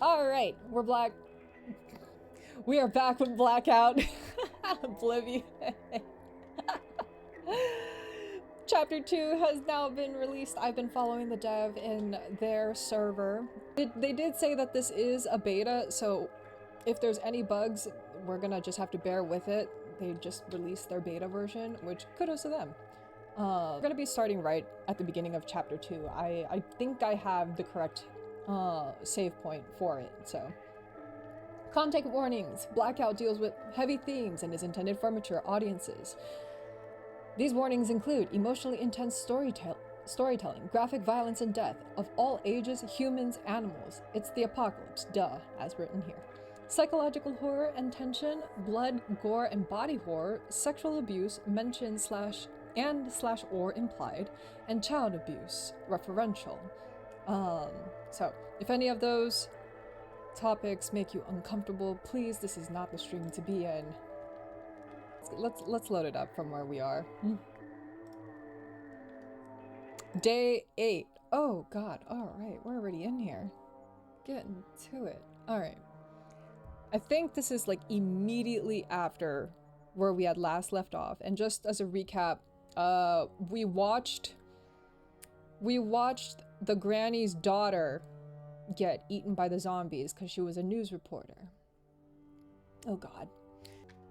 Alright, we're black. We are back with Blackout. Oblivion. Chapter 2 has now been released. I've been following the dev in their server. They did say that this is a beta, so if there's any bugs, we're gonna just have to bear with it. They just released their beta version, which kudos to them. We're gonna be starting right at the beginning of chapter 2. I think I have the correct save point for it, so. Content warnings. Blackout deals with heavy themes and is intended for mature audiences. These warnings include emotionally intense storytelling, graphic violence and death of all ages, humans, animals. It's the apocalypse, duh, as written here. Psychological horror and tension, blood, gore, and body horror, sexual abuse, mentioned /or implied, and child abuse, referential. So, if any of those topics make you uncomfortable, please, this is not the stream to be in. Let's load it up from where we are. Day 8. Oh god, alright, we're already in here. Getting to it. Alright. I think this is like immediately after where we had last left off. And just as a recap, we watched the granny's daughter get eaten by the zombies because she was a news reporter. Oh god.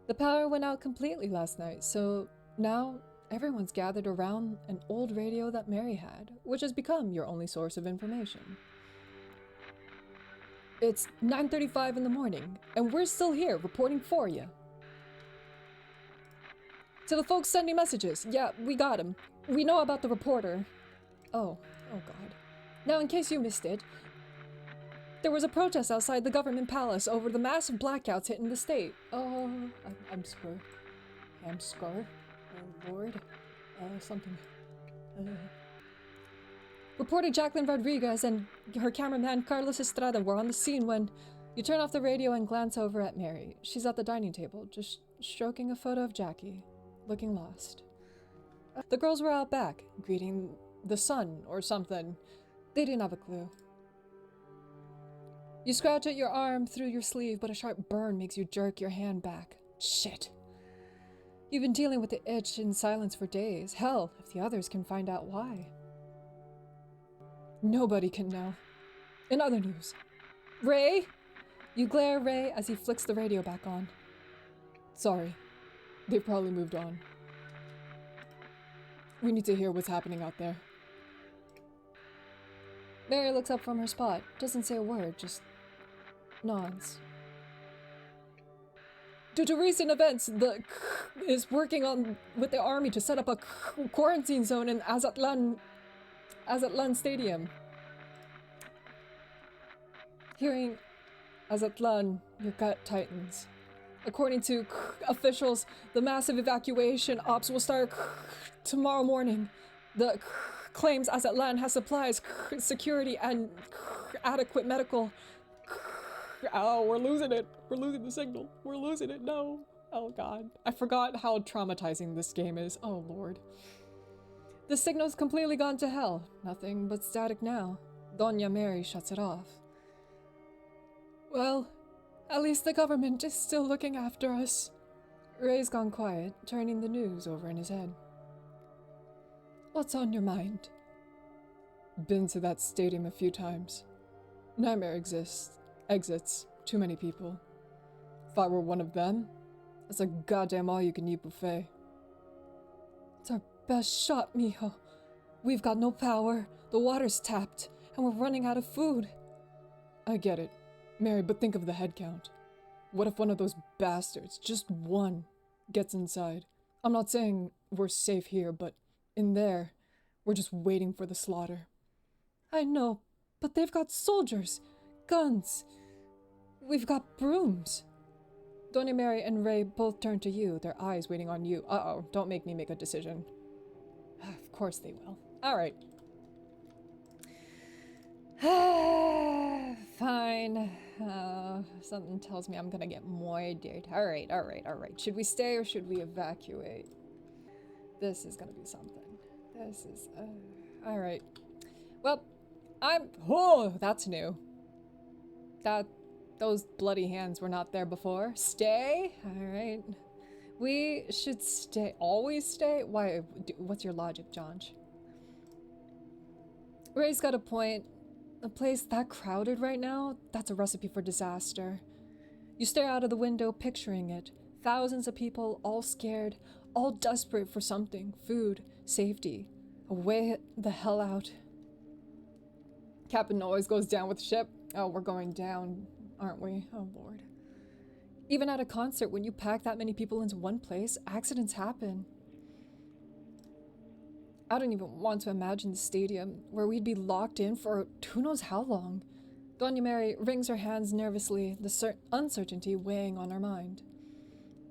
The power went out completely last night, so now everyone's gathered around an old radio that Mary had, which has become your only source of information. It's 9:35 in the morning, and we're still here reporting for you. To the folks sending messages, yeah, we got him. We know about the reporter. Oh god. Now, in case you missed it, there was a protest outside the government palace over the massive blackouts hitting the state. Oh, I'm scared. I'm scared. Oh lord. Something. Reporter Jacqueline Rodriguez and her cameraman Carlos Estrada were on the scene when you turn off the radio and glance over at Mary. She's at the dining table, just stroking a photo of Jackie, looking lost. The girls were out back, greeting the sun or something. They didn't have a clue. You scratch at your arm through your sleeve, but a sharp burn makes you jerk your hand back. Shit. You've been dealing with the itch in silence for days. Hell, if the others can find out why. Nobody can know. In other news, Ray? You glare at Ray as he flicks the radio back on. Sorry. They've probably moved on. We need to hear what's happening out there. Mary looks up from her spot, doesn't say a word, just nods. Due to recent events, the is working with the army to set up a quarantine zone in Azatlan Stadium. Hearing Azatlan, your gut tightens. According to officials, the massive evacuation ops will start tomorrow morning. The claims Azatlan has supplies, security, and adequate medical. Oh, we're losing it. We're losing the signal. We're losing it. No. Oh god. I forgot how traumatizing this game is. Oh lord. The signal's completely gone to hell. Nothing but static now. Doña Mary shuts it off. Well, at least the government is still looking after us. Ray's gone quiet, turning the news over in his head. What's on your mind? Been to that stadium a few times. Nightmare exits. Too many people. If I were one of them, it's a goddamn all-you-can-eat buffet. It's our best shot, mijo. We've got no power, the water's tapped, and we're running out of food. I get it, Mary, but think of the head count. What if one of those bastards, just one, gets inside? I'm not saying we're safe here, but in there, we're just waiting for the slaughter. I know, but they've got soldiers, guns. We've got brooms. Doña Mary and Ray both turn to you, their eyes waiting on you. Uh-oh, don't make me make a decision. Of course they will. Alright. Fine. Something tells me I'm gonna get murdered. Alright. Should we stay or should we evacuate? This is gonna be something. This is, alright. Well, oh, that's new. Those bloody hands were not there before. Stay? Alright. We should stay. Always stay? Why? What's your logic, John? Ray's got a point. A place that crowded right now, that's a recipe for disaster. You stare out of the window, picturing it. Thousands of people, all scared, all desperate for something. Food, safety. A way the hell out. Captain always goes down with the ship. Oh, we're going down, aren't we? Oh, Lord. Even at a concert, when you pack that many people into one place, accidents happen. I don't even want to imagine the stadium, where we'd be locked in for who knows how long. Doña Mary wrings her hands nervously, the uncertainty weighing on her mind.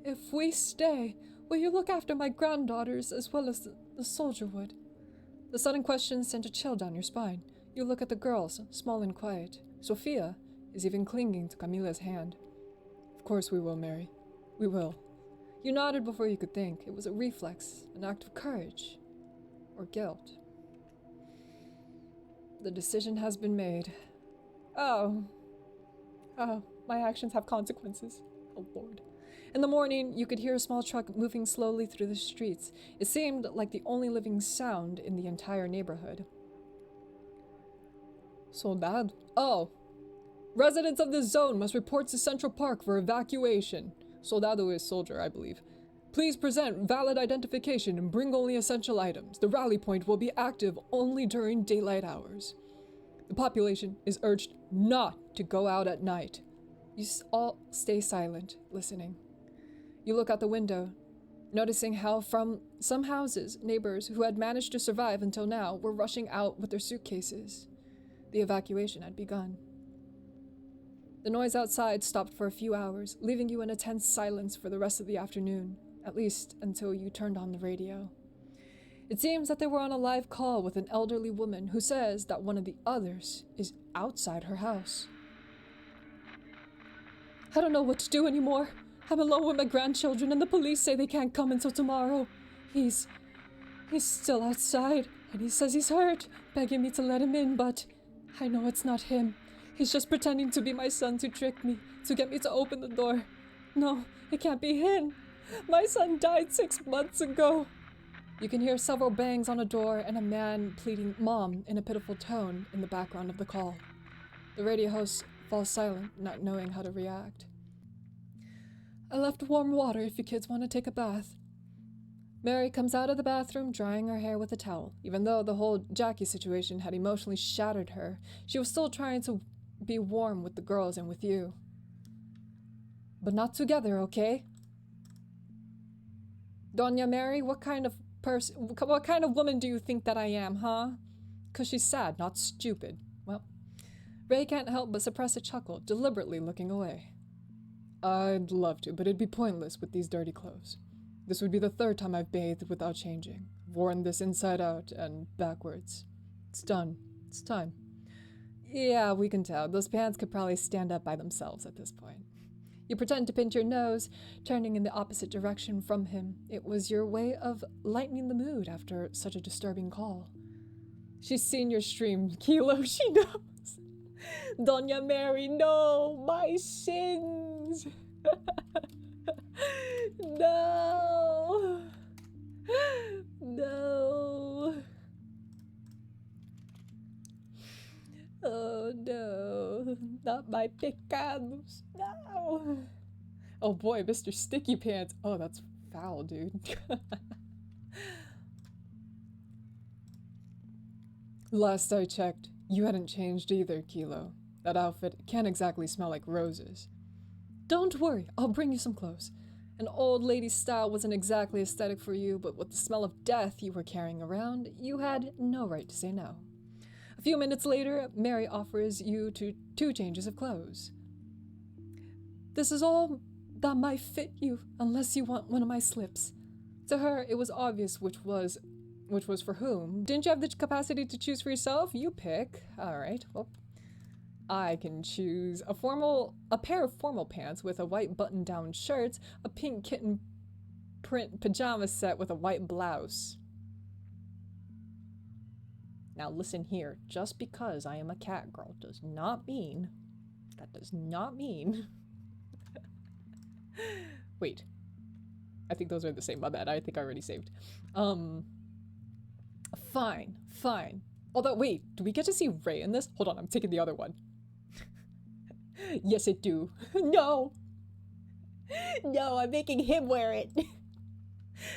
If we stay, will you look after my granddaughters as well as the soldier would? The sudden question sent a chill down your spine. You look at the girls, small and quiet. Sophia is even clinging to Camila's hand. Of course we will, Mary. We will. You nodded before you could think. It was a reflex, an act of courage. Or guilt. The decision has been made. Oh, my actions have consequences. Oh, Lord. In the morning, you could hear a small truck moving slowly through the streets. It seemed like the only living sound in the entire neighborhood. Soldado. Oh. Residents of this zone must report to Central Park for evacuation. Soldado is soldier, I believe. Please present valid identification and bring only essential items. The rally point will be active only during daylight hours. The population is urged not to go out at night. You all stay silent, listening. You look out the window, noticing how from some houses, neighbors who had managed to survive until now were rushing out with their suitcases. The evacuation had begun. The noise outside stopped for a few hours, leaving you in a tense silence for the rest of the afternoon. At least until you turned on the radio. It seems that they were on a live call with an elderly woman who says that one of the others is outside her house. I don't know what to do anymore. I'm alone with my grandchildren and the police say they can't come until tomorrow. He's still outside and he says he's hurt, begging me to let him in, but I know it's not him. He's just pretending to be my son to trick me, to get me to open the door. No, it can't be him. My son died 6 months ago. You can hear several bangs on a door and a man pleading Mom in a pitiful tone in the background of the call. The radio host falls silent, not knowing how to react. I left warm water if you kids want to take a bath. Mary comes out of the bathroom, drying her hair with a towel. Even though the whole Jackie situation had emotionally shattered her, she was still trying to be warm with the girls and with you. But not together, okay? Doña Mary, what kind of woman do you think that I am, huh? 'Cause she's sad, not stupid. Well, Ray can't help but suppress a chuckle, deliberately looking away. I'd love to, but it'd be pointless with these dirty clothes. This would be the 3rd time I've bathed without changing. Worn this inside out and backwards. It's done. It's time. Yeah, we can tell. Those pants could probably stand up by themselves at this point. You pretend to pinch your nose, turning in the opposite direction from him. It was your way of lightening the mood after such a disturbing call. She's seen your stream, Kilo, she knows. Doña Mary, no, my sins. No. No. Oh no, not my pecados, no. Oh boy, Mr. Sticky Pants. Oh, that's foul, dude. Last I checked, you hadn't changed either, Kilo. That outfit can't exactly smell like roses. Don't worry, I'll bring you some clothes. An old lady style wasn't exactly aesthetic for you, but with the smell of death you were carrying around, you had no right to say no. A few minutes later, Mary offers you 2 changes of clothes. This is all that might fit you, unless you want one of my slips. To her, it was obvious which was for whom. Didn't you have the capacity to choose for yourself? You pick. Alright, well, I can choose a pair of formal pants with a white button-down shirt, a pink kitten print pajama set with a white blouse. Now listen here, just because I am a cat girl does not mean That does not mean... Wait. I think those are the same. My bad. I think I already saved. Fine. Fine. Although, wait. Do we get to see Ray in this? Hold on. I'm taking the other one. Yes, it do. No. No, I'm making him wear it.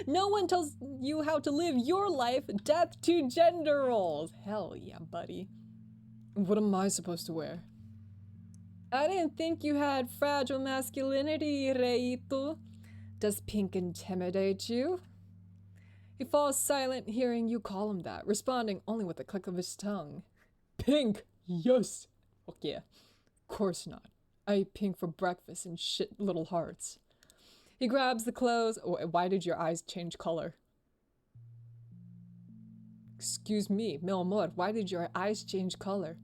No one tells you how to live your life. Death to gender roles. Hell yeah, buddy. What am I supposed to wear? I didn't think you had fragile masculinity, Reito. Does pink intimidate you? He falls silent, hearing you call him that, responding only with a click of his tongue. Pink! Yes! Fuck yeah. Of course not. I eat pink for breakfast and shit little hearts. He grabs the clothes. Oh, why did your eyes change color? Excuse me, mi amor, why did your eyes change color?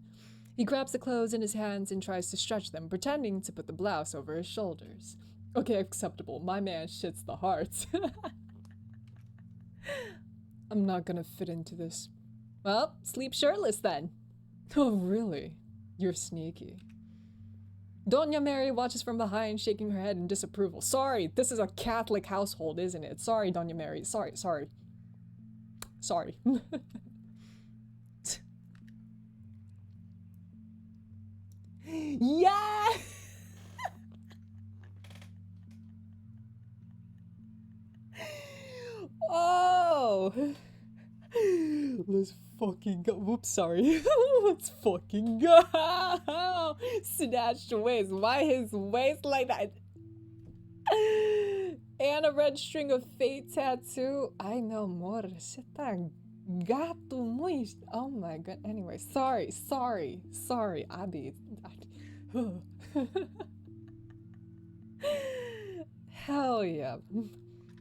He grabs the clothes in his hands and tries to stretch them, pretending to put the blouse over his shoulders. Okay, acceptable. My man shits the hearts. I'm not gonna fit into this. Well, sleep shirtless then. Oh, really? You're sneaky. Doña Mary watches from behind, shaking her head in disapproval. Sorry, this is a Catholic household, isn't it? Sorry, Doña Mary. Sorry. Sorry. Yeah! Oh! Let's fucking go. Whoops, sorry. Let's fucking go! Snatched waist. Why his waist like that? And a red string of fate tattoo. Ay, mi amor. Está gato muy... Oh my god. Anyway, sorry. Abby. Hell yeah.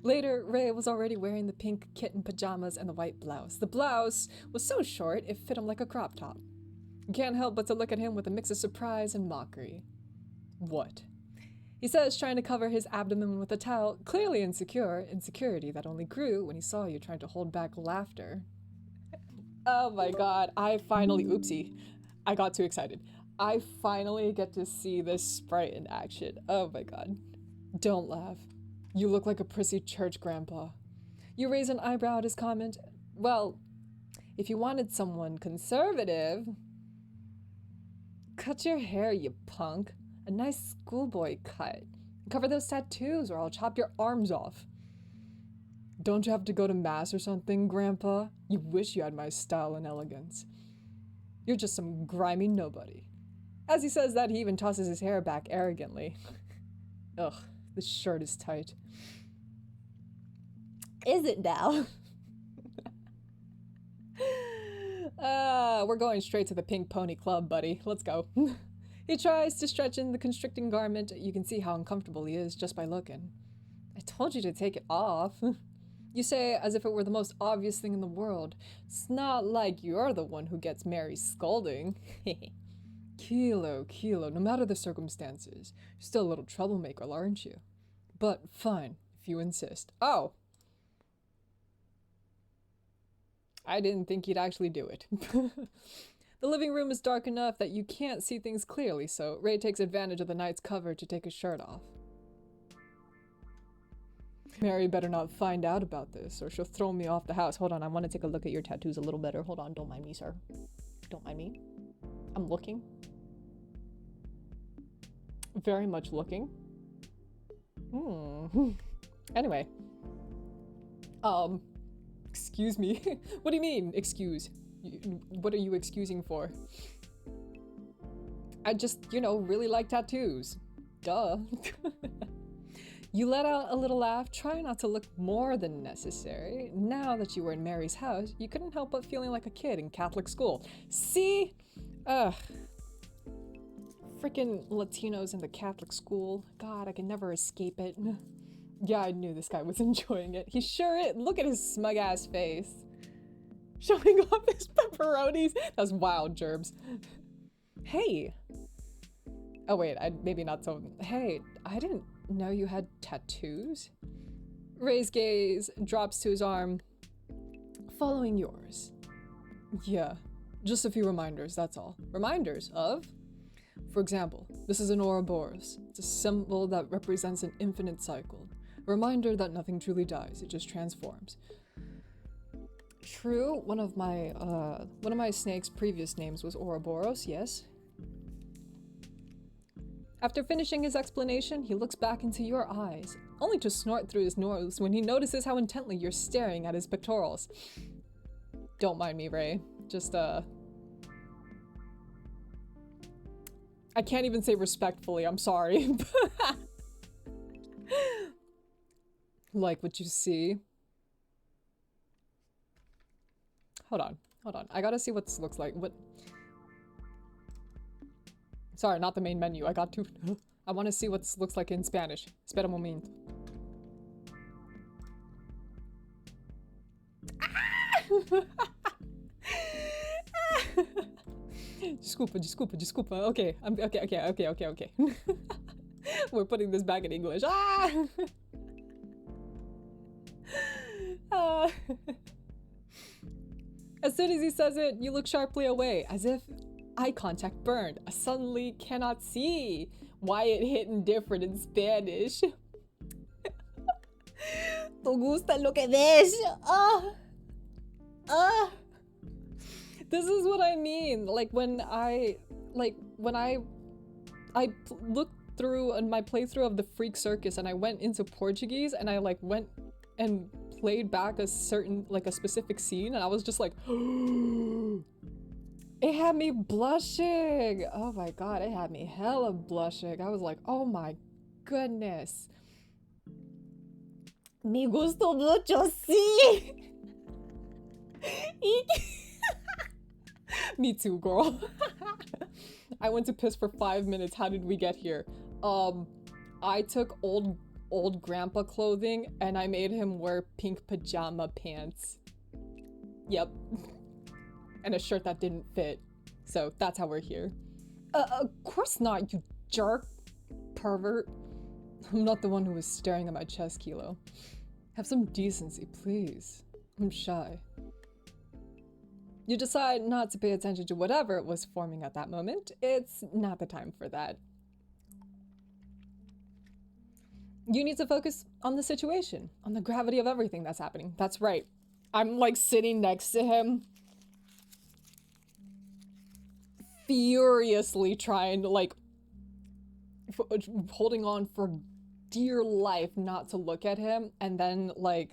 Later, Ray was already wearing the pink kitten pajamas and the white blouse. The blouse was so short, it fit him like a crop top. You can't help but to look at him with a mix of surprise and mockery. What? He says, trying to cover his abdomen with a towel, clearly insecure, insecurity that only grew when he saw you trying to hold back laughter. Oh my god, oopsie, I got too excited. I finally get to see this sprite in action. Oh my god. Don't laugh. You look like a prissy church grandpa. You raise an eyebrow at his comment. Well, if you wanted someone conservative... Cut your hair, you punk. A nice schoolboy cut. Cover those tattoos or I'll chop your arms off. Don't you have to go to mass or something, Grandpa? You wish you had my style and elegance. You're just some grimy nobody. As he says that, he even tosses his hair back arrogantly. Ugh, this shirt is tight. Is it now? We're going straight to the Pink Pony Club, buddy. Let's go. He tries to stretch in the constricting garment. You can see how uncomfortable he is just by looking. I told you to take it off. You say as if it were the most obvious thing in the world. It's not like you're the one who gets Mary's scolding. Kilo, no matter the circumstances. You're still a little troublemaker, aren't you? But fine, if you insist. Oh! I didn't think he'd actually do it. The living room is dark enough that you can't see things clearly, so Ray takes advantage of the night's cover to take his shirt off. Mary better not find out about this, or she'll throw me off the house. Hold on, I want to take a look at your tattoos a little better. Hold on, don't mind me, sir. Don't mind me. I'm looking. Very much looking. Anyway. Excuse me. What do you mean, excuse? What are you excusing for? I just, really like tattoos. Duh. You let out a little laugh, try not to look more than necessary. Now that you were in Mary's house, you couldn't help but feeling like a kid in Catholic school. See? Ugh. Freaking Latinos in the Catholic school. God, I can never escape it. Yeah, I knew this guy was enjoying it. He sure is. Look at his smug-ass face. Showing off his pepperonis. That's wild, Gerbs. Hey. Oh, wait, maybe not so... Hey, I didn't know you had tattoos? Ray's gaze drops to his arm, following yours. Yeah, just a few reminders, that's all. Reminders of? For example, this is an Ouroboros. It's a symbol that represents an infinite cycle. A reminder that nothing truly dies, it just transforms. True, one of my snake's previous names was Ouroboros, yes. After finishing his explanation, he looks back into your eyes, only to snort through his nose when he notices how intently you're staring at his pectorals. Don't mind me, Ray. Just, I can't even say respectfully, I'm sorry. Like what you see. Hold on. I gotta see what this looks like. What? Sorry, not the main menu. I got to. I want to see what this looks like in Spanish. Espera un momento. Desculpa. Okay, okay. We're putting this back in English. As soon as he says it, you look sharply away, as if eye contact burned. I suddenly cannot see why it hit different in Spanish. Tu gusta lo que ves? This is what I mean. Like when I looked through on my playthrough of the Freak Circus and I went into Portuguese and I like went and played back a specific scene and I was just like it had me blushing. Oh my god, it had me hella blushing. I was like, oh my goodness. Me gusto mucho, sí. Me too, girl. I went to piss for 5 minutes. How did we get here? I took old grandpa clothing and I made him wear pink pajama pants. Yep. And a shirt that didn't fit. So that's how we're here. Of course not, you jerk. Pervert. I'm not the one who was staring at my chest, Kilo. Have some decency, please. I'm shy. You decide not to pay attention to whatever was forming at that moment. It's not the time for that. You need to focus on the situation, on the gravity of everything that's happening. That's right. I'm like sitting next to him, furiously trying to like, holding on for dear life not to look at him, and then like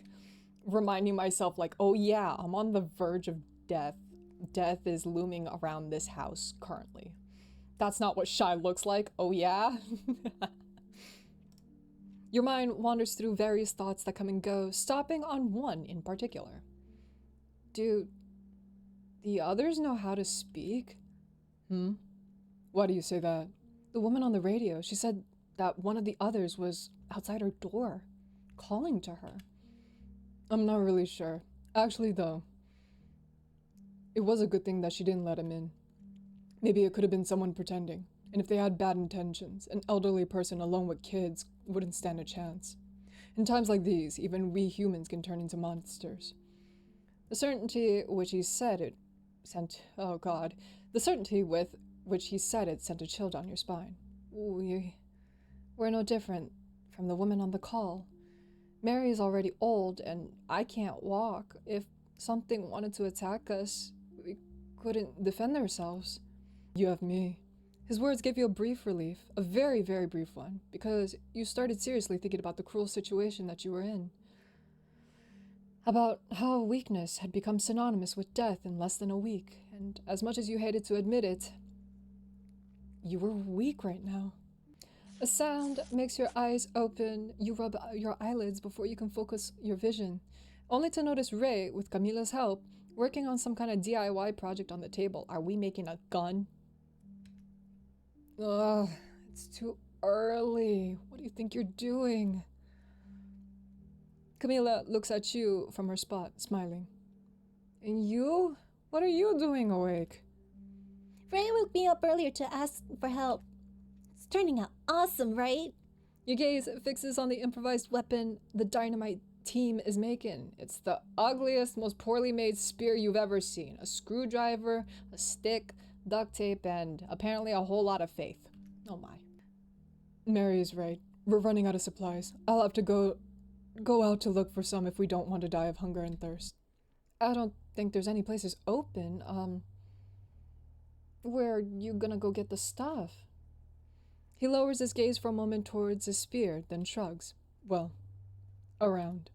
reminding myself like, oh yeah, I'm on the verge of death. Death is looming around this house currently. That's not what shy looks like. Oh yeah? Your mind wanders through various thoughts that come and go, stopping on one in particular. Do the others know how to speak? Why do you say that? The woman on the radio, she said that one of the others was outside her door, calling to her. I'm not really sure. Actually, though, it was a good thing that she didn't let him in. Maybe it could have been someone pretending, and if they had bad intentions, an elderly person alone with kids wouldn't stand a chance. In times like these, even we humans can turn into monsters. The certainty which he said it sent... Oh god. The certainty with which he said it sent a chill down your spine. We're no different from the woman on the call. Mary is already old, and I can't walk. If something wanted to attack us, we couldn't defend ourselves. You have me. His words gave you a brief relief, a very, very brief one, because you started seriously thinking about the cruel situation that you were in. About how weakness had become synonymous with death in less than a week, and as much as you hated to admit it, you were weak right now. A sound makes your eyes open, you rub your eyelids before you can focus your vision, only to notice Ray, with Camila's help, working on some kind of DIY project on the table. Are we making a gun? Ugh, it's too early. What do you think you're doing? Camila looks at you from her spot, smiling. And you? What are you doing awake? Ray woke me up earlier to ask for help. It's turning out awesome, right? Your gaze fixes on the improvised weapon the dynamite team is making. It's the ugliest, most poorly made spear you've ever seen. A screwdriver, a stick, duct tape, and apparently a whole lot of faith. Oh my. Mary is right. We're running out of supplies. I'll have to go out to look for some if we don't want to die of hunger and thirst. I don't think there's any places open. Where are you gonna go get the stuff? He lowers his gaze for a moment towards his spear, then shrugs. Well, around.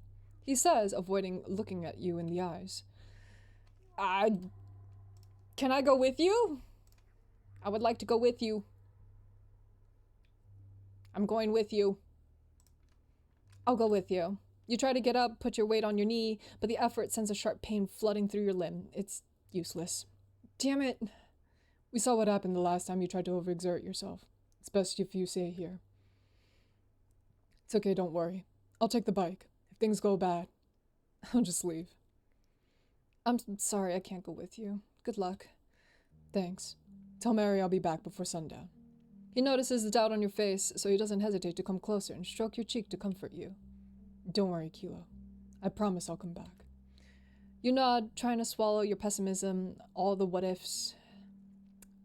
He says, avoiding looking at you in the eyes. Can I go with you? I would like to go with you. I'm going with you. I'll go with you. You try to get up, put your weight on your knee, but the effort sends a sharp pain flooding through your limb. It's useless. Damn it. We saw what happened the last time you tried to overexert yourself. It's best if you stay here. It's okay, don't worry. I'll take the bike. If things go bad, I'll just leave. I'm sorry I can't go with you. Good luck. Thanks. Tell Mary I'll be back before sundown. He notices the doubt on your face, so he doesn't hesitate to come closer and stroke your cheek to comfort you. Don't worry, Kilo. I promise I'll come back. You nod, trying to swallow your pessimism, all the what-ifs,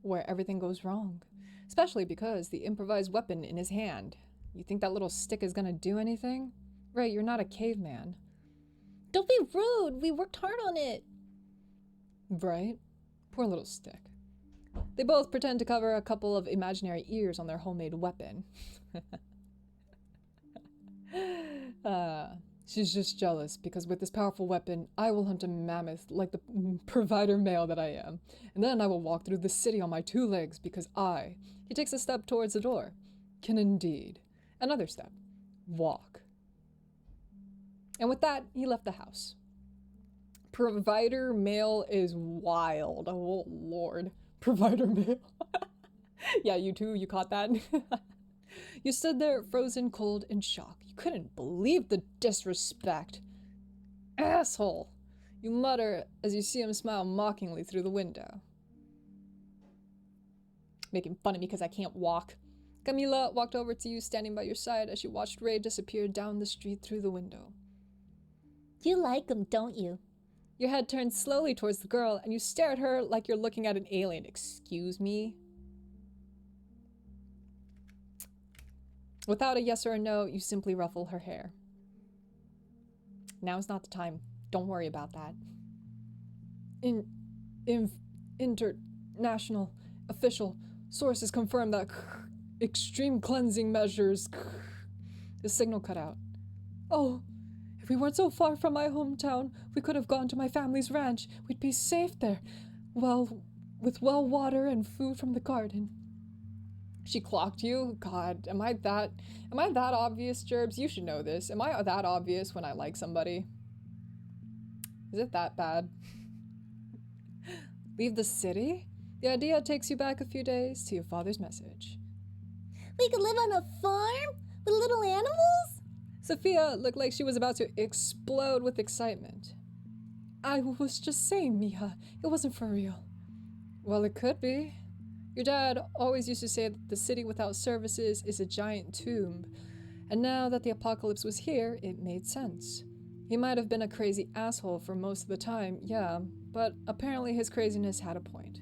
where everything goes wrong. Especially because the improvised weapon in his hand. You think that little stick is gonna do anything? Right, you're not a caveman. Don't be rude. We worked hard on it. Right? Poor little stick. They both pretend to cover a couple of imaginary ears on their homemade weapon. She's just jealous because with this powerful weapon, I will hunt a mammoth like the provider male that I am. And then I will walk through the city on my 2 legs because he takes a step towards the door, can indeed. Another step. Walk. And with that, he left the house. Provider male is wild. Oh, Lord. Provider male. Yeah, you too, you caught that? You stood there, frozen, cold, in shock. You couldn't believe the disrespect. Asshole! You mutter as you see him smile mockingly through the window. Making fun of me because I can't walk. Camila walked over to you, standing by your side as she watched Ray disappear down the street through the window. You like him, don't you? Your head turns slowly towards the girl, and you stare at her like you're looking at an alien. Excuse me? Without a yes or a no, you simply ruffle her hair. Now's not the time. Don't worry about that. International official sources confirm that extreme cleansing measures. The signal cut out. Oh, if we weren't so far from my hometown, we could have gone to my family's ranch. We'd be safe there. Well, with well water and food from the garden. She clocked you? God, am I that obvious, Gerbs? You should know this. Am I that obvious when I like somebody? Is it that bad? Leave the city? The idea takes you back a few days to your father's message. We could live on a farm with little animals? Sophia looked like she was about to explode with excitement. I was just saying, Mija. It wasn't for real. Well, it could be. Your dad always used to say that the city without services is a giant tomb. And now that the apocalypse was here, it made sense. He might have been a crazy asshole for most of the time, yeah, but apparently his craziness had a point.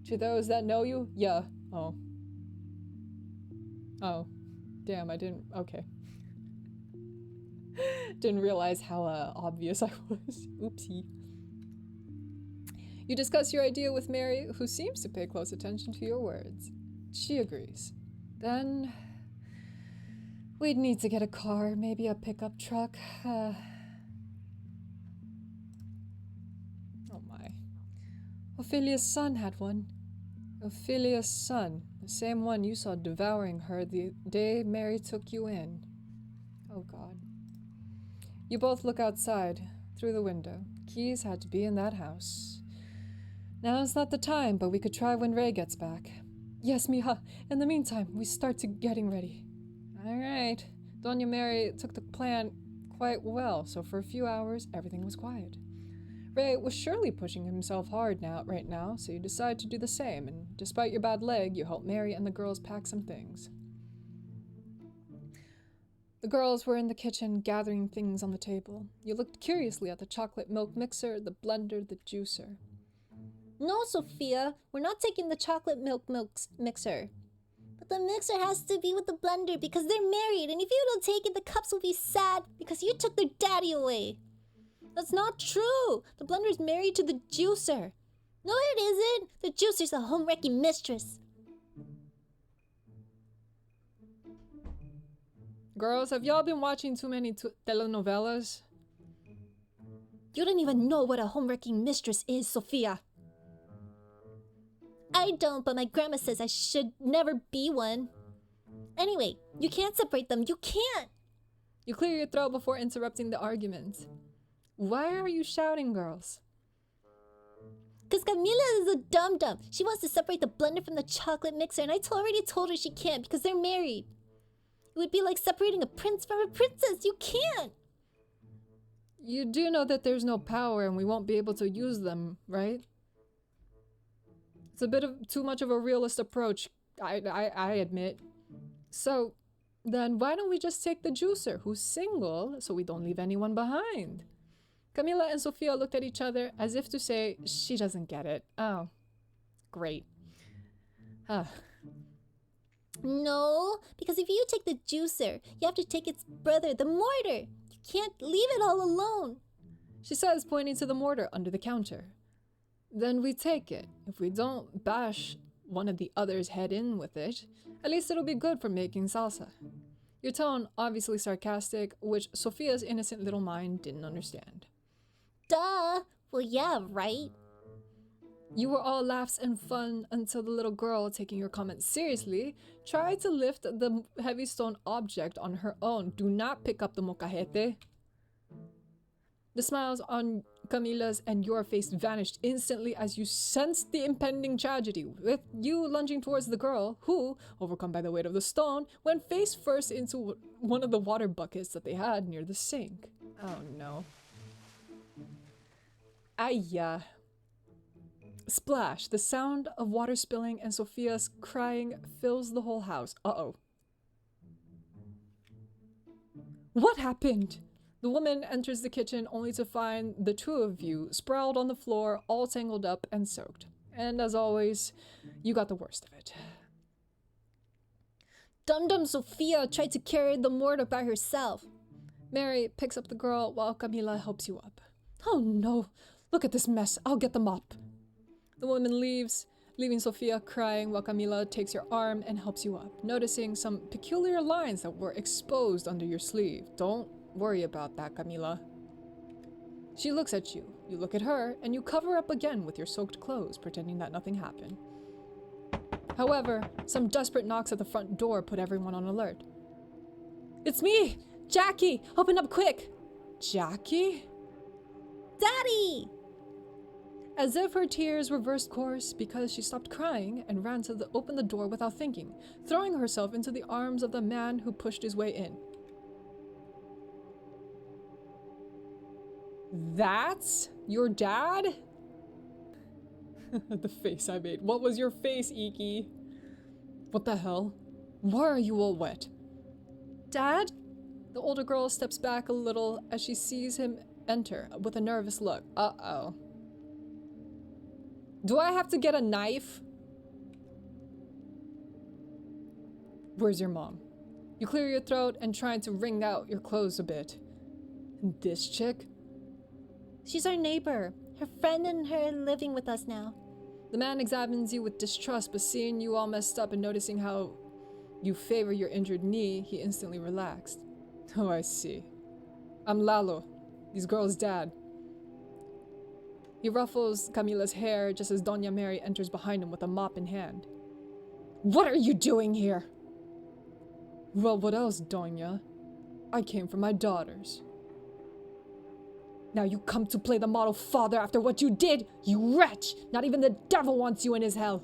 To those that know you, yeah. Oh. Oh. Damn, I didn't. Okay. Didn't realize how obvious I was. Oopsie. You discuss your idea with Mary, who seems to pay close attention to your words. She agrees. Then we'd need to get a car, maybe a pickup truck. Oh my. Ophelia's son had one. Ophelia's son, the same one you saw devouring her the day Mary took you in. Oh God. You both look outside, through the window. Keys had to be in that house. Now's not the time, but we could try when Ray gets back. Yes, Mija. In the meantime, we start to getting ready. All right. Doña Mary took the plan quite well, so for a few hours, everything was quiet. Ray was surely pushing himself hard right now, so you decide to do the same, and despite your bad leg, you help Mary and the girls pack some things. The girls were in the kitchen gathering things on the table. You looked curiously at the chocolate milk mixer, the blender, the juicer. No, Sophia, we're not taking the chocolate milk mixer. But the mixer has to be with the blender because they're married, and if you don't take it, the cups will be sad because you took their daddy away. That's not true. The blender's married to the juicer. No, it isn't. The juicer's a home-wrecking mistress. Girls, have y'all been watching too many telenovelas? You don't even know what a home-wrecking mistress is, Sophia. I don't, but my grandma says I should never be one. Anyway, you can't separate them. You can't. You clear your throat before interrupting the argument. Why are you shouting, girls? Because Camila is a dum-dum. She wants to separate the blender from the chocolate mixer, and I already told her she can't because they're married. It would be like separating a prince from a princess. You can't. You do know that there's no power and we won't be able to use them, right? It's a bit of too much of a realist approach, I admit. So, then why don't we just take the juicer, who's single, so we don't leave anyone behind? Camila and Sophia looked at each other as if to say, she doesn't get it. Oh, great. No, because if you take the juicer, you have to take its brother, the mortar. You can't leave it all alone. She says, pointing to the mortar under the counter. Then we take it. If we don't bash one of the other's head in with it, at least it'll be good for making salsa. Your tone, obviously sarcastic, which Sophia's innocent little mind didn't understand. Duh. Well, yeah, right? You were all laughs and fun until the little girl, taking your comments seriously, tried to lift the heavy stone object on her own. Do not pick up the mocajete. The smiles on Camila's and your face vanished instantly as you sensed the impending tragedy, with you lunging towards the girl, who, overcome by the weight of the stone, went face first into one of the water buckets that they had near the sink. Oh no. Ayya. Splash! The sound of water spilling and Sophia's crying fills the whole house. Uh-oh. What happened? The woman enters the kitchen only to find the two of you sprawled on the floor, all tangled up and soaked. And as always, you got the worst of it. Dum-Dum Sophia tried to carry the mortar by herself. Mary picks up the girl while Camila helps you up. Oh no! Look at this mess. I'll get the mop. The woman leaves, leaving Sophia crying while Camila takes your arm and helps you up, noticing some peculiar lines that were exposed under your sleeve. Don't worry about that, Camila. She looks at you. You look at her, and you cover up again with your soaked clothes, pretending that nothing happened. However, some desperate knocks at the front door put everyone on alert. It's me! Jackie! Open up quick! Jackie? Daddy! As if her tears reversed course because she stopped crying and ran to open the door without thinking, throwing herself into the arms of the man who pushed his way in. That's your dad? The face I made. What was your face, Iki? What the hell? Why are you all wet? Dad? The older girl steps back a little as she sees him enter with a nervous look. Uh-oh. Do I have to get a knife? Where's your mom? You clear your throat and try to wring out your clothes a bit. And this chick? She's our neighbor. Her friend and her living with us now. The man examines you with distrust, but seeing you all messed up and noticing how you favor your injured knee, he instantly relaxed. Oh, I see. I'm Lalo, these girls' dad. He ruffles Camila's hair just as Doña Mary enters behind him with a mop in hand. What are you doing here? Well, what else, Doña? I came for my daughters. Now you come to play the model father after what you did, you wretch! Not even the devil wants you in his hell!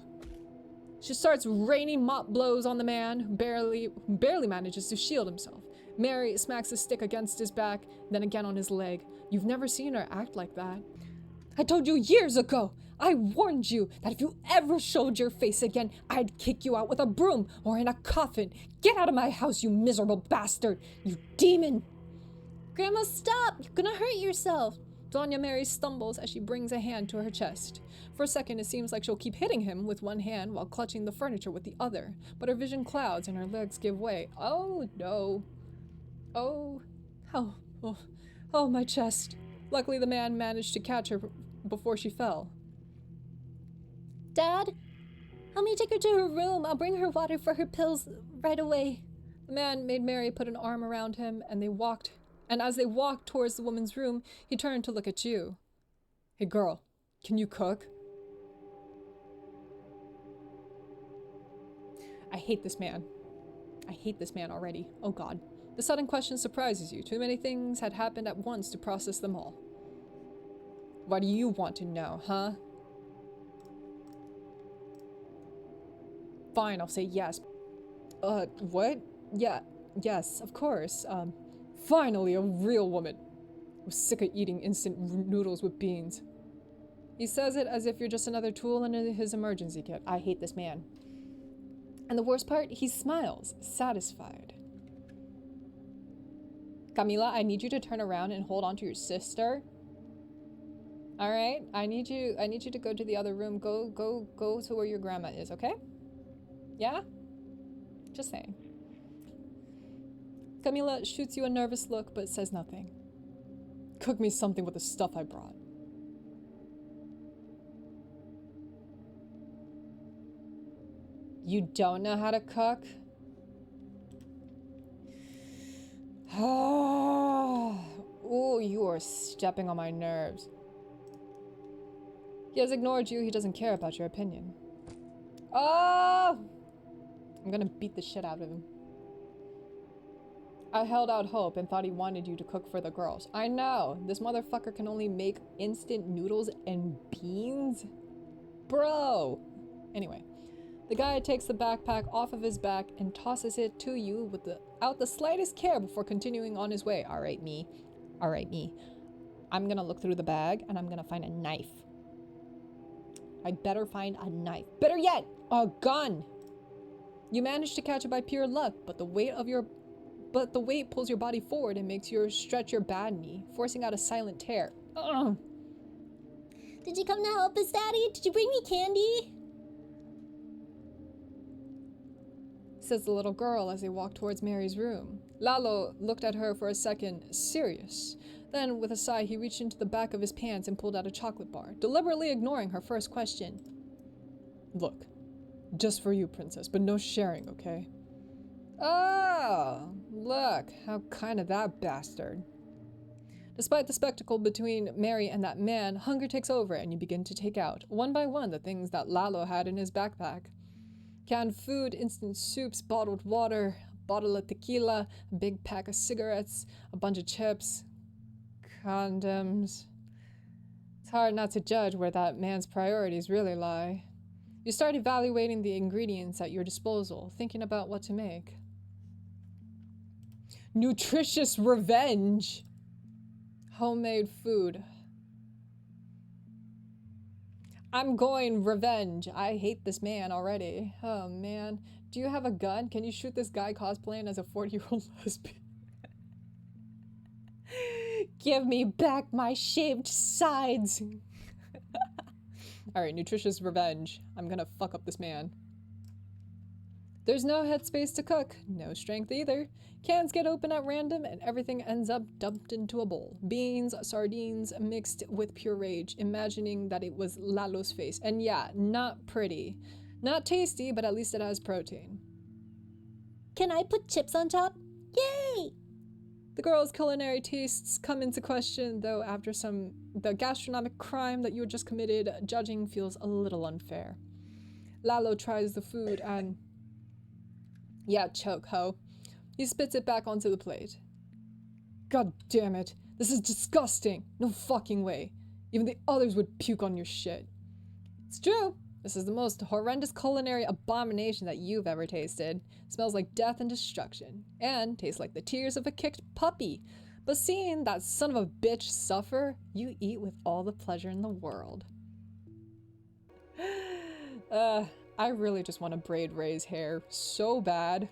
She starts raining mop blows on the man, who barely manages to shield himself. Mary smacks a stick against his back, then again on his leg. You've never seen her act like that. I told you years ago! I warned you that if you ever showed your face again, I'd kick you out with a broom or in a coffin. Get out of my house, you miserable bastard! You demon! Grandma, stop! You're gonna hurt yourself. Doña Mary stumbles as she brings a hand to her chest. For a second, it seems like she'll keep hitting him with one hand while clutching the furniture with the other, but her vision clouds and her legs give way. Oh, no. Oh, oh, my chest. Luckily, the man managed to catch her before she fell. Dad, help me take her to her room. I'll bring her water for her pills right away. The man made Mary put an arm around him, and as they walked towards the woman's room, he turned to look at you. Hey girl, can you cook? I hate this man. I hate this man already. Oh god. The sudden question surprises you. Too many things had happened at once to process them all. What do you want to know, huh? Fine, I'll say yes. What? Yeah, yes, of course. Finally, a real woman. I was sick of eating instant noodles with beans. He says it as if you're just another tool in his emergency kit. I hate this man. And the worst part, he smiles, satisfied. Camila, I need you to turn around and hold on to your sister. All right, I need you to go to the other room. Go to where your grandma is, okay? Yeah? Just saying. Camila shoots you a nervous look, but says nothing. Cook me something with the stuff I brought. You don't know how to cook? Oh, you are stepping on my nerves. He has ignored you. He doesn't care about your opinion. Oh! I'm gonna beat the shit out of him. I held out hope and thought he wanted you to cook for the girls. I know. This motherfucker can only make instant noodles and beans? Bro! Anyway, the guy takes the backpack off of his back and tosses it to you without the slightest care before continuing on his way. All right, me. I'm gonna look through the bag and I'm gonna find a knife. I better find a knife. Better yet, a gun! You manage to catch it by pure luck, but the weight pulls your body forward and makes you stretch your bad knee, forcing out a silent tear. Ugh. Did you come to help us, Daddy? Did you bring me candy? Says the little girl as they walk towards Mary's room. Lalo looked at her for a second, serious. Then, with a sigh, he reached into the back of his pants and pulled out a chocolate bar, deliberately ignoring her first question. Look, just for you, princess, but no sharing, okay? Oh, look, how kind of that bastard. Despite the spectacle between Mary and that man, hunger takes over and you begin to take out, one by one, the things that Lalo had in his backpack. Canned food, instant soups, bottled water, a bottle of tequila, a big pack of cigarettes, a bunch of chips, condoms. It's hard not to judge where that man's priorities really lie. You start evaluating the ingredients at your disposal, thinking about what to make. Nutritious revenge! Homemade food. I'm going revenge. I hate this man already. Oh man. Do you have a gun? Can you shoot this guy cosplaying as a 40-year-old lesbian? Give me back my shaved sides! Alright, nutritious revenge. I'm gonna fuck up this man. There's no headspace to cook, no strength either. Cans get open at random and everything ends up dumped into a bowl. Beans, sardines, mixed with pure rage, imagining that it was Lalo's face. And yeah, not pretty. Not tasty, but at least it has protein. Can I put chips on top? Yay! The girl's culinary tastes come into question, though after the gastronomic crime that you had just committed, judging feels a little unfair. Lalo tries the food and... yeah, choke, ho. He spits it back onto the plate. God damn it. This is disgusting. No fucking way. Even the others would puke on your shit. It's true. This is the most horrendous culinary abomination that you've ever tasted. It smells like death and destruction. And tastes like the tears of a kicked puppy. But seeing that son of a bitch suffer, you eat with all the pleasure in the world. I really just want to braid Ray's hair so bad.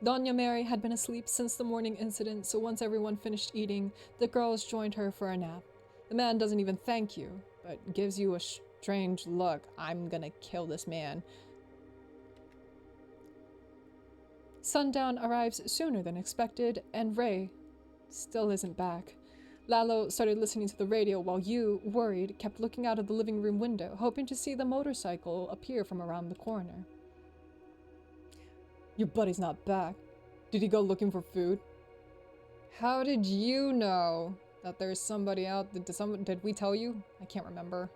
Doña Mary had been asleep since the morning incident, so once everyone finished eating, the girls joined her for a nap. The man doesn't even thank you, but gives you a strange look. I'm gonna kill this man. Sundown arrives sooner than expected, and Ray still isn't back. Lalo started listening to the radio while you, worried, kept looking out of the living room window, hoping to see the motorcycle appear from around the corner. Your buddy's not back. Did he go looking for food? How did you know that there's somebody out? Did we tell you? I can't remember.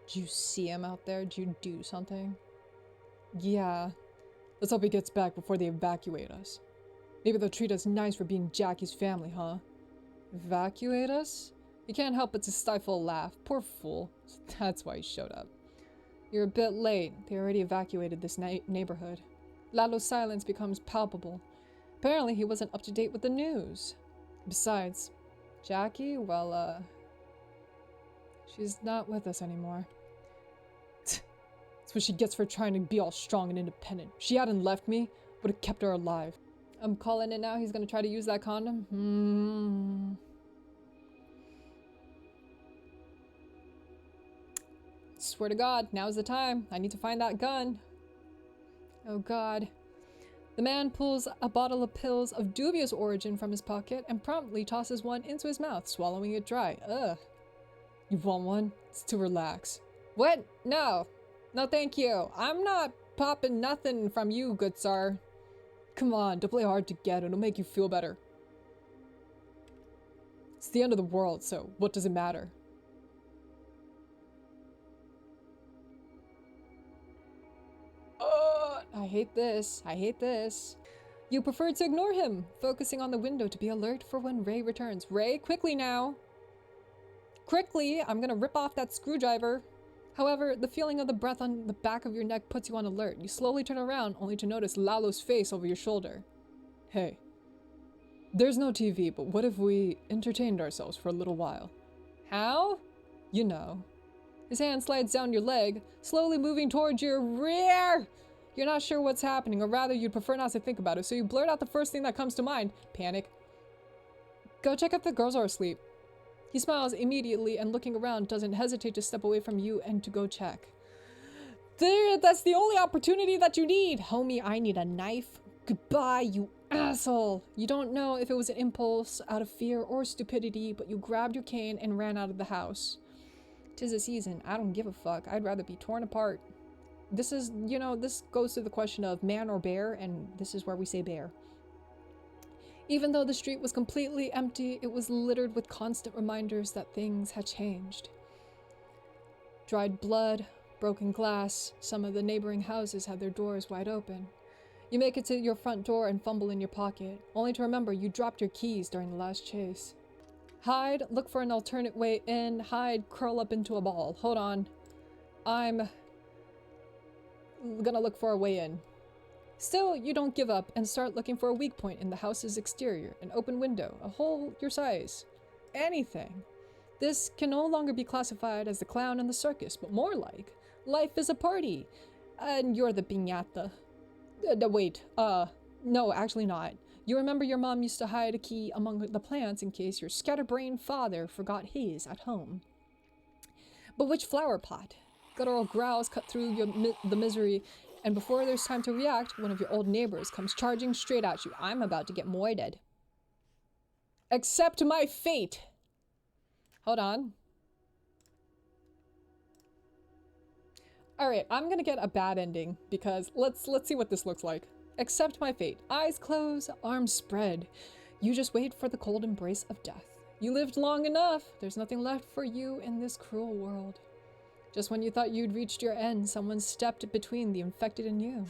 Did you see him out there? Did you do something? Yeah. Let's hope he gets back before they evacuate us. Maybe they'll treat us nice for being Jackie's family, huh? Evacuate us? You can't help but to stifle a laugh. Poor fool. That's why he showed up. You're a bit late. They already evacuated this neighborhood. Lalo's silence becomes palpable. Apparently he wasn't up to date with the news. Besides, Jackie, well, she's not with us anymore. That's what she gets for trying to be all strong and independent. If she hadn't left me, would have kept her alive. I'm calling it now. He's gonna try to use that condom. Swear to God, now's the time. I need to find that gun. Oh God. The man pulls a bottle of pills of dubious origin from his pocket and promptly tosses one into his mouth, swallowing it dry. Ugh. You want one? It's to relax. What? No. No, thank you. I'm not popping nothing from you, good sir. Come on, don't play hard to get. It'll make you feel better. It's the end of the world, so what does it matter? I hate this. I hate this. You prefer to ignore him, focusing on the window to be alert for when Ray returns. Ray, quickly now. Quickly, I'm gonna rip off that screwdriver. However, the feeling of the breath on the back of your neck puts you on alert. You slowly turn around, only to notice Lalo's face over your shoulder. Hey. There's no TV, but what if we entertained ourselves for a little while? How? You know. His hand slides down your leg, slowly moving towards your rear. You're not sure what's happening, or rather you'd prefer not to think about it, so you blurt out the first thing that comes to mind. Panic. Go check if the girls are asleep. He smiles immediately and looking around doesn't hesitate to step away from you and to go check. There, that's the only opportunity that you need. Homie, I need a knife. Goodbye, you asshole. You don't know if it was an impulse out of fear or stupidity, but you grabbed your cane and ran out of the house. 'Tis a season. I don't give a fuck. I'd rather be torn apart. This is, you know, this goes to the question of man or bear, and this is where we say bear. Even though the street was completely empty, it was littered with constant reminders that things had changed. Dried blood, broken glass, some of the neighboring houses had their doors wide open. You make it to your front door and fumble in your pocket, only to remember you dropped your keys during the last chase. Hide, look for an alternate way in, hide, curl up into a ball. Hold on. I'm gonna look for a way in. Still, you don't give up and start looking for a weak point in the house's exterior, an open window, a hole your size. Anything. This can no longer be classified as the clown in the circus, but more like, life is a party, and you're the piñata. No, actually not. You remember your mom used to hide a key among the plants in case your scatterbrained father forgot his at home. But which flower pot? Guttural growls cut through the misery, and before there's time to react, one of your old neighbors comes charging straight at you. I'm about to get moited. Accept my fate! Hold on. Alright, I'm gonna get a bad ending, because let's see what this looks like. Accept my fate. Eyes closed, arms spread. You just wait for the cold embrace of death. You lived long enough. There's nothing left for you in this cruel world. Just when you thought you'd reached your end, someone stepped between the infected and you.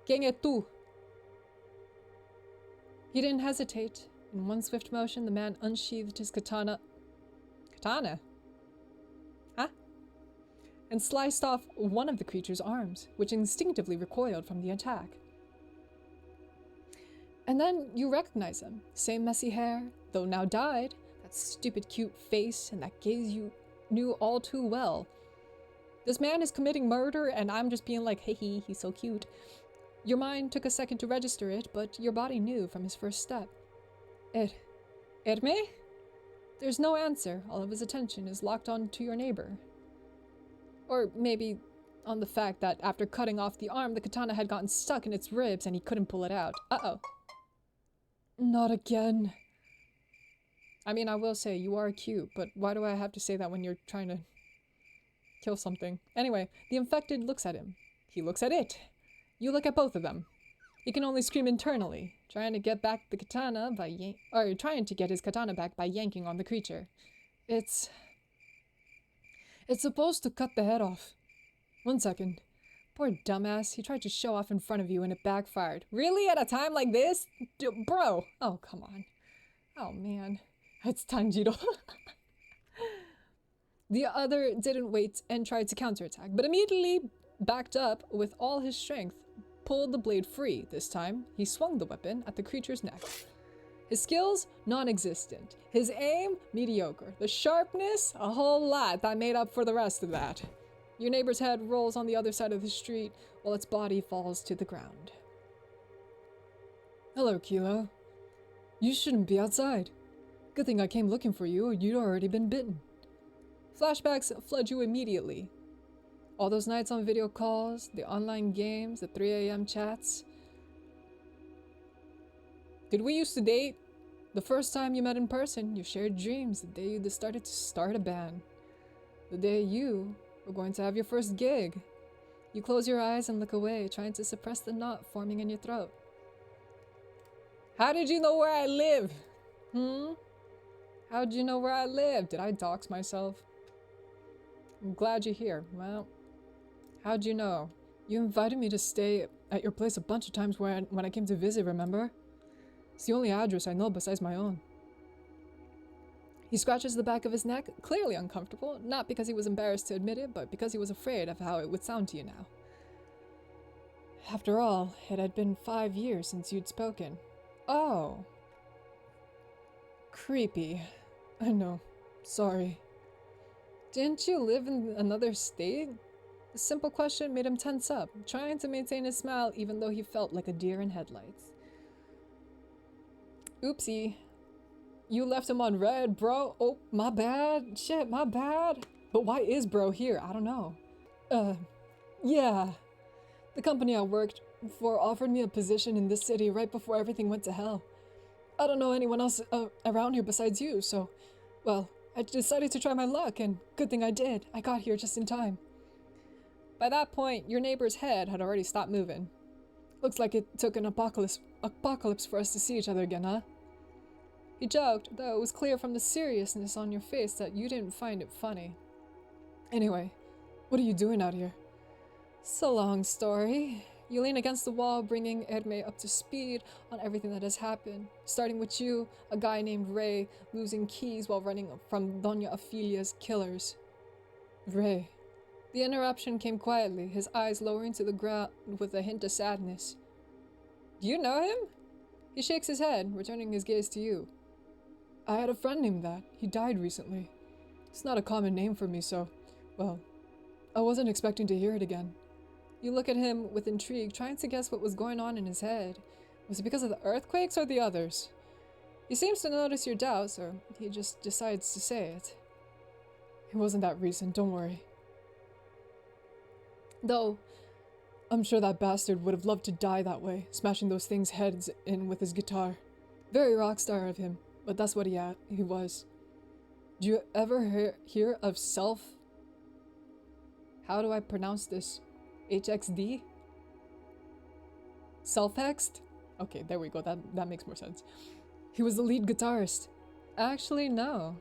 ¿Quién es tú? He didn't hesitate. In one swift motion, the man unsheathed his katana. Katana? Huh? And sliced off one of the creature's arms, which instinctively recoiled from the attack. And then you recognize him. Same messy hair, though now dyed, that stupid cute face, and that gaze you knew all too well. This man is committing murder, and I'm just being like, hey, he's so cute. Your mind took a second to register it, but your body knew from his first step. Irme? There's no answer. All of his attention is locked on to your neighbor. Or maybe on the fact that after cutting off the arm, the katana had gotten stuck in its ribs and he couldn't pull it out. Uh-oh. Not again. I mean, I will say, you are cute, but why do I have to say that when you're trying to kill something? Anyway, the infected looks at him. He looks at it. You look at both of them. He can only scream internally, trying to get back the katana by trying to get his katana back by yanking on the creature. It's supposed to cut the head off. 1 second. Poor dumbass, he tried to show off in front of you and it backfired. Really? At a time like this? Bro! Oh, come on. Oh, man. It's Tanjiro. The other didn't wait and tried to counterattack, but immediately backed up with all his strength, pulled the blade free. This time, he swung the weapon at the creature's neck. His skills, non-existent. His aim, mediocre. The sharpness, a whole lot that made up for the rest of that. Your neighbor's head rolls on the other side of the street while its body falls to the ground. Hello, Kilo. You shouldn't be outside. Good thing I came looking for you, or you'd already been bitten. Flashbacks flood you immediately. All those nights on video calls, the online games, the 3 a.m. chats. Did we used to date? The first time you met in person, you shared dreams the day you decided to start a band. The day you were going to have your first gig. You close your eyes and look away, trying to suppress the knot forming in your throat. How did you know where I live? How'd you know where I live? Did I dox myself? I'm glad you're here. Well, how'd you know? You invited me to stay at your place a bunch of times when I came to visit, remember? It's the only address I know besides my own. He scratches the back of his neck, clearly uncomfortable, not because he was embarrassed to admit it, but because he was afraid of how it would sound to you now. After all, it had been 5 years since you'd spoken. Oh. Creepy. I know. Sorry. Didn't you live in another state? The simple question made him tense up, trying to maintain his smile even though he felt like a deer in headlights. Oopsie. You left him on red, bro. Oh, my bad. Shit, my bad. But why is bro here? I don't know. Yeah. The company I worked for offered me a position in this city right before everything went to hell. I don't know anyone else around here besides you, so, well, I decided to try my luck, and good thing I did. I got here just in time. By that point, your neighbor's head had already stopped moving. Looks like it took an apocalypse for us to see each other again, huh? He joked, though it was clear from the seriousness on your face that you didn't find it funny. Anyway, what are you doing out here? It's a long story. You lean against the wall, bringing Herme up to speed on everything that has happened. Starting with you, a guy named Ray, losing keys while running from Doña Ofelia's killers. Ray. The interruption came quietly, his eyes lowering to the ground with a hint of sadness. Do you know him? He shakes his head, returning his gaze to you. I had a friend named that. He died recently. It's not a common name for me, so, well, I wasn't expecting to hear it again. You look at him with intrigue, trying to guess what was going on in his head. Was it because of the earthquakes or the others? He seems to notice your doubts, or he just decides to say it. It wasn't that recent, don't worry. Though, I'm sure that bastard would have loved to die that way, smashing those things' heads in with his guitar. Very rock star of him, but that's what he was. Do you ever hear of Self? How do I pronounce this? HXD? Self-hexed? Okay, there we go. That makes more sense. He was the lead guitarist. Actually, no.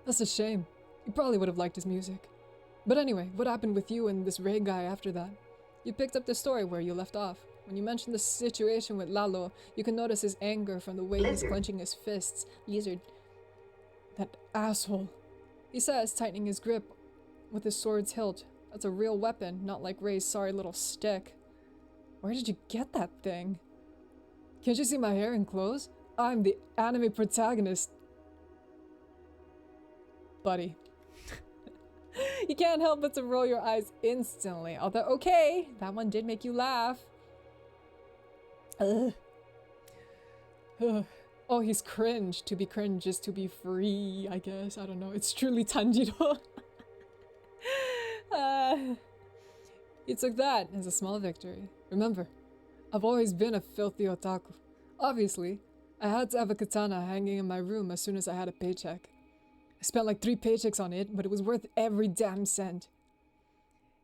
That's a shame. You probably would have liked his music. But anyway, what happened with you and this Ray guy after that? You picked up the story where you left off. When you mentioned the situation with Lalo, you can notice his anger from the way he's clenching his fists. Lizard. That asshole. He says, tightening his grip with his sword's hilt. That's a real weapon, not like Ray's sorry little stick. Where did you get that thing? Can't you see my hair and clothes? I'm the anime protagonist. Buddy. You can't help but to roll your eyes instantly. Although, okay, that one did make you laugh. Oh, he's cringe. To be cringe is to be free, I guess. I don't know. It's truly Tanjiro. He took that as a small victory. Remember, I've always been a filthy otaku. Obviously, I had to have a katana hanging in my room as soon as I had a paycheck. I spent like 3 paychecks on it, but it was worth every damn cent.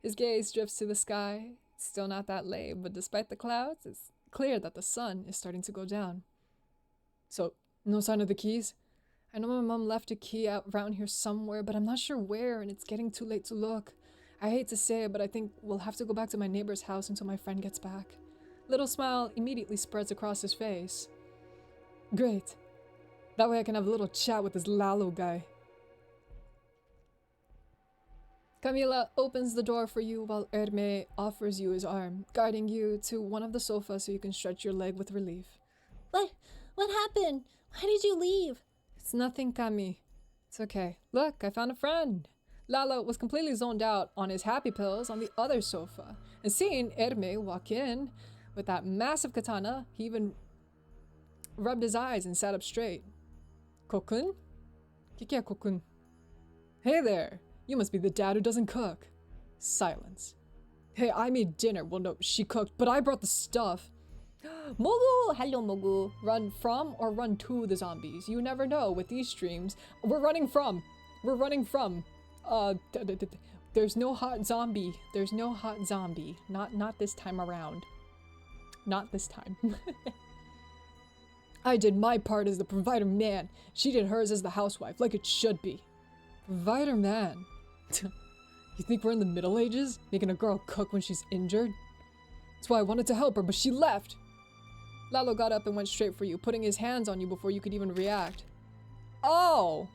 His gaze drifts to the sky. It's still not that late, but despite the clouds, it's clear that the sun is starting to go down. So, no sign of the keys? I know my mom left a key out around here somewhere, but I'm not sure where, and it's getting too late to look. I hate to say it, but I think we'll have to go back to my neighbor's house until my friend gets back. Little smile immediately spreads across his face. Great. That way I can have a little chat with this Lalo guy. Camila opens the door for you while Herme offers you his arm, guiding you to one of the sofas so you can stretch your leg with relief. What happened? Why did you leave? It's nothing, Cami. It's okay. Look, I found a friend. Lalo was completely zoned out on his happy pills on the other sofa, and seeing Herme walk in with that massive katana, he even rubbed his eyes and sat up straight. Kokun? Kiki Kokun. Hey there! You must be the dad who doesn't cook. Silence. Hey, I made dinner. Well, no, she cooked, but I brought the stuff. Mogu! Hello, Mogu. Run from or run to the zombies? You never know with these streams. We're running from. There's no hot zombie. There's no hot zombie. Not this time around. Not this time. I did my part as the provider man. She did hers as the housewife, like it should be. Provider man? You think we're in the Middle Ages? Making a girl cook when she's injured? That's why I wanted to help her, but she left. Lalo got up and went straight for you, putting his hands on you before you could even react. Oh!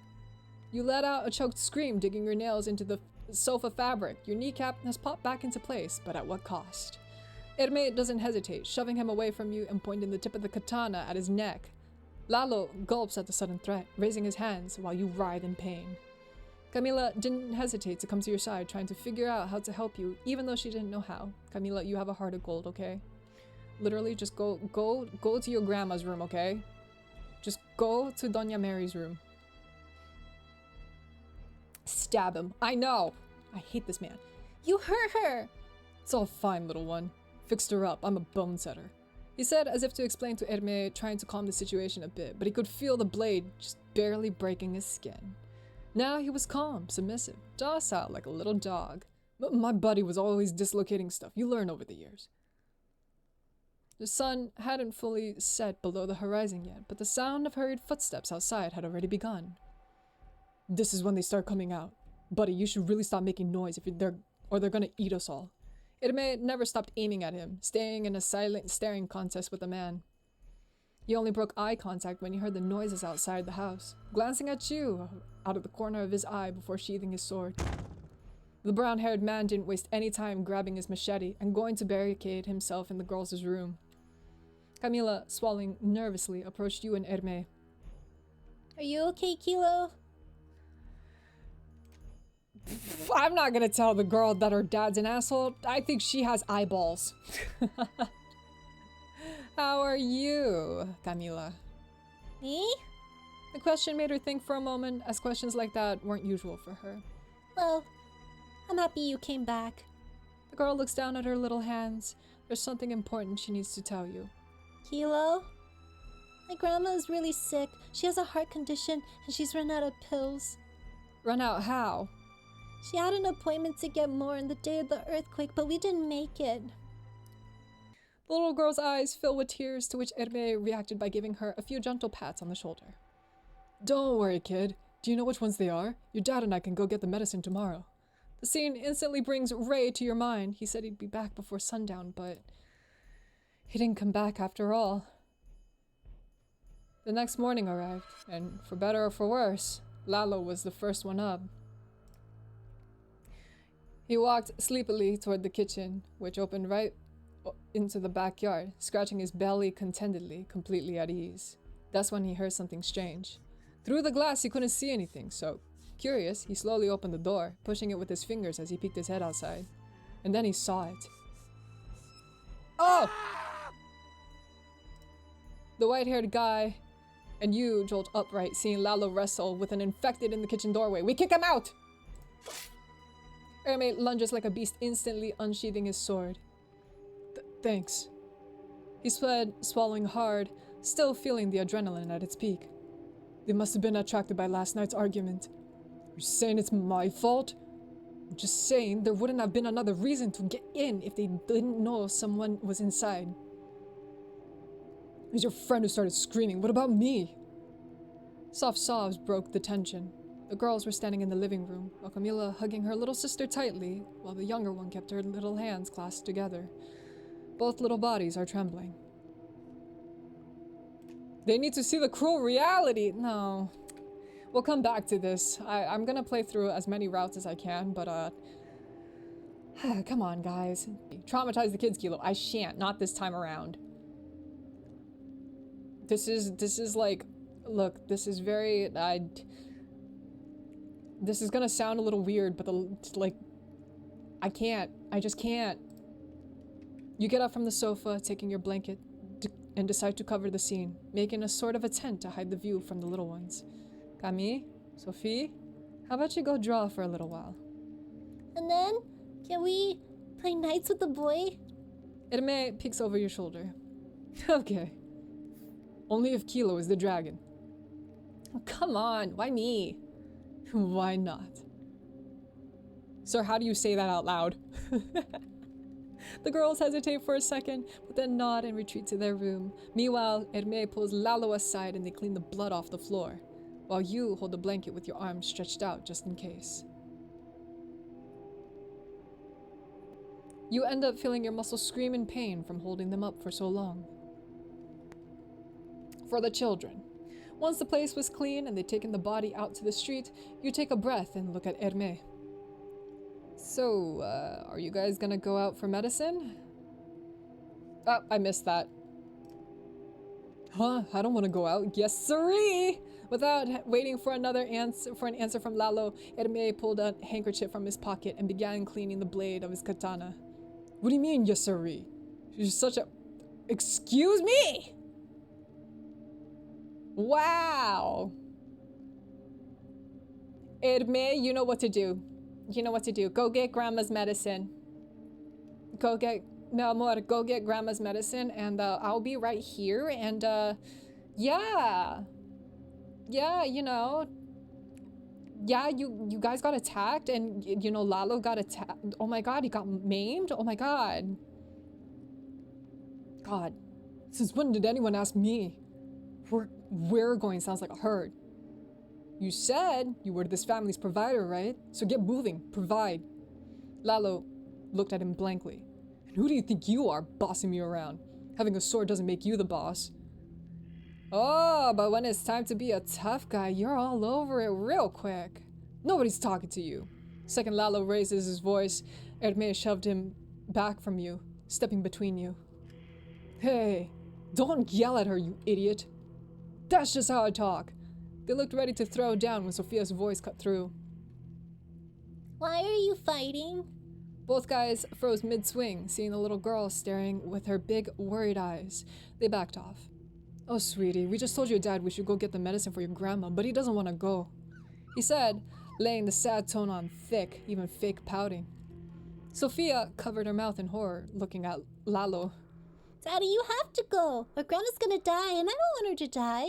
You let out a choked scream, digging your nails into the sofa fabric. Your kneecap has popped back into place, but at what cost? Herme doesn't hesitate, shoving him away from you and pointing the tip of the katana at his neck. Lalo gulps at the sudden threat, raising his hands while you writhe in pain. Camila didn't hesitate to come to your side, trying to figure out how to help you, even though she didn't know how. Camila, you have a heart of gold, okay? Literally, just go to your grandma's room, okay? Just go to Doña Mary's room. Stab him. I know! I hate this man. You hurt her! It's all fine, little one. Fixed her up. I'm a bone setter. He said as if to explain to Herme, trying to calm the situation a bit, but he could feel the blade just barely breaking his skin. Now he was calm, submissive, docile like a little dog. But my buddy was always dislocating stuff. You learn over the years. The sun hadn't fully set below the horizon yet, but the sound of hurried footsteps outside had already begun. This is when they start coming out. Buddy, you should really stop making noise or they're gonna eat us all. Irme never stopped aiming at him, staying in a silent staring contest with the man. He only broke eye contact when he heard the noises outside the house, glancing at you out of the corner of his eye before sheathing his sword. The brown-haired man didn't waste any time grabbing his machete and going to barricade himself in the girls' room. Camila, swallowing nervously, approached you and Herme. Are you okay, Kilo? I'm not gonna tell the girl that her dad's an asshole. I think she has eyeballs. How are you, Camila? Me? The question made her think for a moment, as questions like that weren't usual for her. Well, I'm happy you came back. The girl looks down at her little hands. There's something important she needs to tell you. Kilo? My grandma is really sick. She has a heart condition and she's run out of pills. Run out how? She had an appointment to get more on the day of the earthquake, but we didn't make it. The little girl's eyes fill with tears, to which Herme reacted by giving her a few gentle pats on the shoulder. Don't worry, kid. Do you know which ones they are? Your dad and I can go get the medicine tomorrow. The scene instantly brings Ray to your mind. He said he'd be back before sundown, but he didn't come back after all. The next morning arrived, and for better or for worse, Lalo was the first one up. He walked sleepily toward the kitchen, which opened right into the backyard, scratching his belly contentedly, completely at ease. That's when he heard something strange. Through the glass, he couldn't see anything, so, curious, he slowly opened the door, pushing it with his fingers as he peeked his head outside. And then he saw it. Oh! The white-haired guy And you jolt upright, seeing Lalo wrestle with an infected in the kitchen doorway. We kick him out! Erme lunges like a beast, instantly unsheathing his sword. Thanks. He fled, swallowing hard, still feeling the adrenaline at its peak. They must have been attracted by last night's argument. You're saying it's my fault? I'm just saying there wouldn't have been another reason to get in if they didn't know someone was inside. It was your friend who started screaming. What about me? Soft sobs broke the tension. The girls were standing in the living room, while Camila hugging her little sister tightly, while the younger one kept her little hands clasped together. Both little bodies are trembling. They need to see the cruel reality. No. We'll come back to this. I'm gonna play through as many routes as I can, but come on, guys. Traumatize the kids, Kilo. I shan't. Not this time around. This is like, look, this is very, this is gonna sound a little weird, but I can't. I just can't. You get up from the sofa, taking your blanket, and decide to cover the scene, making a sort of a tent to hide the view from the little ones. Camille? Sophie? How about you go draw for a little while? And then, can we play knights with the boy? Erme peeks over your shoulder. Okay. Only if Kilo is the dragon. Oh, come on, why me? Why not? Sir, how do you say that out loud? The girls hesitate for a second, but then nod and retreat to their room. Meanwhile, Erme pulls Lalo aside and they clean the blood off the floor, while you hold the blanket with your arms stretched out just in case. You end up feeling your muscles scream in pain from holding them up for so long. For the children. Once the place was clean and they'd taken the body out to the street, you take a breath and look at Erme. So, are you guys gonna go out for medicine? Oh, I missed that. Huh? I don't want to go out. Yes, sirree! Without waiting for an answer from Lalo, Erme pulled a handkerchief from his pocket and began cleaning the blade of his katana. What do you mean, yes, sirree? She's such a... Excuse me! Wow! Erme, you know what to do. You know what to do. Go get grandma's medicine. Go get grandma's medicine, and I'll be right here, and yeah, you know, yeah, you guys got attacked, and you know, Lalo got attacked. Oh my god, he got maimed. Oh my god. God, since when did anyone ask me? We're going sounds like a herd. You said you were this family's provider, right? So get moving, provide. Lalo looked at him blankly. And who do you think you are, bossing me around? Having a sword doesn't make you the boss. Oh, but when it's time to be a tough guy, you're all over it real quick. Nobody's talking to you. Second Lalo raises his voice, Erme shoved him back from you, stepping between you. Hey, don't yell at her, you idiot. That's just how I talk. They looked ready to throw down when Sophia's voice cut through. Why are you fighting? Both guys froze mid-swing, seeing the little girl staring with her big, worried eyes. They backed off. Oh, sweetie, we just told your dad we should go get the medicine for your grandma, but he doesn't want to go. He said, laying the sad tone on thick, even fake pouting. Sophia covered her mouth in horror, looking at Lalo. Daddy, you have to go. Our grandma's gonna die, and I don't want her to die.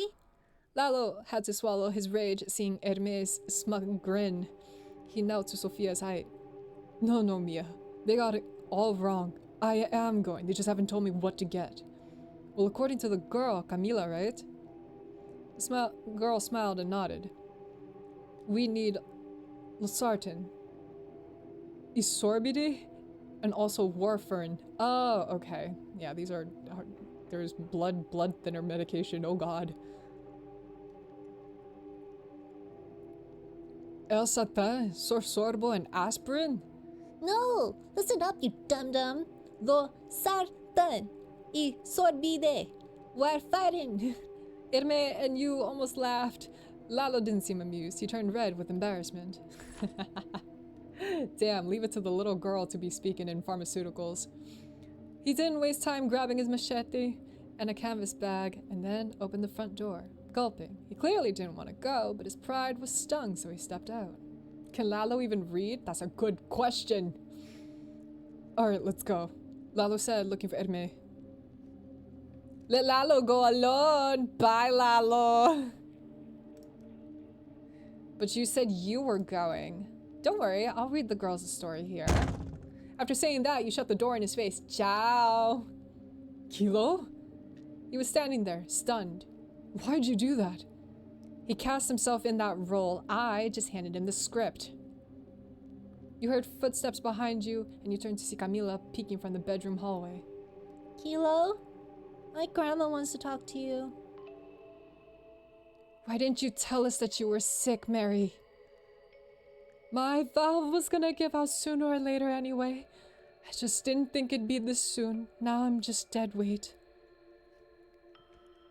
Lalo had to swallow his rage, seeing Hermes' smug grin. He knelt to Sophia's height. No, Mia. They got it all wrong. I am going. They just haven't told me what to get. Well, according to the girl, Camila, right? The girl smiled and nodded. We need Losartan, Isorbide, and also warfarin. Oh, okay. Yeah, these are... There's blood thinner medication. Oh, God. El Satan, Sorbo, and aspirin? No! Listen up, you dum-dum. Losartan, Isorbide, warfarin. Erme and you almost laughed. Lalo didn't seem amused. He turned red with embarrassment. Damn, leave it to the little girl to be speaking in pharmaceuticals. He didn't waste time grabbing his machete and a canvas bag, and then opened the front door, Gulping. He clearly didn't want to go, but his pride was stung, so he stepped out. Can Lalo even read? That's a good question. Alright, let's go. Lalo said, looking for Herme. Let Lalo go alone! Bye, Lalo! But you said you were going. Don't worry, I'll read the girls a story here. After saying that, you shut the door in his face. Ciao! Kilo? He was standing there, stunned. Why'd you do that? He cast himself in that role. I just handed him the script. You heard footsteps behind you, and you turned to see Camila peeking from the bedroom hallway. Kilo? My grandma wants to talk to you. Why didn't you tell us that you were sick, Mary? My valve was gonna give out sooner or later anyway. I just didn't think it'd be this soon. Now I'm just dead weight.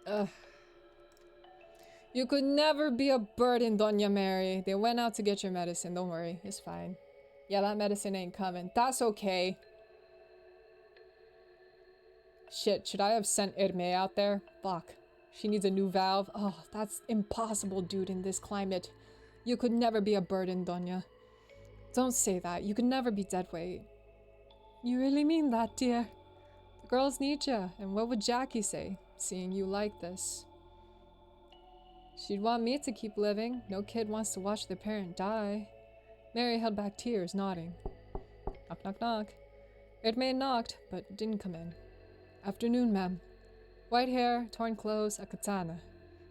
Ugh. You could never be a burden, Doña Mary. They went out to get your medicine. Don't worry, it's fine. Yeah, that medicine ain't coming. That's okay. Shit, should I have sent Herme out there? Fuck. She needs a new valve. Oh, that's impossible, dude, in this climate. You could never be a burden, Doña. Don't say that. You could never be dead weight. You really mean that, dear? The girls need you, and what would Jackie say, seeing you like this? She'd want me to keep living. No kid wants to watch their parent die. Mary held back tears, nodding. Knock, knock, knock. Herme knocked, but didn't come in. Afternoon, ma'am. White hair, torn clothes, a katana.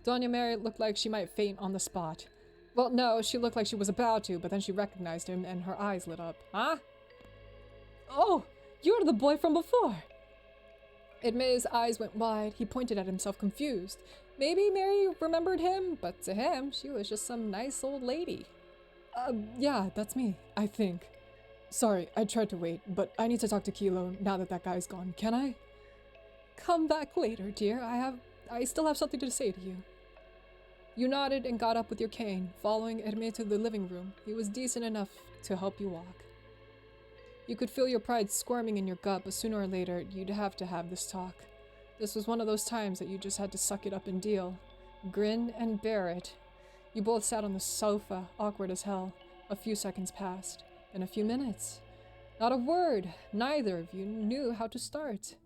Doña Mary looked like she might faint on the spot. Well, no, she looked like she was about to, but then she recognized him and her eyes lit up. Huh? Oh, you're the boy from before. Herme's eyes went wide. He pointed at himself, confused. Maybe Mary remembered him, but to him, she was just some nice old lady. Yeah, that's me, I think. Sorry, I tried to wait, but I need to talk to Kilo now that that guy's gone. Can I? Come back later, dear. I still have something to say to you. You nodded and got up with your cane, following Herme to the living room. He was decent enough to help you walk. You could feel your pride squirming in your gut, but sooner or later, you'd have to have this talk. This was one of those times that you just had to suck it up and deal. Grin and bear it. You both sat on the sofa, awkward as hell. A few seconds passed. Then a few minutes. Not a word. Neither of you knew how to start.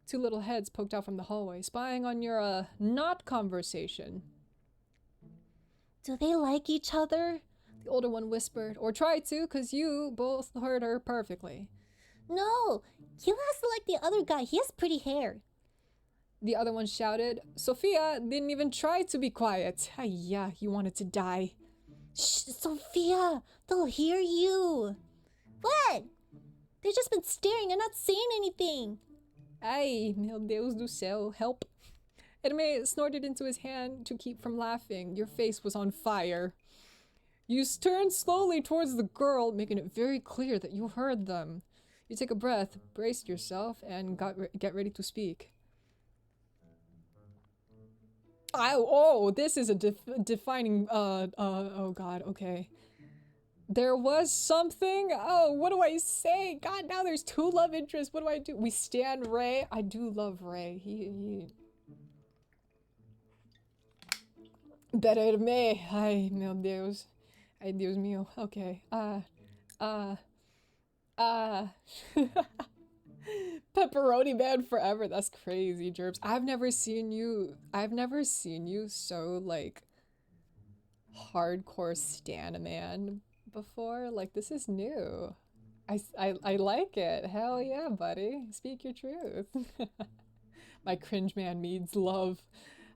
Two little heads poked out from the hallway, spying on your, not conversation. Do they like each other? The older one whispered, or tried to, 'cause you both heard her perfectly. No, Kilo has to like the other guy. He has pretty hair. The other one shouted. Sophia didn't even try to be quiet. Yeah, you wanted to die. Shh, Sophia, they'll hear you. What? They've just been staring and not saying anything. Ay, meu Deus do céu, help. Herme snorted into his hand to keep from laughing. Your face was on fire. You turned slowly towards the girl, making it very clear that you heard them. You took a breath, braced yourself, and get ready to speak. Oh, this is a defining, oh god, okay. There was something. Oh, what do I say? God, now there's two love interests. What do I do? We stand Ray. I do love Ray. He... Better me. Ay, meu Deus. Ay, Dios mío. Okay. Pepperoni man forever. That's crazy, Jerps. I've never seen you so, like, hardcore stan a man before. Like, this is new. I like it. Hell yeah, buddy. Speak your truth. My cringe man needs love.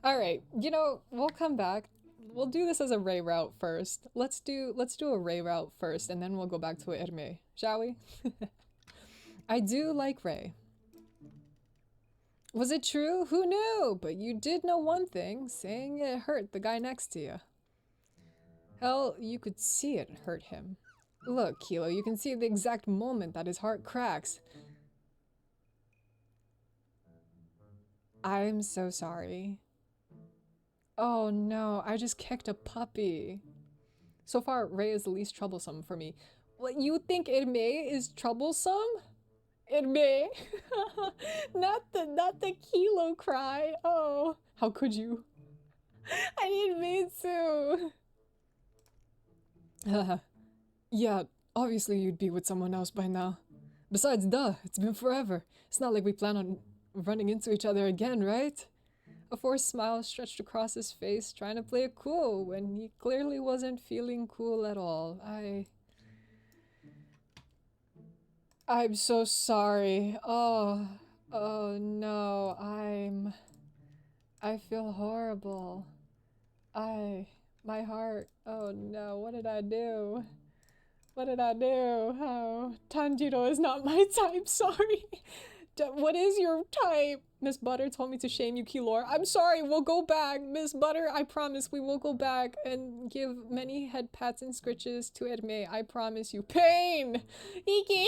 All right, you know, we'll come back. We'll do this as a Ray route first. Let's do a Ray route first, and then we'll go back to Herme, shall we? I do like Ray. Was it true? Who knew? But you did know one thing, saying it hurt the guy next to you. Hell, you could see it hurt him. Look, Kilo, you can see the exact moment that his heart cracks. I'm so sorry. Oh no, I just kicked a puppy. So far, Ray is the least troublesome for me. What, you think Herme is troublesome? Herme? Not the Kilo cry. Oh, how could you? I didn't mean to. Yeah, obviously you'd be with someone else by now. Besides, duh, it's been forever. It's not like we plan on running into each other again, right? A forced smile stretched across his face, trying to play it cool when he clearly wasn't feeling cool at all. I'm so sorry. Oh no, I feel horrible. My heart, oh no, what did I do? What did I do? Oh, Tanjiro is not my type, sorry. What is your type? Miss Butter told me to shame you, Keylor. I'm sorry, we'll go back. Miss Butter, I promise we will go back and give many head pats and scritches to Edme. I promise you. Pain! Iki!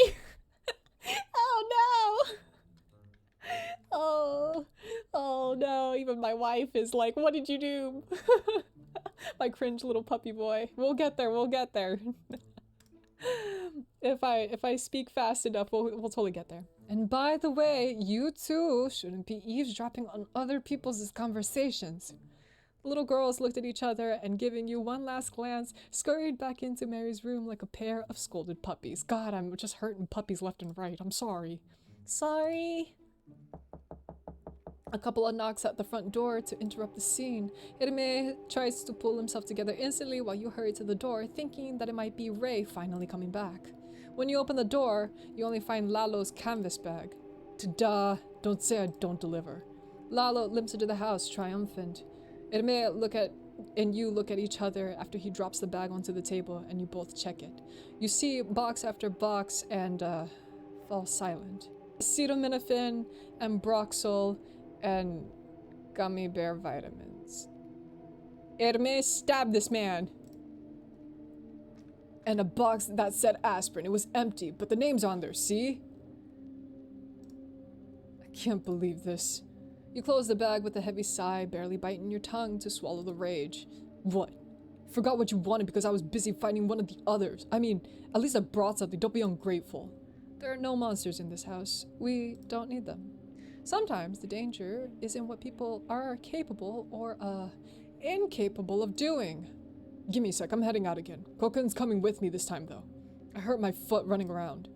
Oh no! Oh no, even my wife is like, what did you do? My cringe little puppy boy. We'll get there, we'll get there. If I speak fast enough, we'll totally get there. And by the way, you too shouldn't be eavesdropping on other people's conversations. The little girls looked at each other and, giving you one last glance, scurried back into Mary's room like a pair of scolded puppies. God, I'm just hurting puppies left and right. I'm sorry. Sorry. A couple of knocks at the front door to interrupt the scene. Hirame tries to pull himself together instantly while you hurry to the door, thinking that it might be Ray finally coming back. When you open the door, you only find Lalo's canvas bag. Ta-da! Don't say I don't deliver. Lalo limps into the house, triumphant. Hirame you look at each other after he drops the bag onto the table, and you both check it. You see box after box and fall silent. Acetaminophen and Broxol and gummy bear vitamins. Hermes stabbed this man. And a box that said aspirin. It was empty, but the name's on there, see? I can't believe this. You close the bag with a heavy sigh, barely biting your tongue to swallow the rage. What? Forgot what you wanted because I was busy fighting one of the others. I mean, at least I brought something, don't be ungrateful. There are no monsters in this house. We don't need them. Sometimes the danger is in what people are capable or, incapable of doing. Give me a sec, I'm heading out again. Koken's coming with me this time, though. I hurt my foot running around.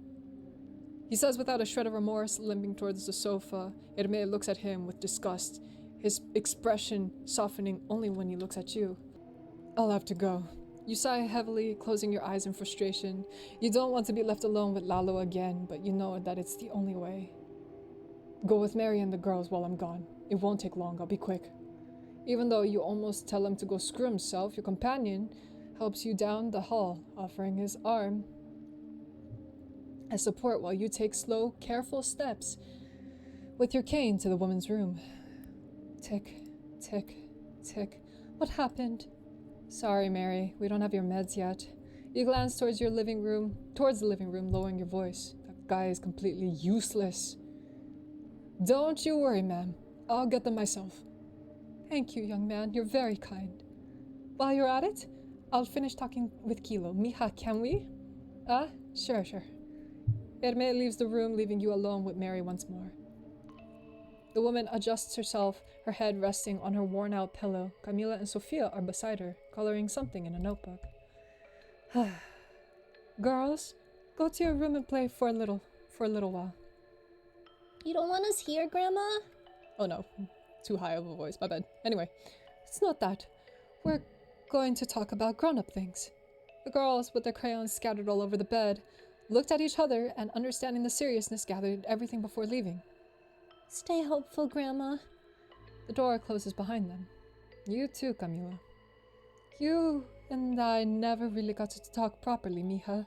He says without a shred of remorse, limping towards the sofa. Herme looks at him with disgust, his expression softening only when he looks at you. I'll have to go. You sigh heavily, closing your eyes in frustration. You don't want to be left alone with Lalo again, but you know that it's the only way. Go with Mary and the girls while I'm gone. It won't take long, I'll be quick. Even though you almost tell him to go screw himself, your companion helps you down the hall, offering his arm as support while you take slow, careful steps with your cane to the woman's room. Tick, tick, tick. What happened? Sorry, Mary, we don't have your meds yet. You glance towards the living room, lowering your voice. That guy is completely useless. Don't you worry, ma'am. I'll get them myself. Thank you, young man. You're very kind. While you're at it, I'll finish talking with Kilo. Mija, can we? Sure. Herme leaves the room, leaving you alone with Mary once more. The woman adjusts herself, her head resting on her worn-out pillow. Camila and Sofia are beside her, coloring something in a notebook. Girls, go to your room and play for a little while. You don't want us here, Grandma? Oh no, too high of a voice, my bad. Anyway, it's not that. We're going to talk about grown-up things. The girls, with their crayons scattered all over the bed, looked at each other and, understanding the seriousness, gathered everything before leaving. Stay hopeful, Grandma. The door closes behind them. You too, Camila. You and I never really got to talk properly, mija.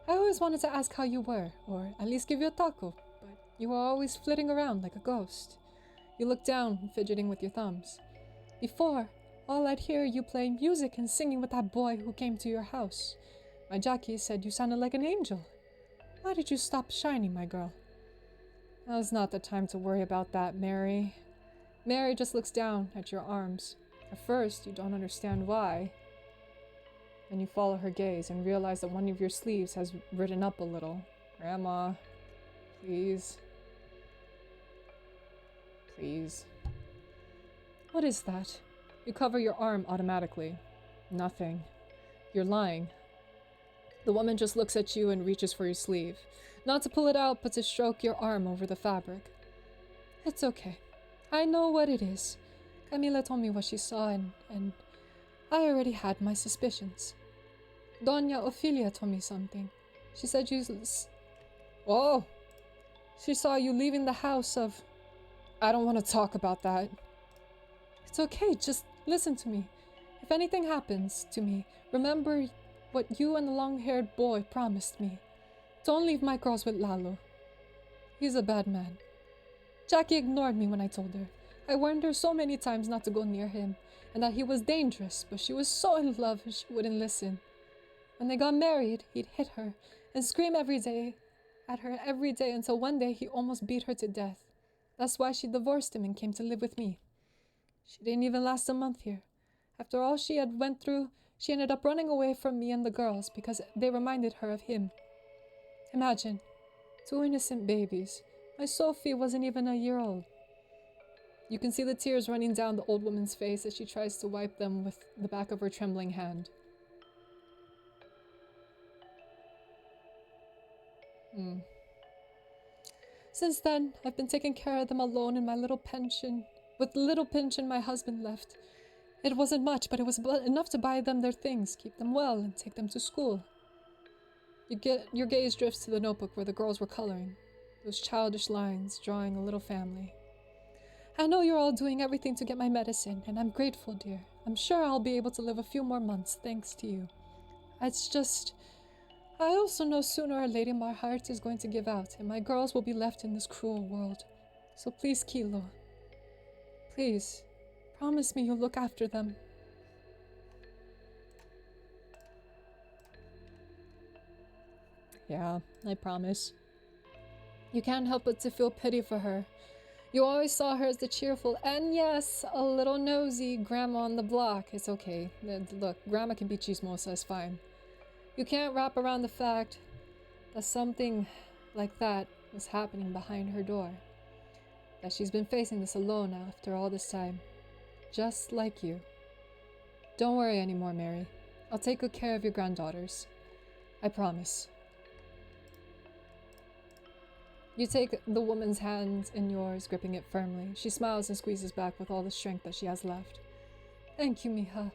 I always wanted to ask how you were, or at least give you a taco, but you were always flitting around like a ghost. You looked down, fidgeting with your thumbs. Before, all I'd hear you playing music and singing with that boy who came to your house. My Jackie said you sounded like an angel. Why did you stop shining, my girl? Now's not the time to worry about that, Mary. Mary just looks down at your arms. At first, you don't understand why. Then you follow her gaze and realize that one of your sleeves has ridden up a little. Grandma, please. Please. What is that? You cover your arm automatically. Nothing. You're lying. The woman just looks at you and reaches for your sleeve. Not to pull it out, but to stroke your arm over the fabric. It's okay. I know what it is. Camila told me what she saw and I already had my suspicions. Doña Ofilia told me something. She said Oh! She saw you leaving the house of... I don't want to talk about that. It's okay, just listen to me. If anything happens to me, remember what you and the long-haired boy promised me. Don't leave my girls with Lalo. He's a bad man. Jackie ignored me when I told her. I warned her so many times not to go near him, and that he was dangerous, but she was so in love she wouldn't listen. When they got married, he'd hit her and scream at her every day until one day he almost beat her to death. That's why she divorced him and came to live with me. She didn't even last a month here. After all she had went through, she ended up running away from me and the girls because they reminded her of him. Imagine, 2 innocent babies. My Sophie wasn't even a year old. You can see the tears running down the old woman's face as she tries to wipe them with the back of her trembling hand. Since then, I've been taking care of them alone in my little pension. With the little pension my husband left. It wasn't much, but it was enough to buy them their things, keep them well, and take them to school. Your gaze drifts to the notebook where the girls were coloring. Those childish lines, drawing a little family. I know you're all doing everything to get my medicine, and I'm grateful, dear. I'm sure I'll be able to live a few more months, thanks to you. It's just... I also know sooner or later my heart is going to give out, and my girls will be left in this cruel world. So please, Kilo. Please, promise me you'll look after them. Yeah, I promise. You can't help but to feel pity for her. You always saw her as the cheerful, and yes, a little nosy grandma on the block. It's okay. Look, grandma can be chismosa, it's fine. You can't wrap around the fact that something like that was happening behind her door. That she's been facing this alone after all this time. Just like you. Don't worry anymore, Mary. I'll take good care of your granddaughters. I promise. You take the woman's hand in yours, gripping it firmly. She smiles and squeezes back with all the strength that she has left. Thank you, mija.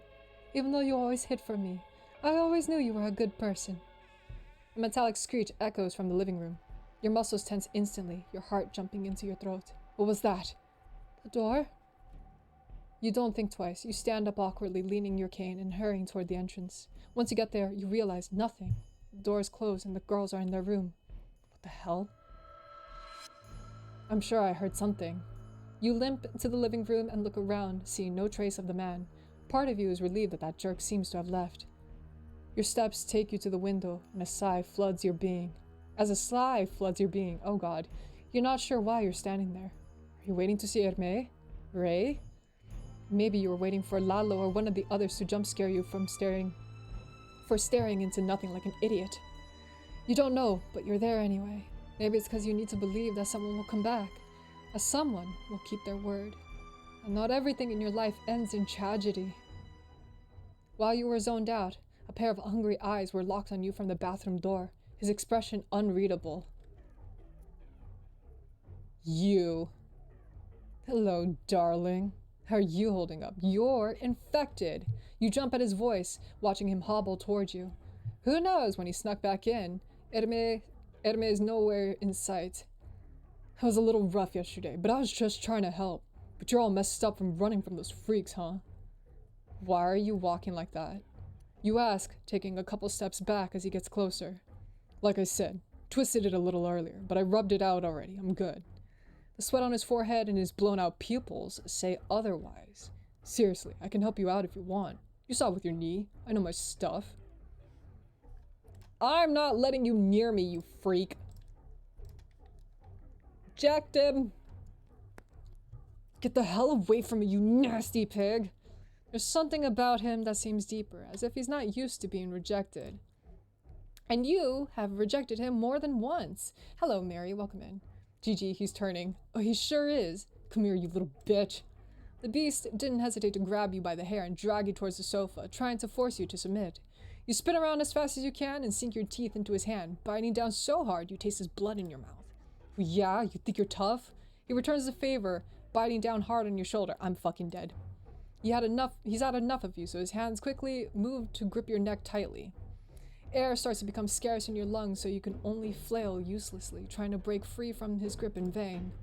Even though you always hid from me, I always knew you were a good person. A metallic screech echoes from the living room. Your muscles tense instantly, your heart jumping into your throat. What was that? The door? You don't think twice. You stand up awkwardly, leaning your cane and hurrying toward the entrance. Once you get there, you realize nothing. The door is closed and the girls are in their room. What the hell? I'm sure I heard something. You limp to the living room and look around, seeing no trace of the man. Part of you is relieved that that jerk seems to have left. Your steps take you to the window, and a sigh floods your being. As a sigh floods your being, oh god, you're not sure why you're standing there. Are you waiting to see Hermé? Ray? Maybe you were waiting for Lalo or one of the others to jump scare you for staring into nothing like an idiot. You don't know, but you're there anyway. Maybe it's because you need to believe that someone will come back. That someone will keep their word. And not everything in your life ends in tragedy. While you were zoned out, a pair of hungry eyes were locked on you from the bathroom door, his expression unreadable. You. Hello, darling. How are you holding up? You're infected. You jump at his voice, watching him hobble toward you. Who knows when he snuck back in? Hermé is nowhere in sight. I was a little rough yesterday, but I was just trying to help. But you're all messed up from running from those freaks, huh? Why are you walking like that? You ask, taking a couple steps back as he gets closer. Like I said, twisted it a little earlier, but I rubbed it out already. I'm good. The sweat on his forehead and his blown-out pupils say otherwise. Seriously, I can help you out if you want. You saw it with your knee. I know my stuff. I'm not letting you near me, you freak. Jacked him. Get the hell away from me, you nasty pig. There's something about him that seems deeper, as if he's not used to being rejected. And you have rejected him more than once. Hello, Mary, welcome in. Gigi, he's turning. Oh, he sure is. Come here, you little bitch. The beast didn't hesitate to grab you by the hair and drag you towards the sofa, trying to force you to submit. You spin around as fast as you can and sink your teeth into his hand, biting down so hard you taste his blood in your mouth. Yeah, you think you're tough? He returns the favor, biting down hard on your shoulder. I'm fucking dead. He's had enough of you, so his hands quickly move to grip your neck tightly. Air starts to become scarce in your lungs, so you can only flail uselessly, trying to break free from his grip in vain.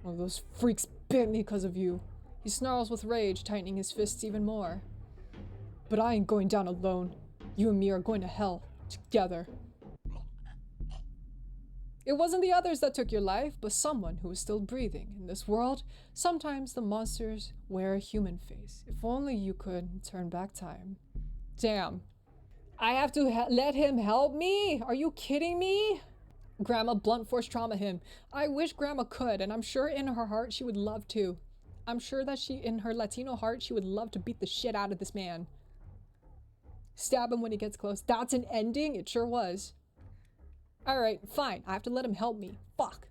One of those freaks bit me because of you. He snarls with rage, tightening his fists even more. But I ain't going down alone. You and me are going to hell, together. It wasn't the others that took your life, but someone who was still breathing. In this world, sometimes the monsters wear a human face. If only you could turn back time. Damn. I have to let him help me? Are you kidding me? Grandma blunt force trauma him. I wish Grandma could, and I'm sure in her heart she would love to. I'm sure that in her Latino heart, she would love to beat the shit out of this man. Stab him when he gets close. That's an ending? It sure was. Alright, fine. I have to let him help me. Fuck.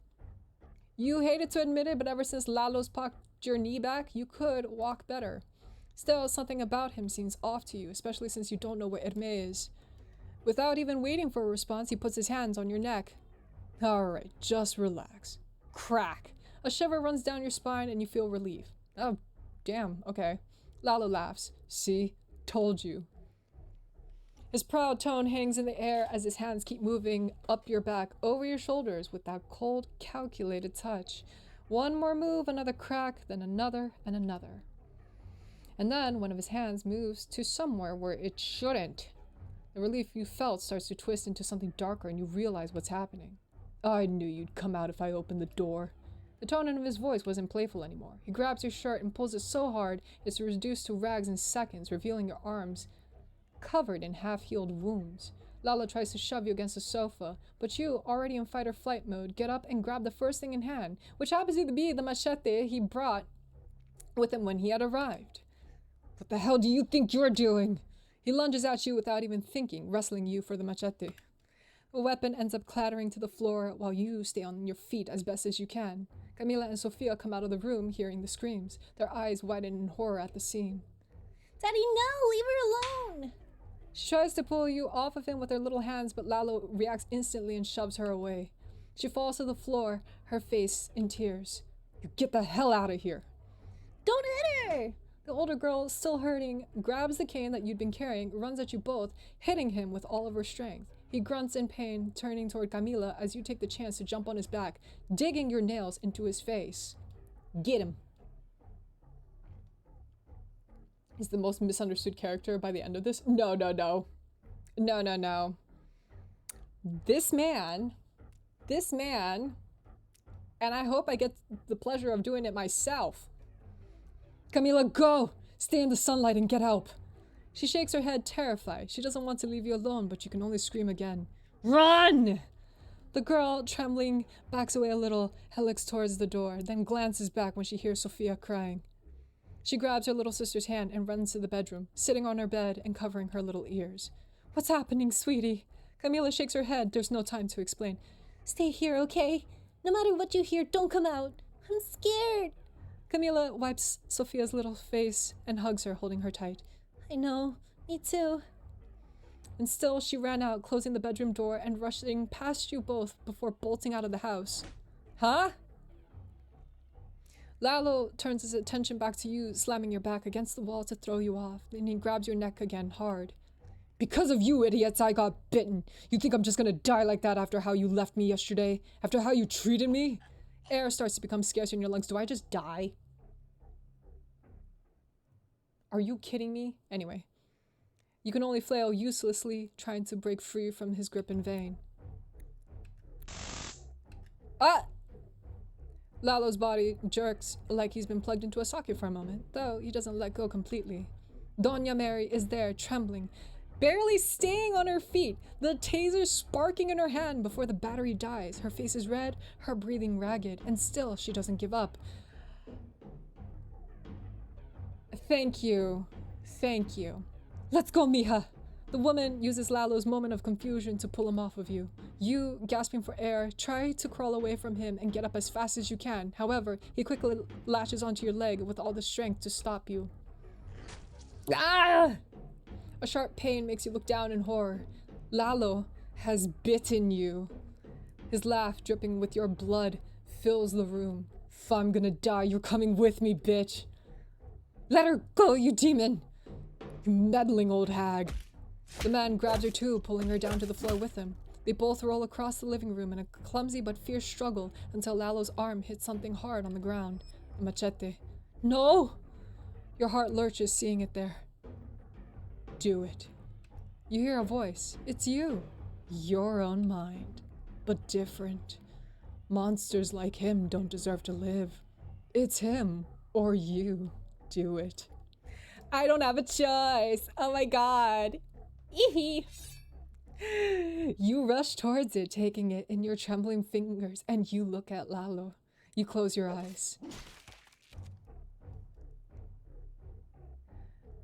You hated to admit it, but ever since Lalo's popped your knee back, you could walk better. Still, something about him seems off to you, especially since you don't know where Hermé is. Without even waiting for a response, he puts his hands on your neck. Alright, just relax. Crack. A shiver runs down your spine and you feel relief. Oh, damn, okay. Lalo laughs. See? Told you. His proud tone hangs in the air as his hands keep moving up your back, over your shoulders with that cold, calculated touch. One more move, another crack, then another and another. And then one of his hands moves to somewhere where it shouldn't. The relief you felt starts to twist into something darker and you realize what's happening. I knew you'd come out if I opened the door. The tone of his voice wasn't playful anymore. He grabs your shirt and pulls it so hard it's reduced to rags in seconds, revealing your arms covered in half-healed wounds. Lalo tries to shove you against the sofa, but you, already in fight or flight mode, get up and grab the first thing in hand, which happens to be the machete he brought with him when he had arrived. What the hell do you think you're doing? He lunges at you without even thinking, wrestling you for the machete. The weapon ends up clattering to the floor while you stay on your feet as best as you can. Camila and Sofia come out of the room hearing the screams, their eyes widen in horror at the scene. Daddy, no! Leave her alone! She tries to pull you off of him with her little hands, but Lalo reacts instantly and shoves her away. She falls to the floor, her face in tears. You get the hell out of here! Don't hit her! The older girl, still hurting, grabs the cane that you'd been carrying, runs at you both, hitting him with all of her strength. He grunts in pain, turning toward Camila as you take the chance to jump on his back, digging your nails into his face. Get him! He's the most misunderstood character by the end of this. No. This man, and I hope I get the pleasure of doing it myself. Camila, go! Stay in the sunlight and get help. She shakes her head, terrified. She doesn't want to leave you alone, but you can only scream again. Run! The girl, trembling, backs away a little, helix towards the door, then glances back when she hears Sofia crying. She grabs her little sister's hand and runs to the bedroom, sitting on her bed and covering her little ears. What's happening, sweetie? Camila shakes her head. There's no time to explain. Stay here, okay? No matter what you hear, don't come out. I'm scared. Camila wipes Sofia's little face and hugs her, holding her tight. I know. Me too. And still, she ran out, closing the bedroom door and rushing past you both before bolting out of the house. Huh? Lalo turns his attention back to you, slamming your back against the wall to throw you off. Then he grabs your neck again, hard. Because of you idiots, I got bitten. You think I'm just gonna die like that after how you left me yesterday? After how you treated me? Air starts to become scarce in your lungs. Do I just die? Are you kidding me? Anyway. You can only flail uselessly, trying to break free from his grip in vain. Ah! Lalo's body jerks like he's been plugged into a socket for a moment, though he doesn't let go completely. Doña Mary is there, trembling, barely staying on her feet, the taser sparking in her hand before the battery dies. Her face is red, her breathing ragged, and still she doesn't give up. Thank you. Thank you. Let's go, mija. The woman uses Lalo's moment of confusion to pull him off of you. You, gasping for air, try to crawl away from him and get up as fast as you can. However, he quickly latches onto your leg with all the strength to stop you. Ah! A sharp pain makes you look down in horror. Lalo has bitten you. His laugh, dripping with your blood, fills the room. If I'm gonna die, you're coming with me, bitch. Let her go, you demon! You meddling old hag. The man grabs her too, pulling her down to the floor with him. They both roll across the living room in a clumsy but fierce struggle until Lalo's arm hits something hard on the ground. A machete. No! Your heart lurches seeing it there. Do it. You hear a voice. It's you. Your own mind. But different. Monsters like him don't deserve to live. It's him. Or you. Do it. I don't have a choice. Oh my god. You rush towards it, taking it in your trembling fingers, and you look at Lalo. You close your eyes.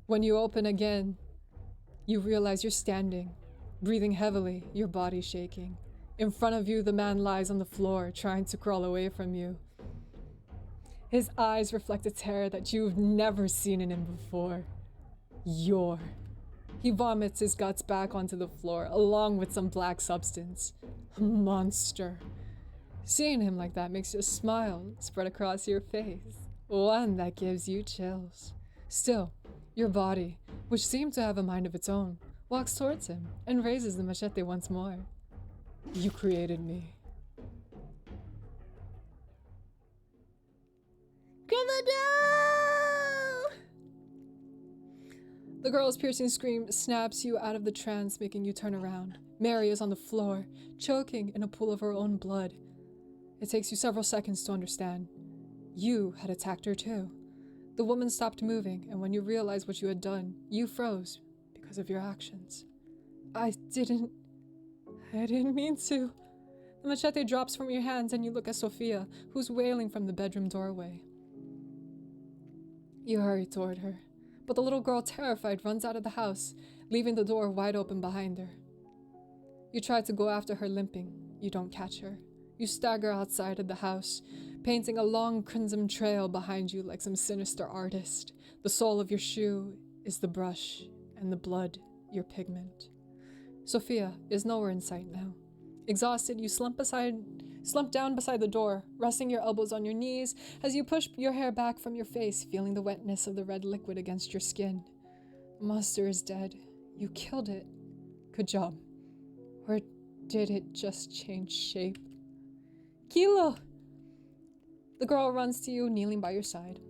When you open again, you realize you're standing, breathing heavily, your body shaking. In front of you, the man lies on the floor, trying to crawl away from you. His eyes reflect a terror that you've never seen in him before. He vomits his guts back onto the floor, along with some black substance. A monster. Seeing him like that makes a smile spread across your face. One that gives you chills. Still, your body, which seemed to have a mind of its own, walks towards him and raises the machete once more. You created me. Grandma, The girl's piercing scream snaps you out of the trance, making you turn around. Mary is on the floor, choking in a pool of her own blood. It takes you several seconds to understand. You had attacked her too. The woman stopped moving, and when you realized what you had done, you froze because of your actions. I didn't mean to. The machete drops from your hands and you look at Sophia, who's wailing from the bedroom doorway. You hurry toward her, but the little girl, terrified, runs out of the house, leaving the door wide open behind her. You try to go after her, limping. You don't catch her. You stagger outside of the house, painting a long crimson trail behind you like some sinister artist. The sole of your shoe is the brush, and the blood your pigment. Sophia is nowhere in sight now. Exhausted, you slump down beside the door, resting your elbows on your knees as you push your hair back from your face, feeling the wetness of the red liquid against your skin. The monster is dead. You killed it. Good job. Or did it just change shape? Kilo! The girl runs to you, kneeling by your side.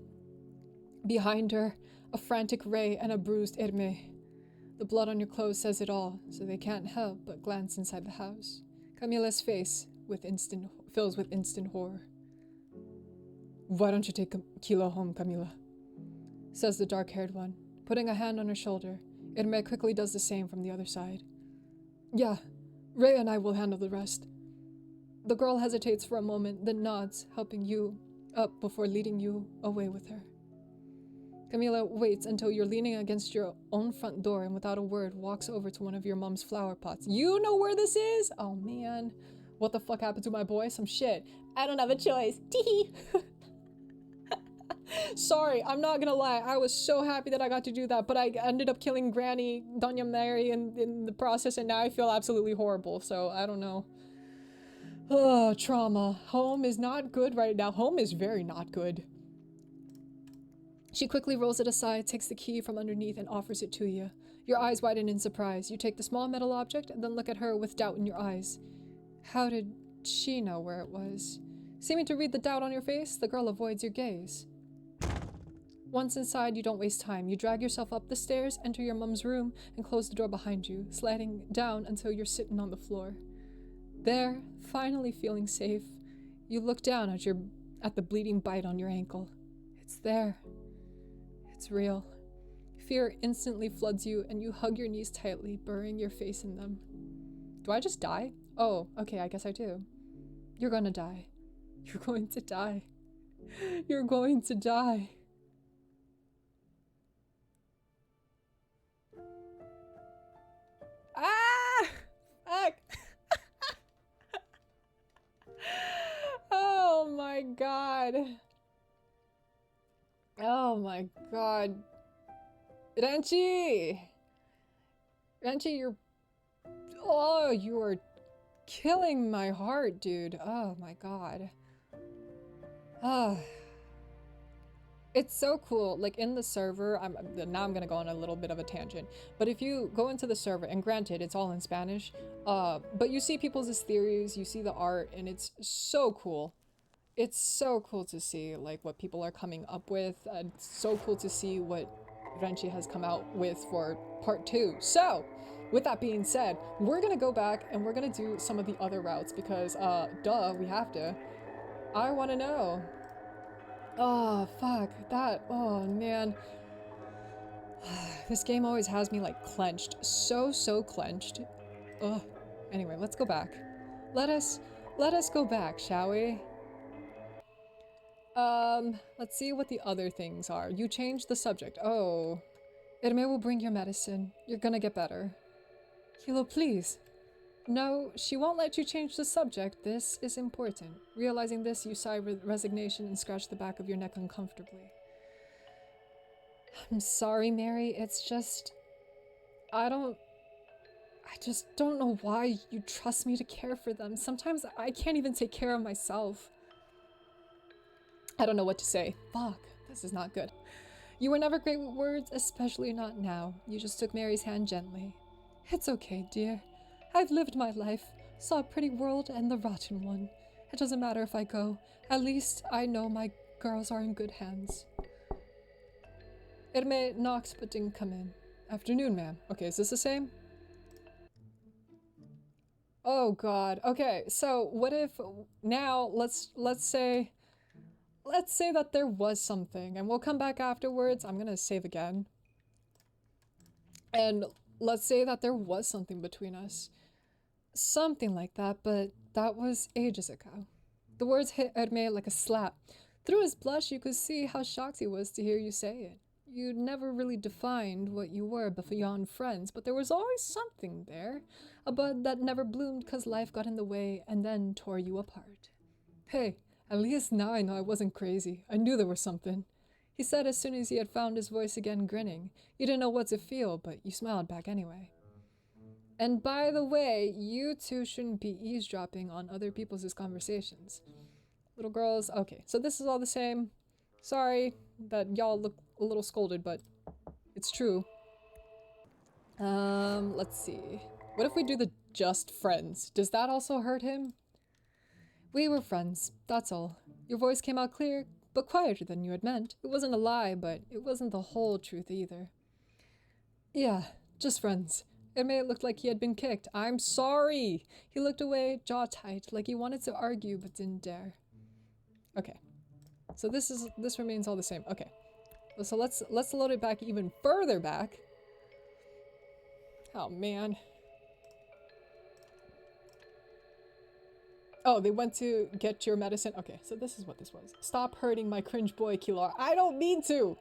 Behind her, a frantic Ray and a bruised Irme. The blood on your clothes says it all, so they can't help but glance inside the house. Camila's face fills with instant horror. Why don't you take Kilo home, Camila? Says the dark-haired one, putting a hand on her shoulder. Irme quickly does the same from the other side. Yeah, Ray and I will handle the rest. The girl hesitates for a moment, then nods, helping you up before leading you away with her. Camila waits until you're leaning against your own front door and without a word walks over to one of your mom's flower pots. You know where this is? Oh man. What the fuck happened to my boy? Some shit. I don't have a choice. Teehee. Sorry, I'm not gonna lie. I was so happy that I got to do that, but I ended up killing Granny, Doña Mary in the process, and now I feel absolutely horrible, so I don't know. Oh, trauma. Home is not good right now. Home is very not good. She quickly rolls it aside, takes the key from underneath, and offers it to you. Your eyes widen in surprise. You take the small metal object, and then look at her with doubt in your eyes. How did she know where it was? Seeming to read the doubt on your face, the girl avoids your gaze. Once inside, you don't waste time. You drag yourself up the stairs, enter your mom's room, and close the door behind you, sliding down until you're sitting on the floor. There, finally feeling safe, you look down at the bleeding bite on your ankle. It's there. It's real. Fear instantly floods you, and you hug your knees tightly, burying your face in them. Do I just die? Oh, okay, I guess I do. You're gonna die. You're going to die. You're going to die. my god. Oh my god. Renchi! Renchi, you're... Oh, you are killing my heart, dude. Oh my god. Ah. It's so cool. Like, in the server, now I'm gonna go on a little bit of a tangent. But if you go into the server, and granted, it's all in Spanish, but you see people's theories, you see the art, and it's so cool. It's so cool to see, like, what people are coming up with. It's so cool to see what Renchi has come out with for part 2. So, with that being said, we're gonna go back and we're gonna do some of the other routes because, duh, we have to. I wanna know. Oh, fuck. That, oh, man. This game always has me, like, clenched. So clenched. Ugh. Anyway, let's go back. Let us go back, shall we? Let's see what the other things are. You changed the subject. Oh. Irme will bring your medicine. You're gonna get better. Hilo, please. No, she won't let you change the subject. This is important. Realizing this, you sigh with resignation and scratch the back of your neck uncomfortably. I'm sorry, Mary. It's just... I just don't know why you trust me to care for them. Sometimes I can't even take care of myself. I don't know what to say. Fuck, this is not good. You were never great with words, especially not now. You just took Mary's hand gently. It's okay, dear. I've lived my life, saw a pretty world and the rotten one. It doesn't matter if I go. At least I know my girls are in good hands. Irme knocked but didn't come in. Afternoon, ma'am. Okay, is this the same? Oh god. Okay, so what if now let's say that there was something and we'll come back afterwards. I'm gonna save again. And let's say that there was something between us. Something like that, but that was ages ago. The words hit Hermé like a slap. Through his blush, you could see how shocked he was to hear you say it. You'd never really defined what you were beyond friends, but there was always something there. A bud that never bloomed because life got in the way and then tore you apart. Hey, at least now I know I wasn't crazy. I knew there was something. He said as soon as he had found his voice again, grinning. You didn't know what to feel, but you smiled back anyway. And by the way, you two shouldn't be eavesdropping on other people's conversations. Little girls, okay, so this is all the same. Sorry that y'all look a little scolded, but it's true. Let's see. What if we do the just friends? Does that also hurt him? We were friends, that's all. Your voice came out clear, but quieter than you had meant. It wasn't a lie, but it wasn't the whole truth either. Yeah, just friends. It may have looked like he had been kicked. I'm sorry! He looked away, jaw tight, like he wanted to argue but didn't dare. Okay. So this remains all the same. Okay. So let's load it back even further back. Oh man. Oh, they went to get your medicine. Okay, so this is what this was. Stop hurting my cringe boy, Kilar. I don't mean to!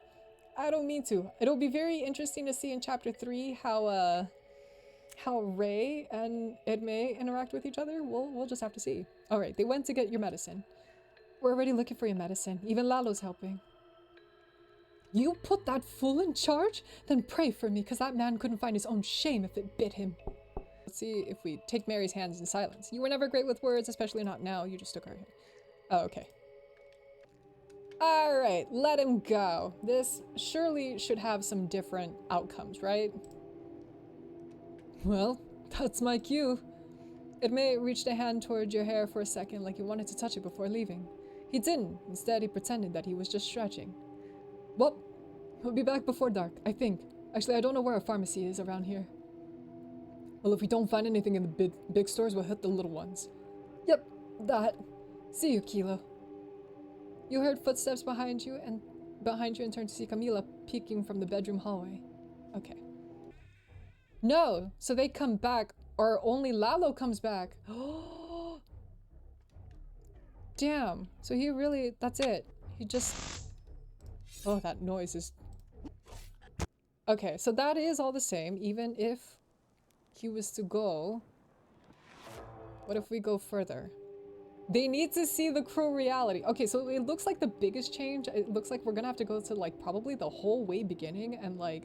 I don't mean to. It'll be very interesting to see in chapter 3 how Ray and Edme interact with each other. We'll just have to see. Alright, they went to get your medicine. We're already looking for your medicine. Even Lalo's helping. You put that fool in charge? Then pray for me, because that man couldn't find his own shame if it bit him. Let's see if we take Mary's hands in silence. You were never great with words, especially not now. You just took her hand. Oh, okay. Alright, let him go. This surely should have some different outcomes, right? Well, that's my cue. Edme reached a hand toward your hair for a second like he wanted to touch it before leaving. He didn't. Instead, he pretended that he was just stretching. Well, we'll be back before dark, I think. Actually, I don't know where a pharmacy is around here. Well, if we don't find anything in the big stores, we'll hit the little ones. Yep, that. See you, Kilo. You heard footsteps behind you and turned to see Camila peeking from the bedroom hallway. Okay. No, so they come back, or only Lalo comes back. Damn, so he really, that's it. He just, oh, that noise is, okay, so that is all the same, even if he was to go. What if we go further? They need to see the cruel reality. Okay, so it looks like the biggest change, it looks like we're gonna have to go to like probably the whole way beginning and like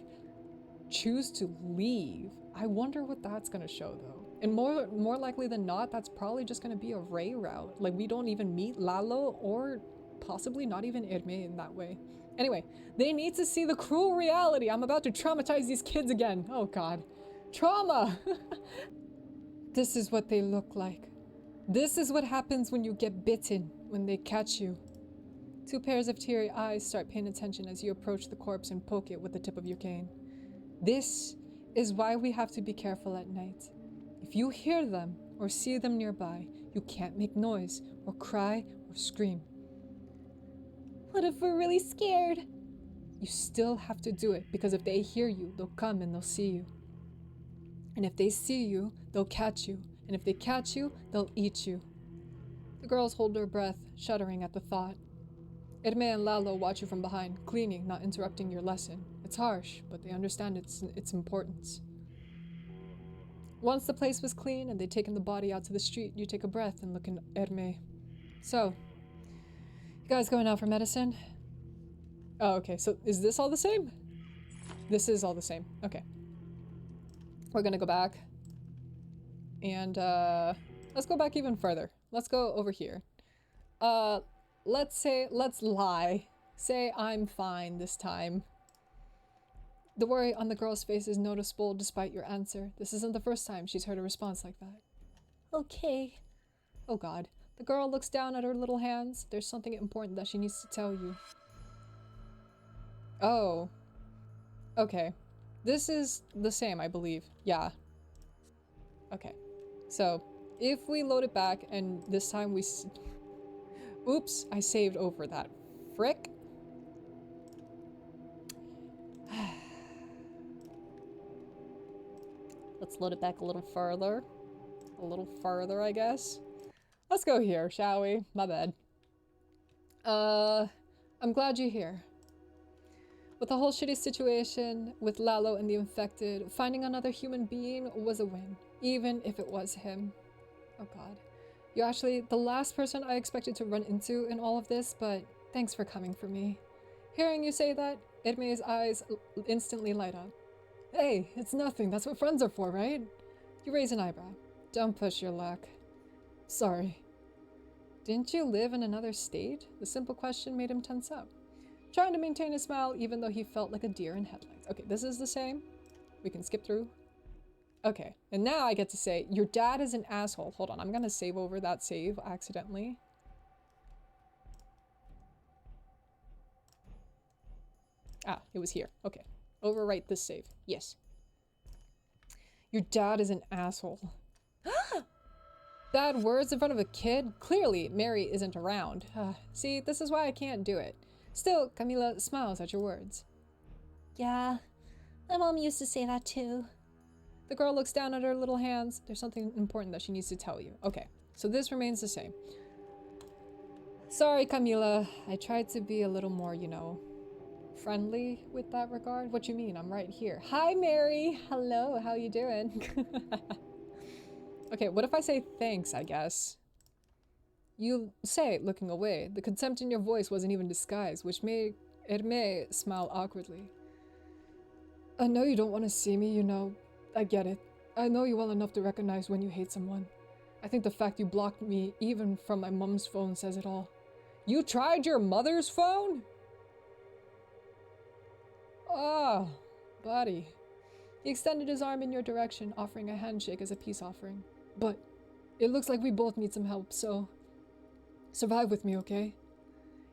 choose to leave. I wonder what that's gonna show though. And more likely than not, that's probably just gonna be a Ray route. Like we don't even meet Lalo or possibly not even Irme in that way. Anyway, they need to see the cruel reality. I'm about to traumatize these kids again. Oh god. Trauma! This is what they look like. This is what happens when you get bitten, when they catch you. Two pairs of teary eyes start paying attention as you approach the corpse and poke it with the tip of your cane. This is why we have to be careful at night. If you hear them or see them nearby, you can't make noise or cry or scream. What if we're really scared? You still have to do it because if they hear you, they'll come and they'll see you. And if they see you, they'll catch you. And if they catch you, they'll eat you. The girls hold their breath, shuddering at the thought. Irme and Lalo watch you from behind, cleaning, not interrupting your lesson. It's harsh, but they understand its importance. Once the place was clean and they'd taken the body out to the street, you take a breath and look at Irme. So, you guys going out for medicine? Oh, okay, so is this all the same? This is all the same, okay. We're gonna go back. And, let's go back even further. Let's go over here. Let's lie. Say I'm fine this time. The worry on the girl's face is noticeable despite your answer. This isn't the first time she's heard a response like that. Okay. Oh god. The girl looks down at her little hands. There's something important that she needs to tell you. Oh. Okay. This is the same, I believe. Yeah. Okay. So, if we load it back and this time we... Oops, I saved over that. Frick. Let's load it back a little further. A little further, I guess. Let's go here, shall we? My bad. I'm glad you're here. With the whole shitty situation with Lalo and the infected, finding another human being was a win, even if it was him. Oh god. You're actually the last person I expected to run into in all of this, but thanks for coming for me. Hearing you say that, Irme's eyes instantly light up. Hey, it's nothing. That's what friends are for, right? You raise an eyebrow. Don't push your luck. Sorry. Didn't you live in another state? The simple question made him tense up, trying to maintain a smile even though he felt like a deer in headlights. Okay, this is the same. We can skip through. Okay, and now I get to say, your dad is an asshole. Hold on, I'm gonna save over that save accidentally. Ah, it was here. Okay, overwrite this save. Yes. Your dad is an asshole. Bad words in front of a kid? Clearly, Mary isn't around. See, this is why I can't do it. Still, Camila smiles at your words. Yeah, my mom used to say that too. The girl looks down at her little hands. There's something important that she needs to tell you. Okay, so this remains the same. Sorry, Camila. I tried to be a little more, you know, friendly with that regard. What you mean? I'm right here. Hi, Mary. Hello, how you doing? Okay, what if I say thanks, I guess? You say it looking away. The contempt in your voice wasn't even disguised, which made Irme smile awkwardly. I know you don't want to see me, you know. I get it. I know you well enough to recognize when you hate someone. I think the fact you blocked me, even from my mom's phone, says it all. You tried your mother's phone? Oh, buddy. He extended his arm in your direction, offering a handshake as a peace offering. But it looks like we both need some help, so survive with me, okay?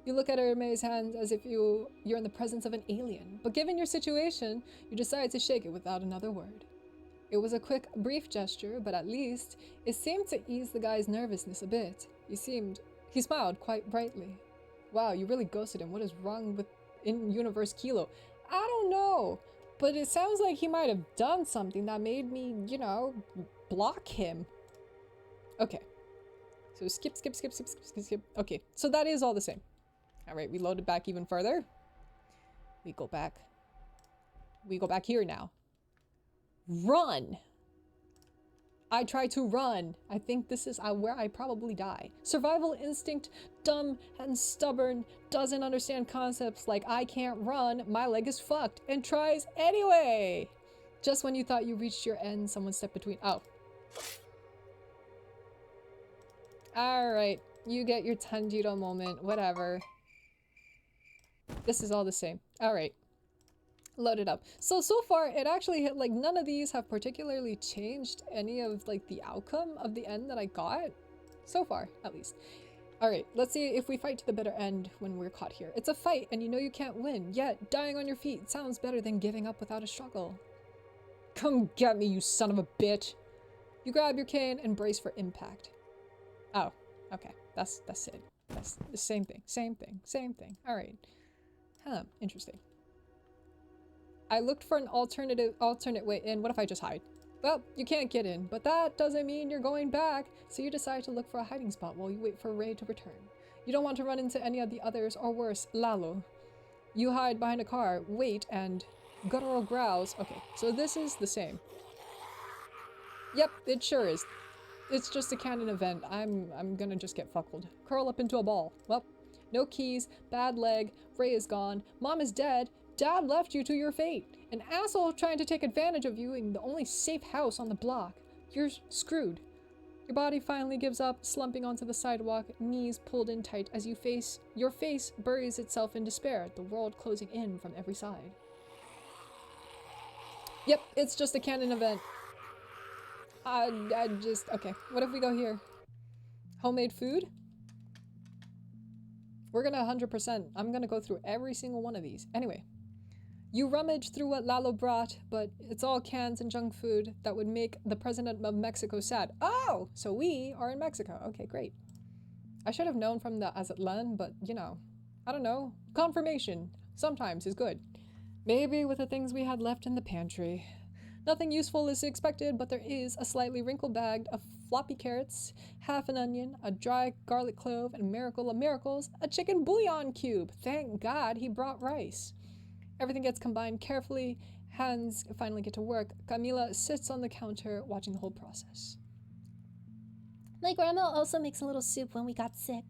You look at Irme's hand as if you're in the presence of an alien, but given your situation, you decide to shake it without another word. It was a quick, brief gesture, but at least it seemed to ease the guy's nervousness a bit. He smiled quite brightly. Wow, you really ghosted him. What is wrong with in-universe Kilo? I don't know, but it sounds like he might have done something that made me, you know, block him. Okay. So skip. Okay, so that is all the same. All right, we load it back even further. We go back here now. Run! I try to run. I think this is where I probably die. Survival instinct, dumb and stubborn, doesn't understand concepts like I can't run, my leg is fucked, and tries anyway. Just when you thought you reached your end, someone stepped between. Oh. Alright, you get your Tanjiro moment, whatever. This is all the same. Alright. Load it up. So far, it actually hit, like, none of these have particularly changed any of, like, the outcome of the end that I got. So far, at least. Alright, let's see if we fight to the bitter end when we're caught here. It's a fight, and you know you can't win, yet dying on your feet sounds better than giving up without a struggle. Come get me, you son of a bitch! You grab your cane and brace for impact. Oh, okay. That's it. That's the same thing. Same thing. Alright. Huh, interesting. I looked for an alternate way in. What if I just hide? Well, you can't get in, but that doesn't mean you're going back. So you decide to look for a hiding spot while you wait for Ray to return. You don't want to run into any of the others, or worse, Lalo. You hide behind a car, wait, and guttural growls. Okay, so this is the same. Yep, it sure is. It's just a canon event. I'm gonna just get fuckled. Curl up into a ball. Well, no keys, bad leg, Ray is gone, Mom is dead, Dad left you to your fate. An asshole trying to take advantage of you in the only safe house on the block. You're screwed. Your body finally gives up, slumping onto the sidewalk, knees pulled in tight as your face buries itself in despair, the world closing in from every side. Yep, it's just a canon event. Okay, what if we go here? Homemade food? We're gonna 100%. I'm gonna go through every single one of these. Anyway. You rummage through what Lalo brought, but it's all cans and junk food that would make the president of Mexico sad. Oh! So we are in Mexico. Okay, great. I should have known from the Azatlan, but, you know, I don't know. Confirmation sometimes is good. Maybe with the things we had left in the pantry. Nothing useful is expected, but there is a slightly wrinkled bag of floppy carrots, half an onion, a dry garlic clove, and miracle of miracles, a chicken bouillon cube. Thank God he brought rice. Everything gets combined carefully. Hands finally get to work. Camila sits on the counter watching the whole process. My grandma also makes a little soup when we got sick.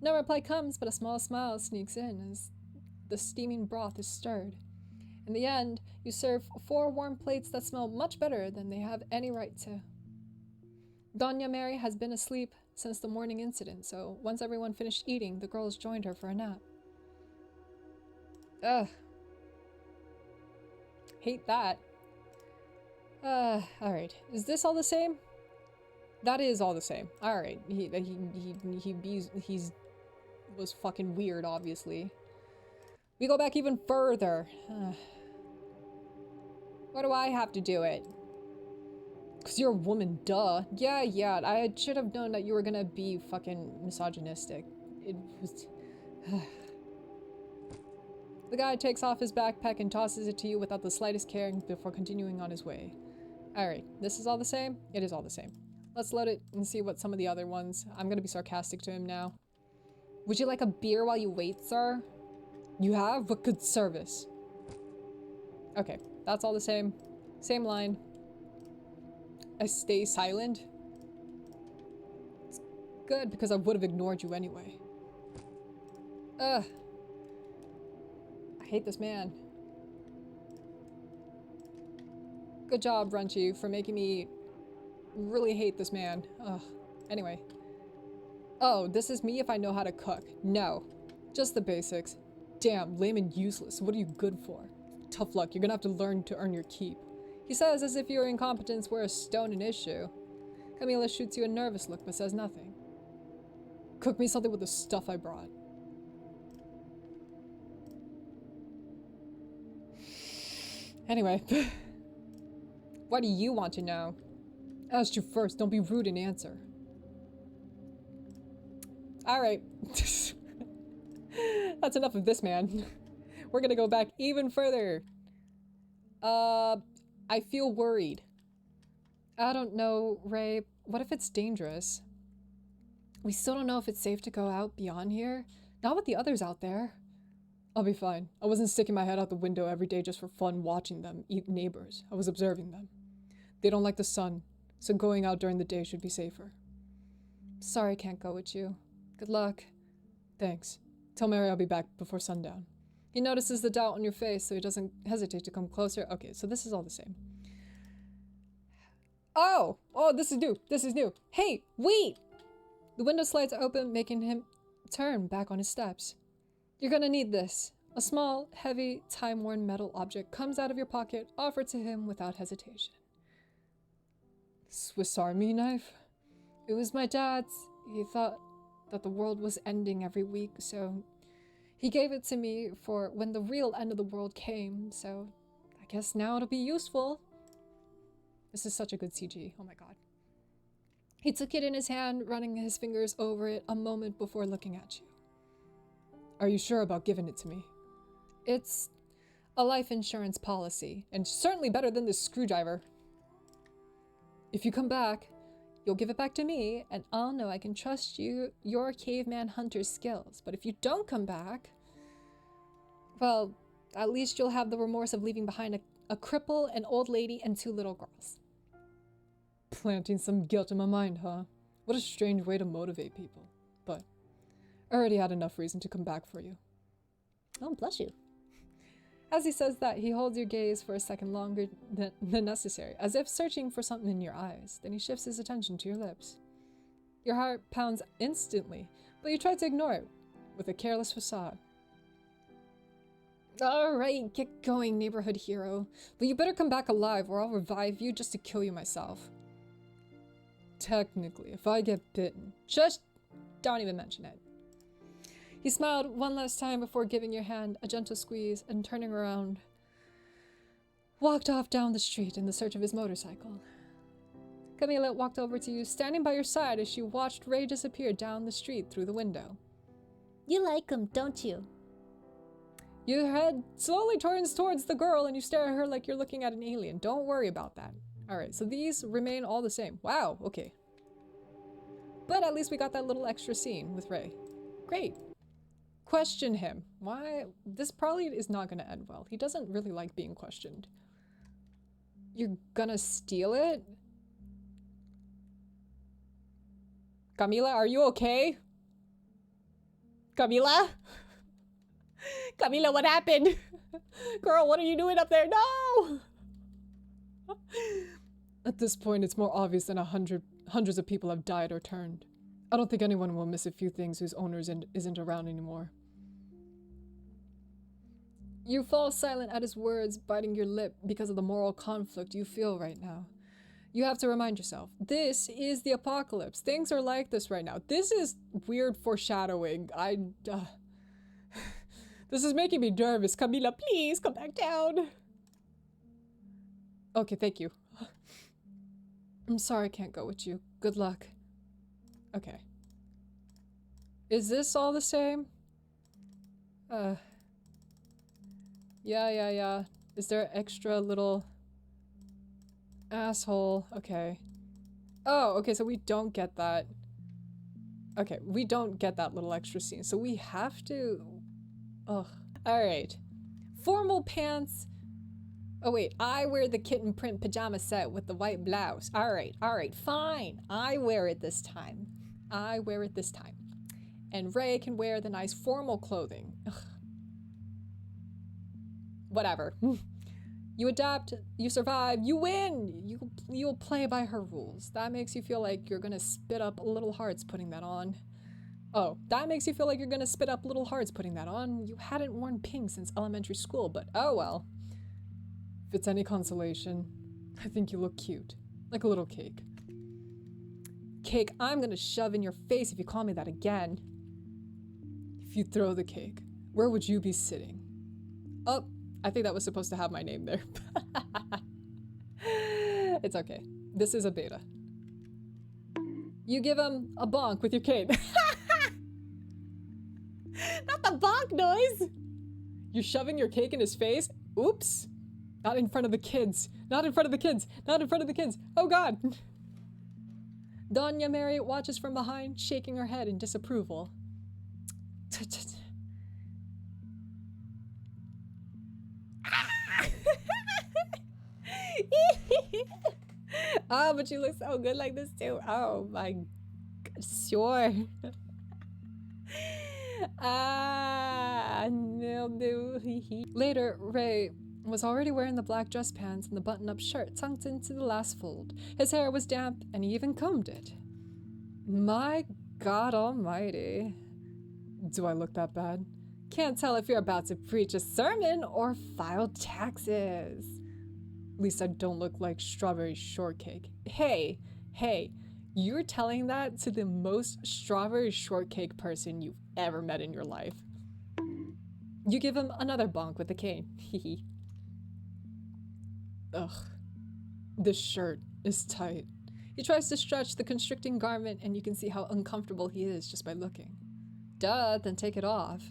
No reply comes, but a small smile sneaks in as the steaming broth is stirred. In the end, you serve 4 warm plates that smell much better than they have any right to. Doña Mary has been asleep since the morning incident, so once everyone finished eating, the girls joined her for a nap. Ugh. Hate that. Alright. Is this all the same? That is all the same. Alright. He's was fucking weird, obviously. We go back even further. Why do I have to do it? Because you're a woman, duh. Yeah, I should have known that you were gonna be fucking misogynistic. It was... The guy takes off his backpack and tosses it to you without the slightest care before continuing on his way. Alright, this is all the same? It is all the same. Let's load it and see what some of the other ones... I'm gonna be sarcastic to him now. Would you like a beer while you wait, sir? You have? What good service. Okay, that's all the same. Same line. I stay silent. It's good, because I would have ignored you anyway. Ugh. I hate this man. Good job, Runchy, for making me really hate this man. Ugh. Anyway. Oh, this is me if I know how to cook. No. Just the basics. Damn, lame and useless. What are you good for? Tough luck, you're gonna have to learn to earn your keep. He says as if your incompetence were a stone an issue. Camila shoots you a nervous look but says nothing. Cook me something with the stuff I brought. Anyway. Why do you want to know? Asked you first, don't be rude and answer. Alright. That's enough of this man. We're gonna go back even further. I feel worried. I don't know, Ray. What if it's dangerous? We still don't know if it's safe to go out beyond here. Not with the others out there. I'll be fine. I wasn't sticking my head out the window every day just for fun watching them eat neighbors. I was observing them. They don't like the sun. so going out during the day should be safer. Sorry I can't go with you. Good luck. Thanks. Tell Mary I'll be back before sundown. He notices the doubt on your face, so he doesn't hesitate to come closer. Okay, so this is all the same. Oh, this is new. This is new. Hey, wait! The window slides open, making him turn back on his steps. You're gonna need this. A small, heavy, time-worn metal object comes out of your pocket, offered to him without hesitation. Swiss Army knife? It was my dad's. He thought that the world was ending every week, so he gave it to me for when the real end of the world came, so I guess now it'll be useful. This is such a good CG. Oh my god. He took it in his hand, running his fingers over it a moment before looking at you. Are you sure about giving it to me? It's a life insurance policy, and certainly better than this screwdriver. If you come back, you'll give it back to me, and I'll know I can trust your caveman hunter's skills. But if you don't come back, well, at least you'll have the remorse of leaving behind a cripple, an old lady, and 2 little girls. Planting some guilt in my mind, huh? What a strange way to motivate people. But I already had enough reason to come back for you. Oh, bless you. As he says that, he holds your gaze for a second longer than necessary, as if searching for something in your eyes. Then he shifts his attention to your lips. Your heart pounds instantly, but you try to ignore it with a careless facade. Alright, get going, neighborhood hero. But you better come back alive or I'll revive you just to kill you myself. Technically, if I get bitten, just don't even mention it. He smiled one last time before giving your hand a gentle squeeze and turning around, walked off down the street in the search of his motorcycle. Camila walked over to you, standing by your side as she watched Ray disappear down the street through the window. You like him, don't you? Your head slowly turns towards the girl and you stare at her like you're looking at an alien. Don't worry about that. Alright, so these remain all the same. Wow, okay. But at least we got that little extra scene with Ray. Great. Question him. Why? This probably is not going to end well. He doesn't really like being questioned. You're gonna steal it? Camila, are you okay? Camila? Camila, what happened? Girl, what are you doing up there? No! At this point, it's more obvious than hundreds of people have died or turned. I don't think anyone will miss a few things whose owners isn't around anymore. You fall silent at his words, biting your lip because of the moral conflict you feel right now. You have to remind yourself, this is the apocalypse. Things are like this right now. This is weird foreshadowing. This is making me nervous. Camila, please come back down. Okay, thank you. I'm sorry I can't go with you. Good luck. Okay. Is this all the same? Yeah. Is there extra little asshole? Okay. Oh, okay, so we don't get that. Okay, we don't get that little extra scene. So we have to... Ugh. Alright. Formal pants. Oh wait, I wear the kitten print pajama set with the white blouse. Alright, fine. I wear it this time. And Ray can wear the nice formal clothing. Ugh. Whatever. You adapt, you survive, you win! You'll play by her rules. That makes you feel like you're gonna spit up little hearts putting that on. Oh, that makes you feel like you're gonna spit up little hearts putting that on. You hadn't worn pink since elementary school, but oh well. If it's any consolation, I think you look cute. Like a little cake. Cake, I'm gonna shove in your face if you call me that again. If you throw the cake, where would you be sitting? Oh, I think that was supposed to have my name there. It's okay. This is a beta. You give him a bonk with your cane. Not the bonk noise! You're shoving your cake in his face? Oops. Not in front of the kids. Not in front of the kids. Not in front of the kids. Oh god. Doña Mary watches from behind, shaking her head in disapproval. Oh, but you look so good like this too. Oh my god. Sure. Mildew. Later, Ray was already wearing the black dress pants and the button-up shirt tucked into the last fold. His hair was damp, and he even combed it. My God almighty. Do I look that bad? Can't tell if you're about to preach a sermon or file taxes. At least I don't look like strawberry shortcake. Hey, you're telling that to the most strawberry shortcake person you've ever met in your life. You give him another bonk with a cane. Hehe. Ugh. This shirt is tight. He tries to stretch the constricting garment, and you can see how uncomfortable he is just by looking. Duh, then take it off.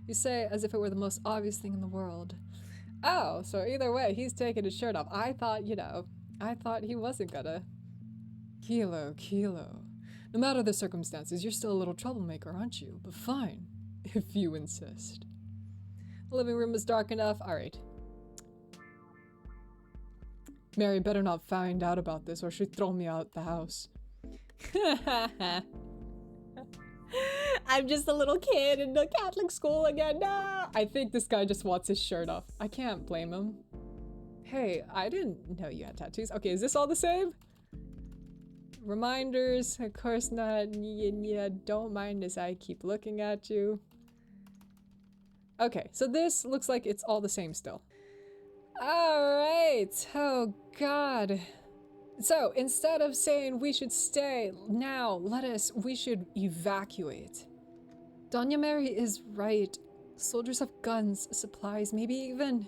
You say as if it were the most obvious thing in the world. Oh, so either way, he's taking his shirt off. I thought he wasn't gonna. Kilo. No matter the circumstances, you're still a little troublemaker, aren't you? But fine, if you insist. The living room is dark enough. All right. Mary better not find out about this or she'd throw me out the house. I'm just a little kid in the Catholic school again. No! I think this guy just wants his shirt off. I can't blame him. Hey, I didn't know you had tattoos. Okay, is this all the same? Reminders, of course not. Yeah, don't mind as I keep looking at you. Okay, so this looks like it's all the same still. Alright, oh god. So, instead of saying we should stay, now, we should evacuate. Doña Mary is right. Soldiers have guns, supplies, maybe even...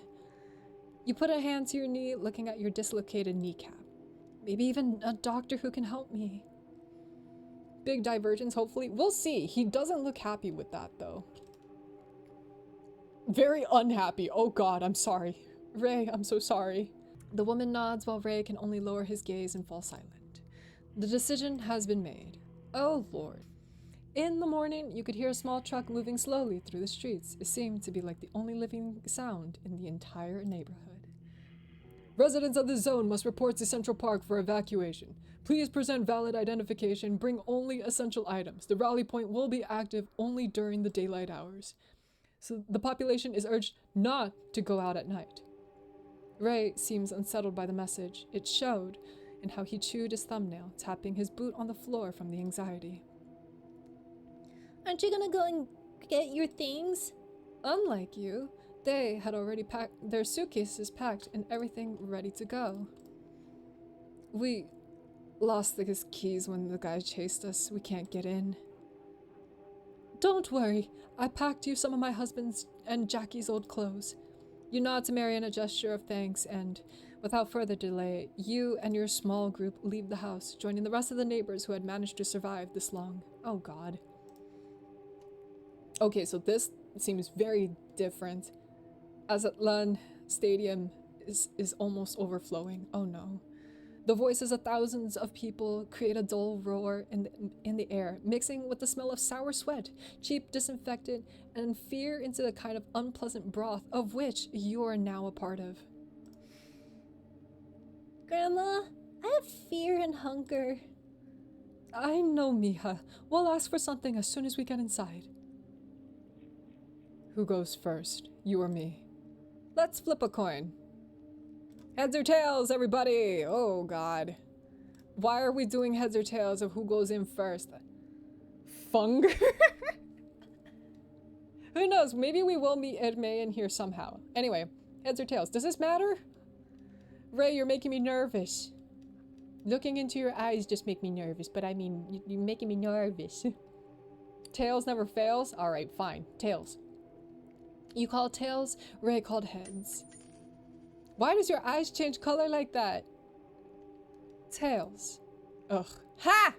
You put a hand to your knee, looking at your dislocated kneecap. Maybe even a doctor who can help me. Big divergence, hopefully. We'll see. He doesn't look happy with that, though. Very unhappy. Oh god, I'm sorry. Ray, I'm so sorry. The woman nods while Ray can only lower his gaze and fall silent. The decision has been made. Oh lord. In the morning, you could hear a small truck moving slowly through the streets. It seemed to be like the only living sound in the entire neighborhood. Residents of the zone must report to Central Park for evacuation. Please present valid identification. Bring only essential items. The rally point will be active only during the daylight hours. So the population is urged not to go out at night. Ray seems unsettled by the message. It showed in how he chewed his thumbnail, tapping his boot on the floor from the anxiety. Aren't you gonna go and get your things? Unlike you, they had already packed their suitcases packed and everything ready to go. We lost the keys when the guy chased us. We can't get in. Don't worry. I packed you some of my husband's and Jackie's old clothes. You nod to Mary in a gesture of thanks, and without further delay, you and your small group leave the house, joining the rest of the neighbors who had managed to survive this long. Oh god. Okay, so this seems very different. Azatlan Stadium is almost overflowing. Oh no. The voices of thousands of people create a dull roar in the air, mixing with the smell of sour sweat, cheap disinfectant, and fear into the kind of unpleasant broth of which you are now a part of. Grandma, I have fear and hunger. I know, mija. We'll ask for something as soon as we get inside. Who goes first, you or me? Let's flip a coin. Heads or tails, everybody! Oh god. Why are we doing heads or tails of who goes in first? Funger? Who knows? Maybe we will meet Edme in here somehow. Anyway, heads or tails. Does this matter? Ray, you're making me nervous. Looking into your eyes just make me nervous, but I mean, you're making me nervous. Tails never fails? Alright, fine. Tails. You called tails, Ray called heads. Why does your eyes change color like that? Tails. Ugh. Ha!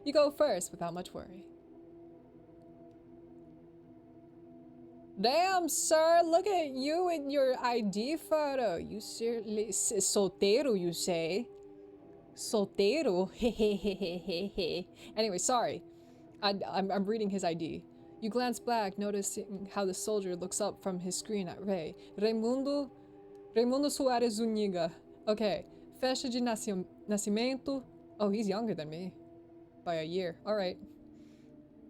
You go first without much worry. Damn, sir, look at you in your ID photo. You seriously soltero, you say? Soltero? Hehehehehe. Anyway, sorry. I'm reading his ID. You glance back, noticing how the soldier looks up from his screen at Ray. Raimundo Suarez Zuniga. Okay, Fecha de nascimento. Oh, he's younger than me. By a year. Alright.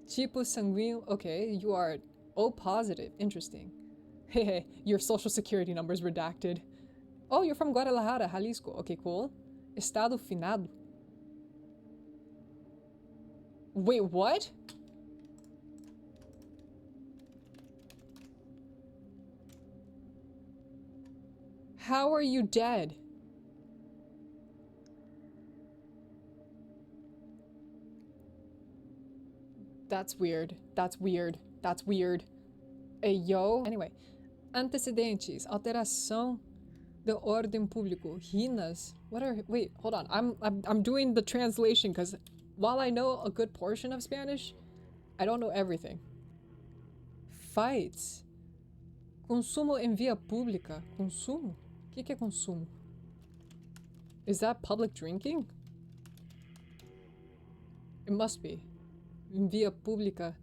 Tipo sanguíneo. Okay, you are O positive. Interesting. Hehe, your social security number's redacted. Oh, you're from Guadalajara, Jalisco. Okay, cool. Estado finado. Wait, what? How are you dead? That's weird. That's weird. That's weird. Hey, yo. Anyway. Antecedentes. Alteração de ordem público. Rinas. What are... Wait, hold on. I'm doing the translation because while I know a good portion of Spanish, I don't know everything. Fights. Consumo em via pública. Consumo? O que é consumo? Is that public drinking? It must be. Em via pública.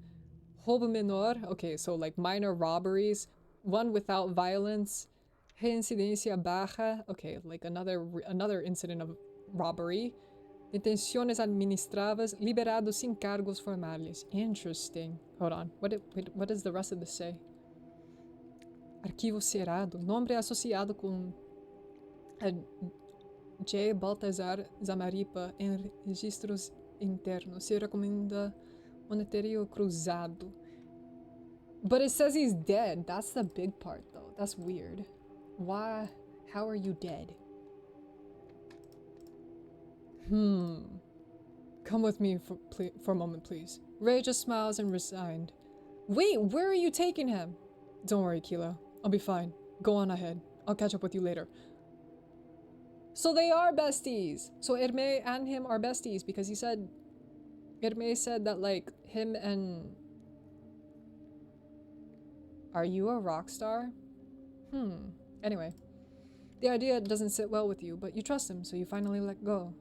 Roubo menor. Okay, so like minor robberies. One without violence. Reincidência baja. Okay, like another incident of robbery. Detenciones administradas. Liberado sin cargos formales. Interesting. Hold on. What does the rest of this say? Arquivo cerrado. Nombre asociado com J. Baltazar Zamaripa em registros internos. Se recomenda monetario cruzado. But it says he's dead. That's the big part, though. That's weird. Why? How are you dead? Come with me for a moment, please. Ray just smiles and resigned. Wait, where are you taking him? Don't worry, Kilo. I'll be fine. Go on ahead. I'll catch up with you later. So they are besties. So Hermé and him are besties because he said... Hermé said that, like, him and... Are you a rock star? Anyway. The idea doesn't sit well with you, but you trust him, so you finally let go.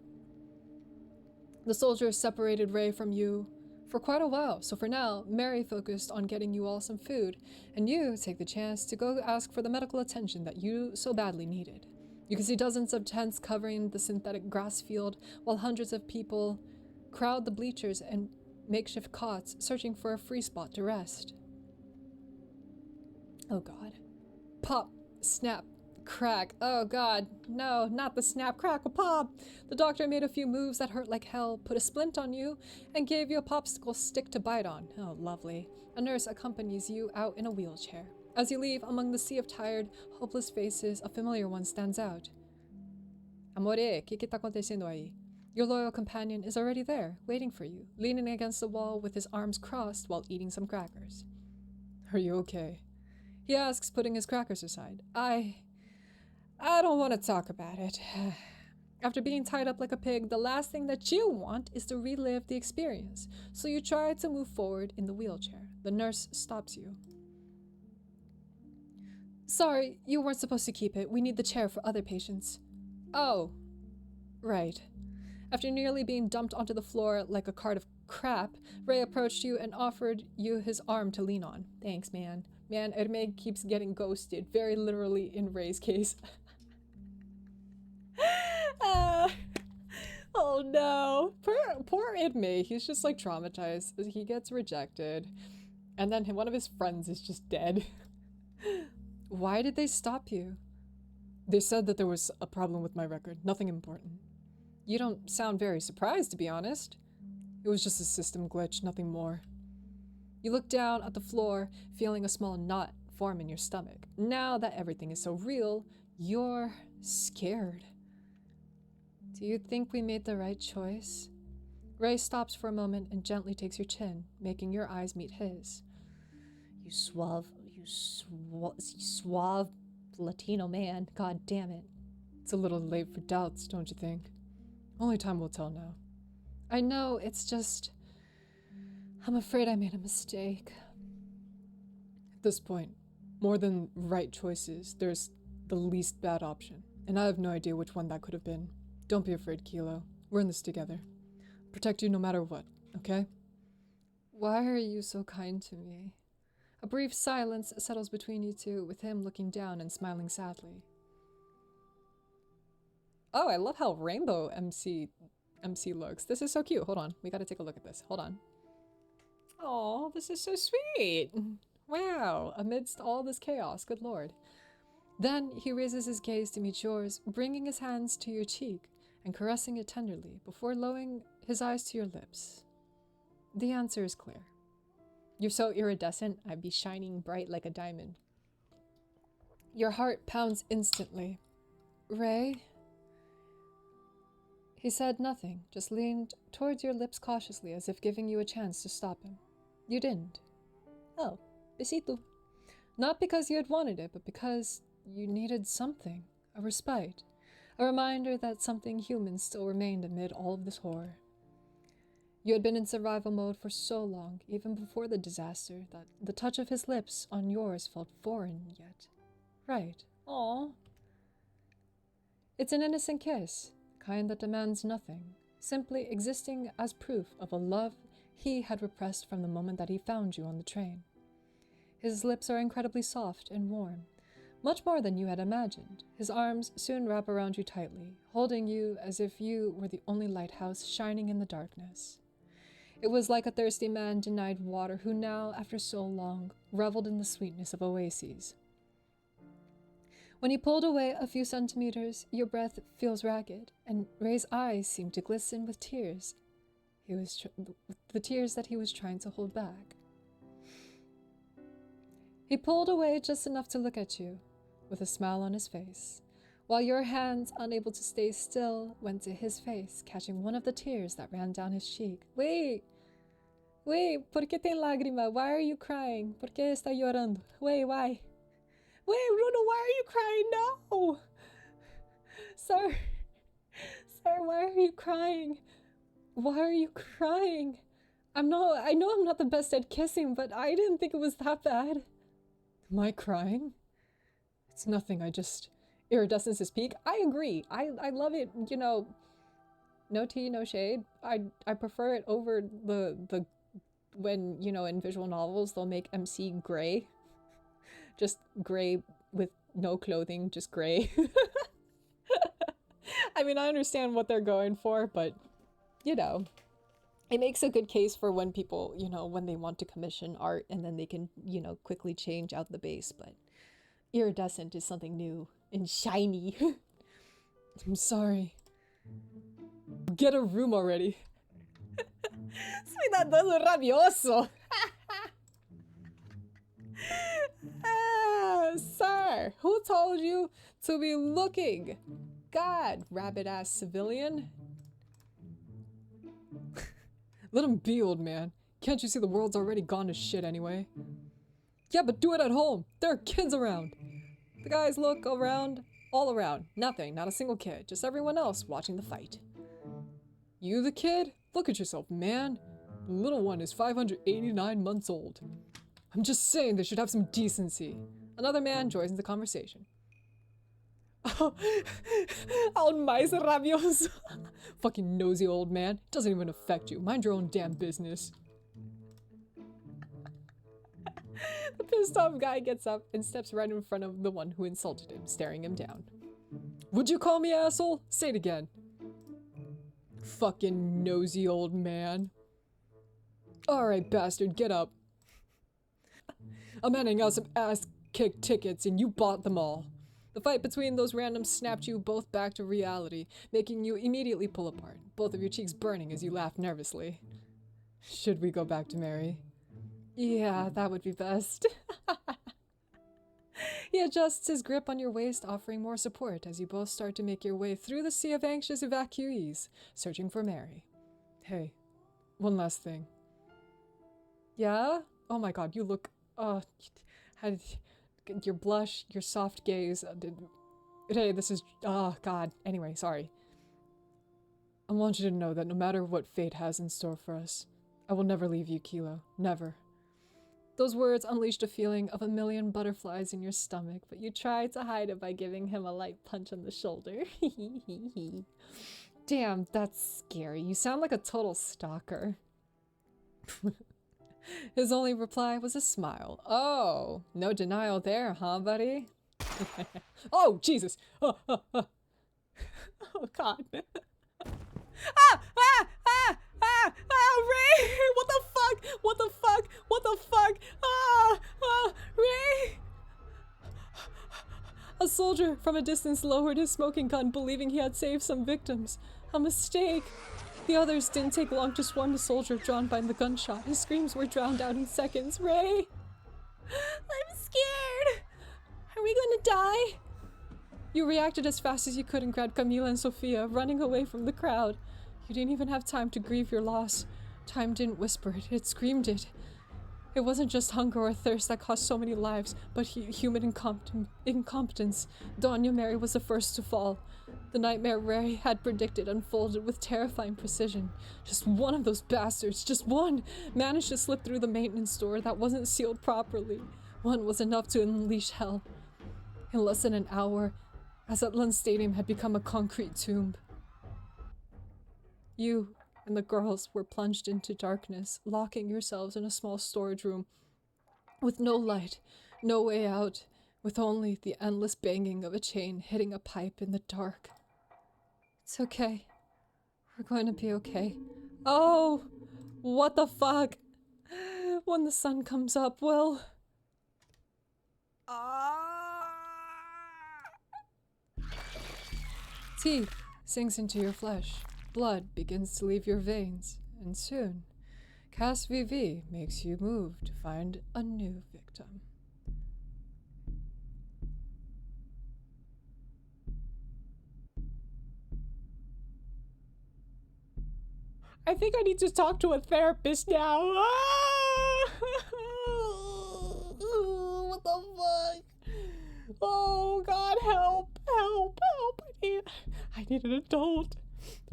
The soldiers separated Ray from you for quite a while, so for now, Mary focused on getting you all some food, and you take the chance to go ask for the medical attention that you so badly needed. You can see dozens of tents covering the synthetic grass field, while hundreds of people crowd the bleachers and makeshift cots, searching for a free spot to rest. Oh god. Pop, snap, crack. Oh god, no, not the snap, crackle, pop. The doctor made a few moves that hurt like hell, put a splint on you, and gave you a popsicle stick to bite on. Oh, lovely. A nurse accompanies you out in a wheelchair. As you leave, among the sea of tired, hopeless faces, a familiar one stands out. Amore, que tá acontecendo aí? Your loyal companion is already there, waiting for you, leaning against the wall with his arms crossed while eating some crackers. Are you okay? He asks, putting his crackers aside. I don't want to talk about it. After being tied up like a pig, the last thing that you want is to relive the experience, so you try to move forward in the wheelchair. The nurse stops you. Sorry, you weren't supposed to keep it. We need the chair for other patients. Oh, right. After nearly being dumped onto the floor like a cart of crap, Ray approached you and offered you his arm to lean on. Thanks, man. Man, Hermé keeps getting ghosted, very literally in Ray's case. Oh no. Poor Hermé, he's just like traumatized. He gets rejected. And then one of his friends is just dead. Why did they stop you? They said that there was a problem with my record, nothing important. You don't sound very surprised, to be honest. It was just a system glitch, nothing more. You look down at the floor, feeling a small knot form in your stomach. Now that everything is so real, you're scared. Do you think we made the right choice? Ray stops for a moment and gently takes your chin, making your eyes meet his. You suave Latino man, god damn it. It's a little late for doubts, don't you think? Only time will tell now. I know, it's just... I'm afraid I made a mistake. At this point, more than right choices, there's the least bad option, and I have no idea which one that could have been. Don't be afraid, Kilo. We're in this together. Protect you no matter what, okay? Why are you so kind to me? A brief silence settles between you two, with him looking down and smiling sadly. Oh, I love how rainbow MC looks. This is so cute. Hold on. We gotta take a look at this. Hold on. Oh, this is so sweet. Wow. Amidst all this chaos, good lord. Then he raises his gaze to meet yours, bringing his hands to your cheek and caressing it tenderly before lowering his eyes to your lips. The answer is clear. You're so iridescent, I'd be shining bright like a diamond. Your heart pounds instantly. Ray? He said nothing, just leaned towards your lips cautiously as if giving you a chance to stop him. You didn't. Oh, besito. Not because you had wanted it, but because you needed something. A respite. A reminder that something human still remained amid all of this horror. You had been in survival mode for so long, even before the disaster, that the touch of his lips on yours felt foreign yet. Right. Aww. It's an innocent kiss, the kind that demands nothing, simply existing as proof of a love he had repressed from the moment that he found you on the train. His lips are incredibly soft and warm, much more than you had imagined. His arms soon wrap around you tightly, holding you as if you were the only lighthouse shining in the darkness. It was like a thirsty man denied water who now, after so long, reveled in the sweetness of oases. When he pulled away a few centimeters, your breath feels ragged, and Ray's eyes seem to glisten with tears. The tears that he was trying to hold back. He pulled away just enough to look at you, with a smile on his face, while your hands, unable to stay still, went to his face, catching one of the tears that ran down his cheek. Wait, ¿por qué tem lágrima? Why are you crying? ¿Por qué está llorando? Wait, why? Wait, Bruno, why are you crying? No! Sir, why are you crying? Why are you crying? I know I'm not the best at kissing, but I didn't think it was that bad. Am I crying? It's nothing, iridescence is peak. I agree. I love it, you know, no tea, no shade. I prefer it over the when, you know, in visual novels they'll make MC gray. Just gray with no clothing, just gray. I mean, I understand what they're going for, but, you know, it makes a good case for when people, you know, when they want to commission art and then they can, you know, quickly change out the base, but iridescent is something new and shiny. I'm sorry. Get a room already. Cidadão rabioso. Sir, who told you to be looking? God, rabbit-ass civilian. Let him be, old man. Can't you see the world's already gone to shit anyway? Yeah, but do it at home. There are kids around. The guys look around, all around. Nothing, not a single kid. Just everyone else watching the fight. You the kid? Look at yourself, man. The little one is 589 months old. I'm just saying they should have some decency. Another man joins the conversation. Oh, old mais rabioso. Fucking nosy old man. Doesn't even affect you. Mind your own damn business. The pissed off guy gets up and steps right in front of the one who insulted him, staring him down. Would you call me asshole? Say it again. Fucking nosy old man. Alright, bastard, get up. I'm handing out some ass-kick tickets and you bought them all. The fight between those randoms snapped you both back to reality, making you immediately pull apart, both of your cheeks burning as you laughed nervously. Should we go back to Mary? Yeah, that would be best. He adjusts his grip on your waist, offering more support as you both start to make your way through the sea of anxious evacuees, searching for Mary. Hey, one last thing. Yeah? Oh my god, you look... your blush, your soft gaze... hey, this is... oh god. Anyway, sorry. I want you to know that no matter what fate has in store for us, I will never leave you, Kilo. Never. Those words unleashed a feeling of a million butterflies in your stomach, but you tried to hide it by giving him a light punch on the shoulder. Damn, that's scary. You sound like a total stalker. His only reply was a smile. Oh, no denial there, huh, buddy? Oh, Jesus! Oh god. Ah! Ah! Ah! Ah! Ah! Ray! What the fuck? What the fuck? What the fuck? Ah! Ah! Ray! A soldier from a distance lowered his smoking gun, believing he had saved some victims. A mistake. The others didn't take long to swarm the soldier drawn by the gunshot. His screams were drowned out in seconds. Ray! I'm scared! Are we gonna die? You reacted as fast as you could and grabbed Camila and Sophia, running away from the crowd. You didn't even have time to grieve your loss. Time didn't whisper it, it screamed it. It wasn't just hunger or thirst that cost so many lives, but human incompetence. Doña Mary was the first to fall. The nightmare Ray had predicted unfolded with terrifying precision. Just one of those bastards, just one, managed to slip through the maintenance door that wasn't sealed properly. One was enough to unleash hell. In less than an hour, Azatlan Stadium had become a concrete tomb. You and the girls were plunged into darkness, locking yourselves in a small storage room with no light, no way out, with only the endless banging of a chain hitting a pipe in the dark. It's okay. We're going to be okay. Oh! What the fuck? When the sun comes up, well... Teeth sinks into your flesh. Blood begins to leave your veins, and soon, Cas VV makes you move to find a new victim. I think I need to talk to a therapist now. What the fuck? Oh God, help, help, help. I need an adult.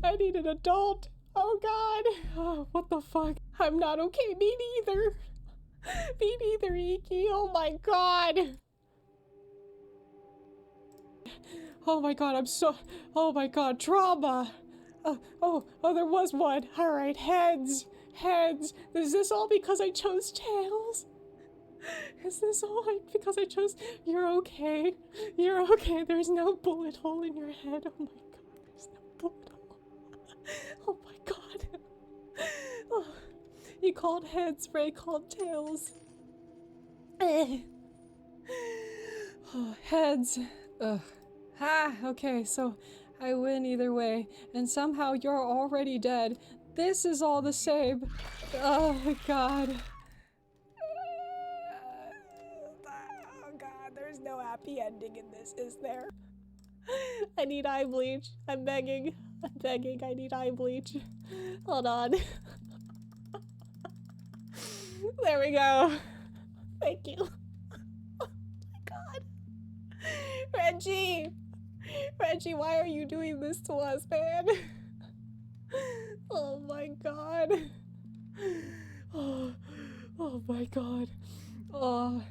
I need an adult. Oh God. Oh, what the fuck? I'm not okay. Me neither. Me neither, Iki. Oh my God. Oh my God, I'm so... Oh my God, trauma. Oh, there was one. All right, heads. Heads. Is this all because I chose tails? Is this all because I chose... You're okay. You're okay. There's no bullet hole in your head. Oh my God, there's no bullet hole. Oh my God. Oh, you called heads, Ray called tails. Oh, heads. Ugh. Ha, okay, so I win either way, and somehow you're already dead. This is all the same. Oh God. Oh God, there's no happy ending in this, is there? I need eye bleach. I'm begging. I'm begging. I need eye bleach. Hold on. There we go. Thank you. Oh my God. Reggie! Reggie, why are you doing this to us, man? Oh my God. Oh my God. Oh.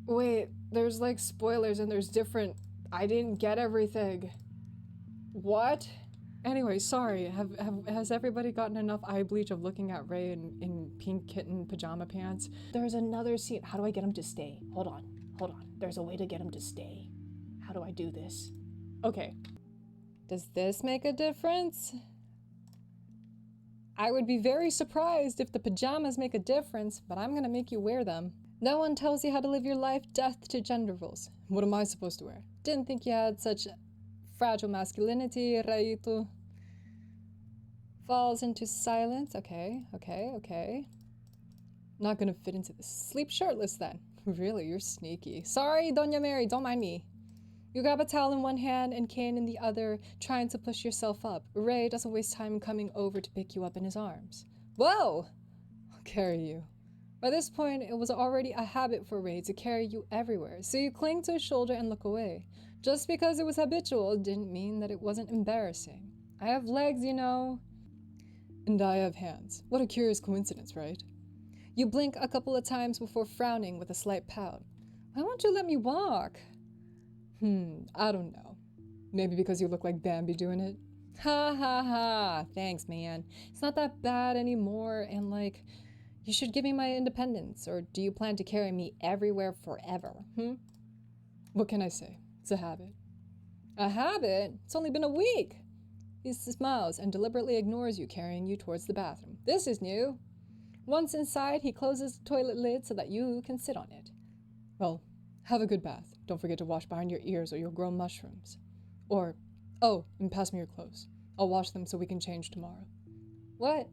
Wait, there's like spoilers and there's different... I didn't get everything. What? Anyway, sorry. Has everybody gotten enough eye bleach of looking at Ray in pink kitten pajama pants? There's another scene. How do I get him to stay? Hold on. Hold on. There's a way to get him to stay. How do I do this? Okay. Does this make a difference? I would be very surprised if the pajamas make a difference, but I'm gonna make you wear them. No one tells you how to live your life, death to gender roles. What am I supposed to wear? Didn't think you had such fragile masculinity, Raito. Falls into silence. Okay. Not gonna fit into this. Sleep shirtless then. Really, you're sneaky. Sorry, Doña Mary, don't mind me. You grab a towel in one hand and cane in the other, trying to push yourself up. Ray doesn't waste time coming over to pick you up in his arms. Whoa! I'll carry you. By this point, it was already a habit for Ray to carry you everywhere, so you cling to his shoulder and look away. Just because it was habitual didn't mean that it wasn't embarrassing. I have legs, you know. And I have hands. What a curious coincidence, right? You blink a couple of times before frowning with a slight pout. Why won't you let me walk? I don't know. Maybe because you look like Bambi doing it? Ha ha ha. Thanks, man. It's not that bad anymore, and like... You should give me my independence, or do you plan to carry me everywhere forever, What can I say? It's a habit. A habit? It's only been a week. He smiles and deliberately ignores you, carrying you towards the bathroom. This is new. Once inside, he closes the toilet lid so that you can sit on it. Well, have a good bath. Don't forget to wash behind your ears or you'll grow mushrooms. Or, oh, and pass me your clothes. I'll wash them so we can change tomorrow. What?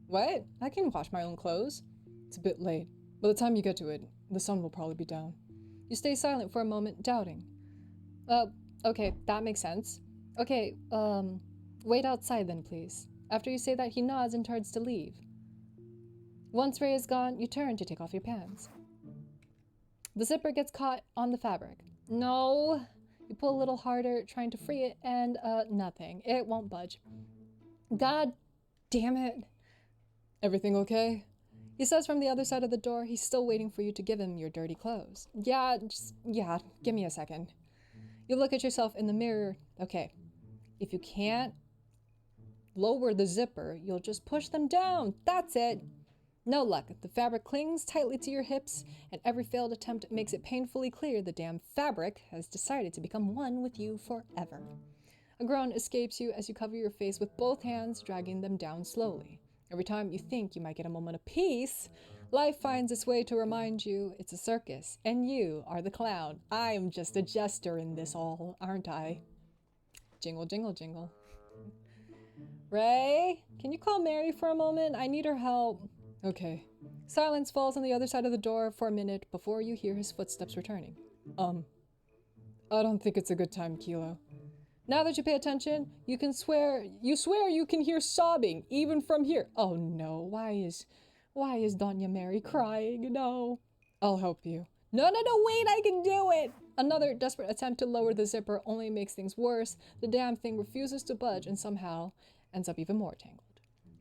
What? I can wash my own clothes. It's a bit late. By the time you get to it, the sun will probably be down. You stay silent for a moment, doubting. Okay, that makes sense. Okay, wait outside then, please. After you say that, he nods and turns to leave. Once Ray is gone, you turn to take off your pants. The zipper gets caught on the fabric. No. You pull a little harder, trying to free it, and, nothing. It won't budge. God damn it. Everything okay? He says from the other side of the door, he's still waiting for you to give him your dirty clothes. Yeah, give me a second. You look at yourself in the mirror. Okay, if you can't lower the zipper, you'll just push them down. That's it. No luck. The fabric clings tightly to your hips, and every failed attempt makes it painfully clear the damn fabric has decided to become one with you forever. A groan escapes you as you cover your face with both hands, dragging them down slowly. Every time you think you might get a moment of peace, life finds its way to remind you it's a circus, and you are the clown. I'm just a jester in this all, aren't I? Jingle, jingle, jingle. Ray, can you call Mary for a moment? I need her help. Okay. Silence falls on the other side of the door for a minute before you hear his footsteps returning. I don't think it's a good time, Kilo. Now that you pay attention, you swear you can hear sobbing, even from here. Oh no, why is Doña Mary crying? No. I'll help you. No, wait, I can do it! Another desperate attempt to lower the zipper only makes things worse. The damn thing refuses to budge and somehow ends up even more tangled.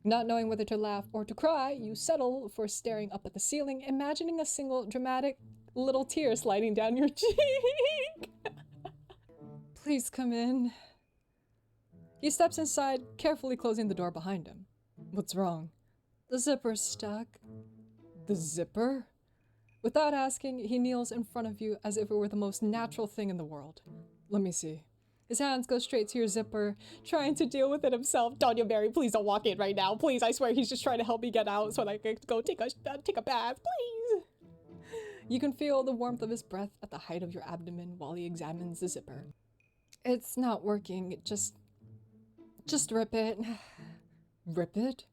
Not knowing whether to laugh or to cry, you settle for staring up at the ceiling, imagining a single dramatic little tear sliding down your cheek. Please come in. He steps inside, carefully closing the door behind him. What's wrong? The zipper's stuck. The zipper? Without asking, he kneels in front of you as if it were the most natural thing in the world. Let me see. His hands go straight to your zipper, trying to deal with it himself. Doña Mary, please don't walk in right now. Please, I swear he's just trying to help me get out so that I can go take a bath, please. You can feel the warmth of his breath at the height of your abdomen while he examines the zipper. It's not working. Just rip it. Rip it?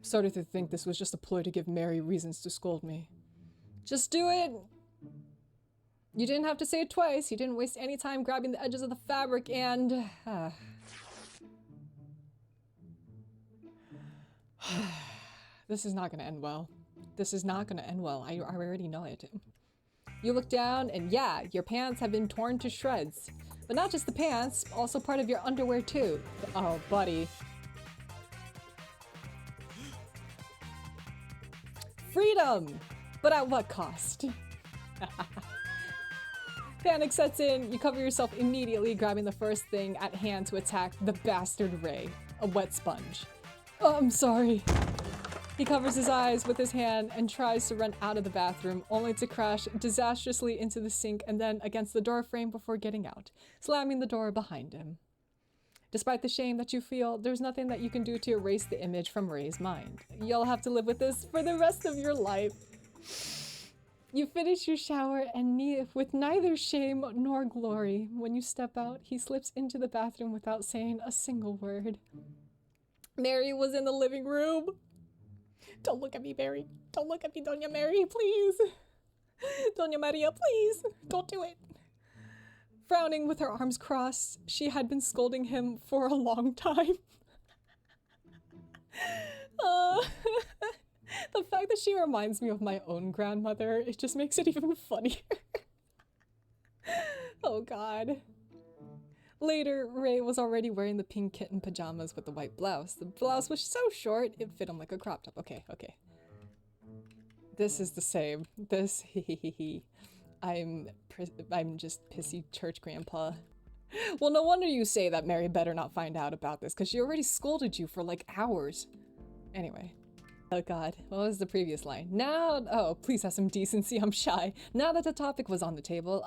Started to think this was just a ploy to give Mary reasons to scold me. Just do it! You didn't have to say it twice. You didn't waste any time grabbing the edges of the fabric and... This is not gonna end well. This is not gonna end well. I already know it. You look down and yeah, your pants have been torn to shreds. But not just the pants, also part of your underwear too. Oh, buddy. Freedom! But at what cost? Panic sets in, you cover yourself immediately, grabbing the first thing at hand to attack the bastard Ray, a wet sponge. Oh, I'm sorry. He covers his eyes with his hand and tries to run out of the bathroom, only to crash disastrously into the sink and then against the door frame before getting out, slamming the door behind him. Despite the shame that you feel, there's nothing that you can do to erase the image from Ray's mind. You'll have to live with this for the rest of your life. You finish your shower and with neither shame nor glory. When you step out, he slips into the bathroom without saying a single word. Mary was in the living room. Don't look at me, Mary. Don't look at me, Doña Mary, please. Doña Maria, please. Don't do it. Frowning with her arms crossed, she had been scolding him for a long time. The fact that she reminds me of my own grandmother, it just makes it even funnier. Oh god. Later, Ray was already wearing the pink kitten pajamas with the white blouse. The blouse was so short, it fit him like a crop top. Okay. This is the same. This, I'm just pissy church grandpa. Well, no wonder you say that Mary better not find out about this, because she already scolded you for like hours. Anyway. Oh god, what was the previous line? Oh, please have some decency, I'm shy. Now that the topic was on the table,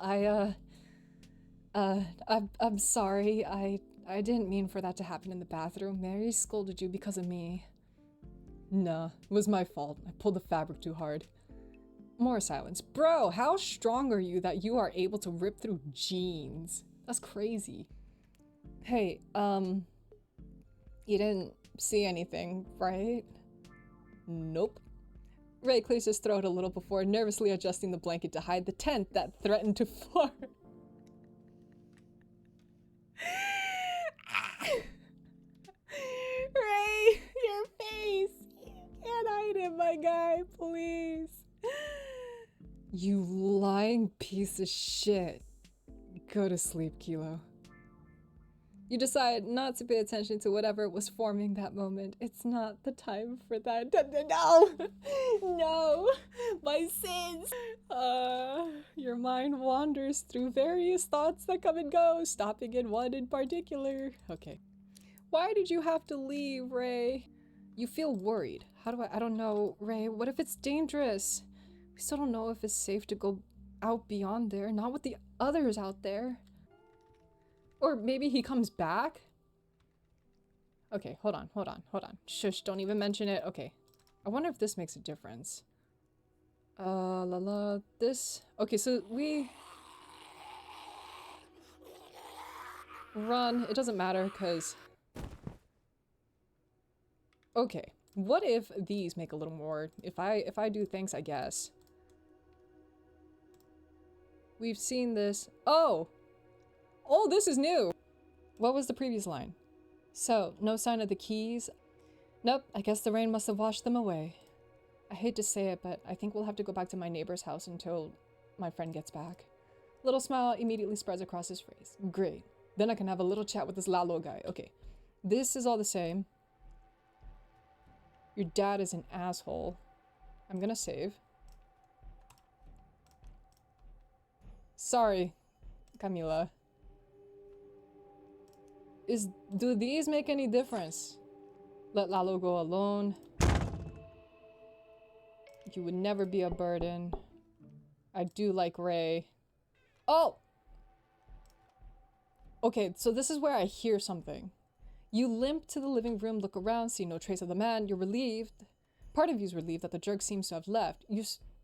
I'm sorry. I didn't mean for that to happen in the bathroom. Mary scolded you because of me. Nah, it was my fault. I pulled the fabric too hard. More silence. Bro, how strong are you that you are able to rip through jeans? That's crazy. Hey, you didn't see anything, right? Nope. Ray clears his throat a little before nervously adjusting the blanket to hide the tent that threatened to fart. Ray, your face! You can't hide it, my guy, please. You lying piece of shit. Go to sleep, Kilo. You decide not to pay attention to whatever was forming that moment. It's not the time for that. No! No! My sins! Your mind wanders through various thoughts that come and go, stopping in one in particular. Okay. Why did you have to leave, Ray? You feel worried. How do I don't know, Ray. What if it's dangerous? We still don't know if it's safe to go out beyond there, not with the others out there. Or maybe he comes back? Okay, hold on. Shush, don't even mention it. Okay. I wonder if this makes a difference. This. Okay, so we run. It doesn't matter, because... Okay, what if these make a little more? If I do thanks, I guess. We've seen this. Oh! Oh, this is new! What was the previous line? So, no sign of the keys? Nope, I guess the rain must have washed them away. I hate to say it, but I think we'll have to go back to my neighbor's house until my friend gets back. Little smile immediately spreads across his face. Great. Then I can have a little chat with this Lalo guy. Okay. This is all the same. Your dad is an asshole. I'm gonna save. Sorry, Camila. Do these make any difference? Let Lalo go alone. You would never be a burden. I do like Ray. Oh! Okay, so this is where I hear something. You limp to the living room, look around, see no trace of the man. You're relieved. Part of you's relieved that the jerk seems to have left.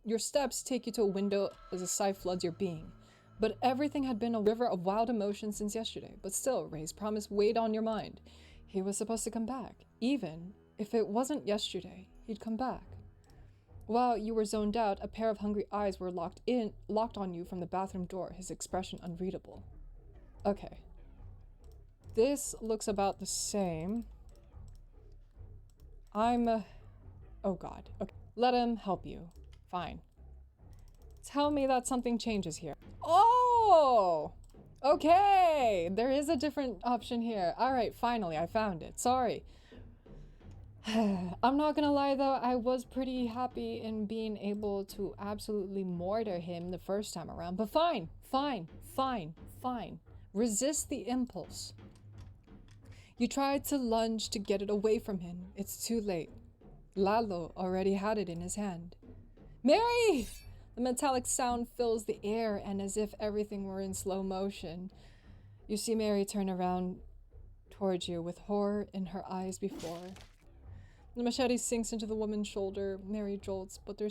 Your steps take you to a window as a sigh floods your being. But everything had been a river of wild emotions since yesterday. But still, Ray's promise weighed on your mind. He was supposed to come back. Even if it wasn't yesterday, he'd come back. While you were zoned out, a pair of hungry eyes were locked on you from the bathroom door, his expression unreadable. Okay. This looks about the same. Oh god. Okay. Let him help you. Fine. Tell me that something changes here. Oh! Okay! There is a different option here. Alright, finally, I found it. Sorry. I'm not gonna lie though, I was pretty happy in being able to absolutely mortar him the first time around. But fine. Resist the impulse. You tried to lunge to get it away from him. It's too late. Lalo already had it in his hand. Mary! The metallic sound fills the air, and as if everything were in slow motion, you see Mary turn around towards you with horror in her eyes before. The machete sinks into the woman's shoulder. Mary jolts, but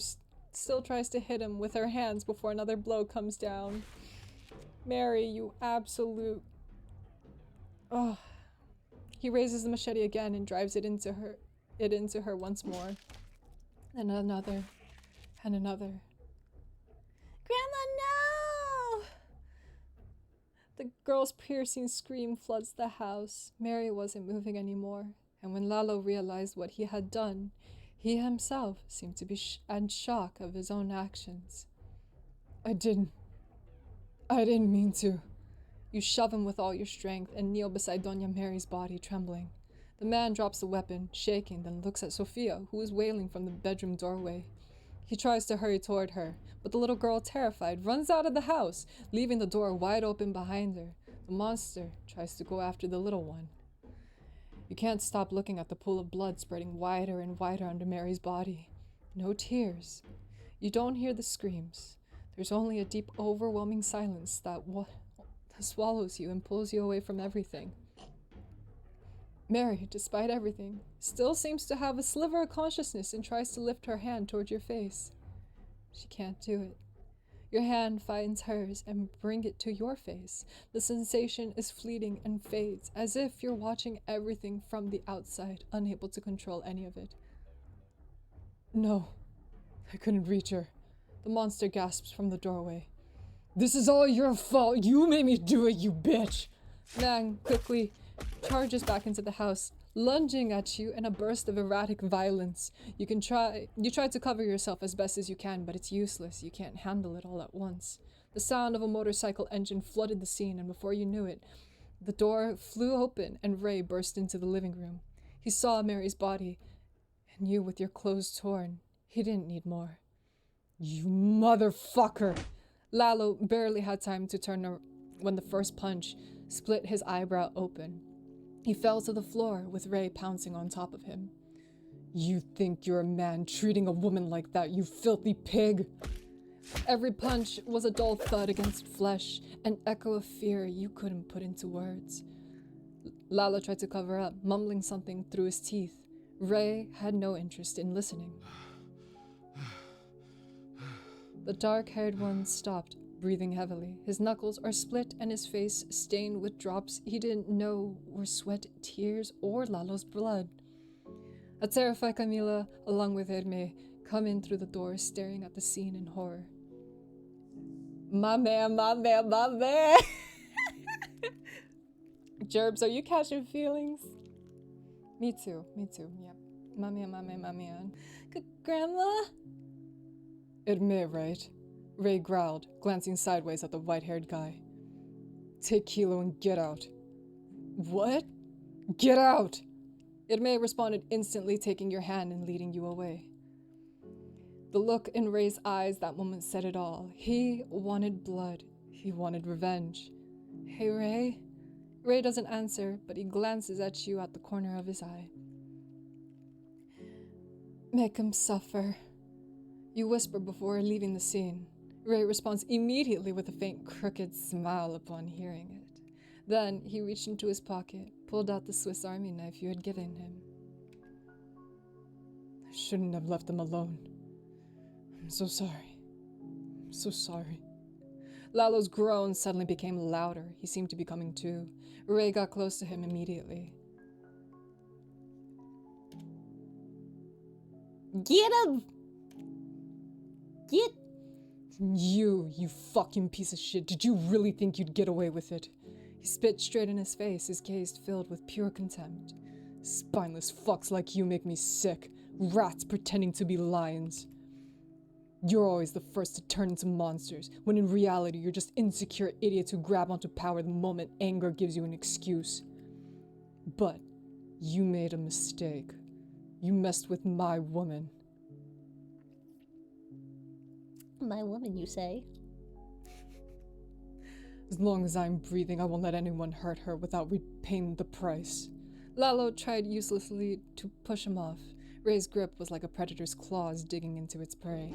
still tries to hit him with her hands before another blow comes down. Mary, you absolute... Oh. He raises the machete again and drives it into her once more. And another. And another. Grandma, no! The girl's piercing scream floods the house. Mary wasn't moving anymore, and when Lalo realized what he had done, he himself seemed to be in shock of his own actions. I didn't mean to. You shove him with all your strength and kneel beside Doña Mary's body, trembling. The man drops the weapon, shaking, then looks at Sophia, who is wailing from the bedroom doorway. He tries to hurry toward her, but the little girl, terrified, runs out of the house, leaving the door wide open behind her. The monster tries to go after the little one. You can't stop looking at the pool of blood spreading wider and wider under Mary's body. No tears. You don't hear the screams. There's only a deep, overwhelming silence that swallows you and pulls you away from everything. Mary, despite everything, still seems to have a sliver of consciousness and tries to lift her hand toward your face. She can't do it. Your hand finds hers and bring it to your face. The sensation is fleeting and fades, as if you're watching everything from the outside, unable to control any of it. No, I couldn't reach her. The monster gasps from the doorway. This is all your fault. You made me do it, you bitch. Nang quickly charges back into the house, lunging at you in a burst of erratic violence. You try to cover yourself as best as you can, but it's useless. You can't handle it all at once. The sound of a motorcycle engine flooded the scene, and before you knew it, the door flew open and Ray burst into the living room. He saw Mary's body, and you with your clothes torn. He didn't need more. You motherfucker! Lalo barely had time to turn when the first punch split his eyebrow open. He fell to the floor with Ray pouncing on top of him. You think you're a man treating a woman like that, you filthy pig! Every punch was a dull thud against flesh, an echo of fear you couldn't put into words. Lalo tried to cover up, mumbling something through his teeth. Ray had no interest in listening. The dark-haired one stopped, breathing heavily. His knuckles are split and his face stained with drops he didn't know were sweat, tears, or Lalo's blood. A terrified Camila, along with Herme, come in through the door, staring at the scene in horror. My man, my man, my man! Gerbs, are you catching feelings? Me too, yep. My man, my man, my man. Grandma? Herme, right? Ray growled, glancing sideways at the white-haired guy. Take Kilo and get out. What? Get out! Herme responded instantly, taking your hand and leading you away. The look in Ray's eyes that moment said it all. He wanted blood. He wanted revenge. Hey, Ray? Ray doesn't answer, but he glances at you at the corner of his eye. Make him suffer. You whisper before leaving the scene. Ray responds immediately with a faint, crooked smile upon hearing it. Then he reached into his pocket, pulled out the Swiss Army knife you had given him. I shouldn't have left them alone. I'm so sorry. I'm so sorry. Lalo's groans suddenly became louder. He seemed to be coming to. Ray got close to him immediately. Get him! Get... You fucking piece of shit. Did you really think you'd get away with it? He spit straight in his face, his gaze filled with pure contempt. Spineless fucks like you make me sick. Rats pretending to be lions. You're always the first to turn into monsters, when in reality you're just insecure idiots who grab onto power the moment anger gives you an excuse. But you made a mistake. You messed with my woman. My woman, you say? As long as I'm breathing, I won't let anyone hurt her without repaying the price. Lalo tried uselessly to push him off. Ray's grip was like a predator's claws digging into its prey.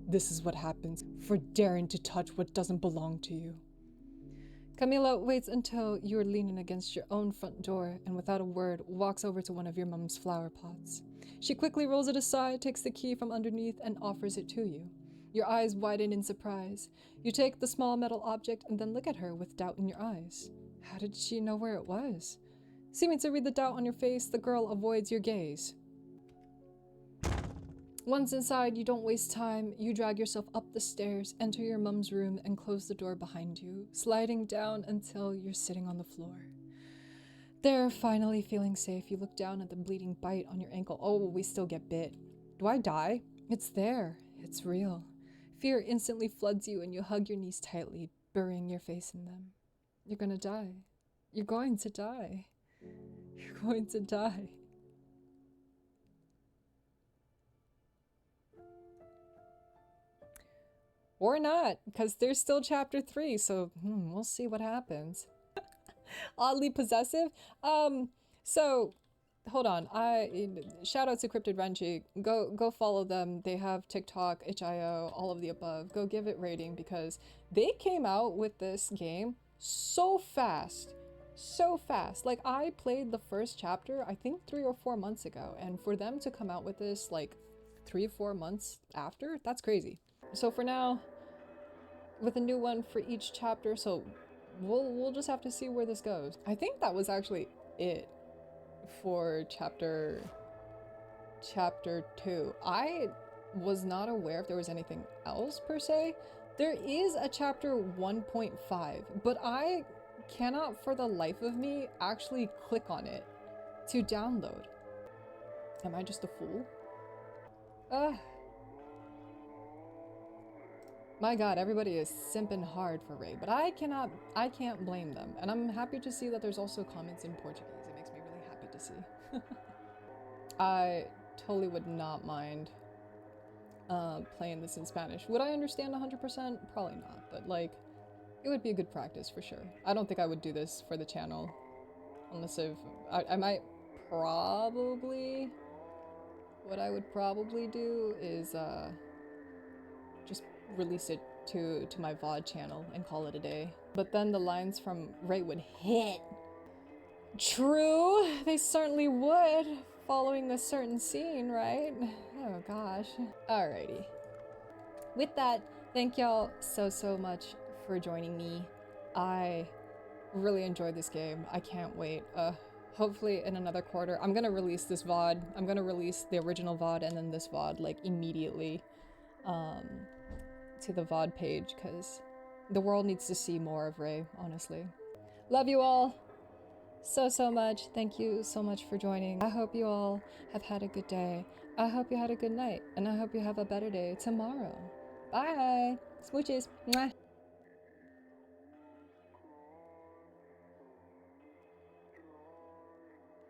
This is what happens for daring to touch what doesn't belong to you. Camila waits until you're leaning against your own front door and without a word walks over to one of your mom's flower pots. She quickly rolls it aside, takes the key from underneath and offers it to you. Your eyes widen in surprise. You take the small metal object and then look at her with doubt in your eyes. How did she know where it was? Seeming to read the doubt on your face, the girl avoids your gaze. Once inside, you don't waste time. You drag yourself up the stairs, enter your mom's room, and close the door behind you, sliding down until you're sitting on the floor. There, finally feeling safe, you look down at the bleeding bite on your ankle. Oh, we still get bit. Do I die? It's there. It's real. Fear instantly floods you and you hug your knees tightly, burying your face in them. You're gonna die. You're going to die. You're going to die. Or not, because there's still chapter 3, so we'll see what happens. Oddly possessive. So hold on. Shout out to Cryptid Renchi. Go follow them. They have TikTok, itch.io, all of the above. Go give it rating because they came out with this game so fast. So fast. Like, I played the first chapter, I think 3 or 4 months ago, and for them to come out with this like 3 or 4 months after, that's crazy. So for now, with a new one for each chapter, so we'll just have to see where this goes. I think that was actually it for chapter 2. I was not aware if there was anything else per se. There is a chapter 1.5, but I cannot for the life of me actually click on it to download. Am I just a fool? My god, everybody is simping hard for Ray, but I can't blame them. And I'm happy to see that there's also comments in Portuguese. It makes me really happy to see. I totally would not mind playing this in Spanish. Would I understand 100%? Probably not, but like, it would be a good practice for sure. I don't think I would do this for the channel. Unless I might probably... What I would probably do is just release it to my VOD channel and call it a day. But then the lines from Ray would hit. True, they certainly would, following a certain scene, right? Oh gosh. Alrighty. With that, thank y'all so much for joining me. I really enjoyed this game. I can't wait. Hopefully in another quarter, I'm gonna release this VOD. I'm gonna release the original VOD and then this VOD like immediately to the VOD page because the world needs to see more of Ray, honestly. Love you all so much. Thank you so much for joining. I hope you all have had a good day. I hope you had a good night, and I hope you have a better day tomorrow. Bye. Smooches. Mwah.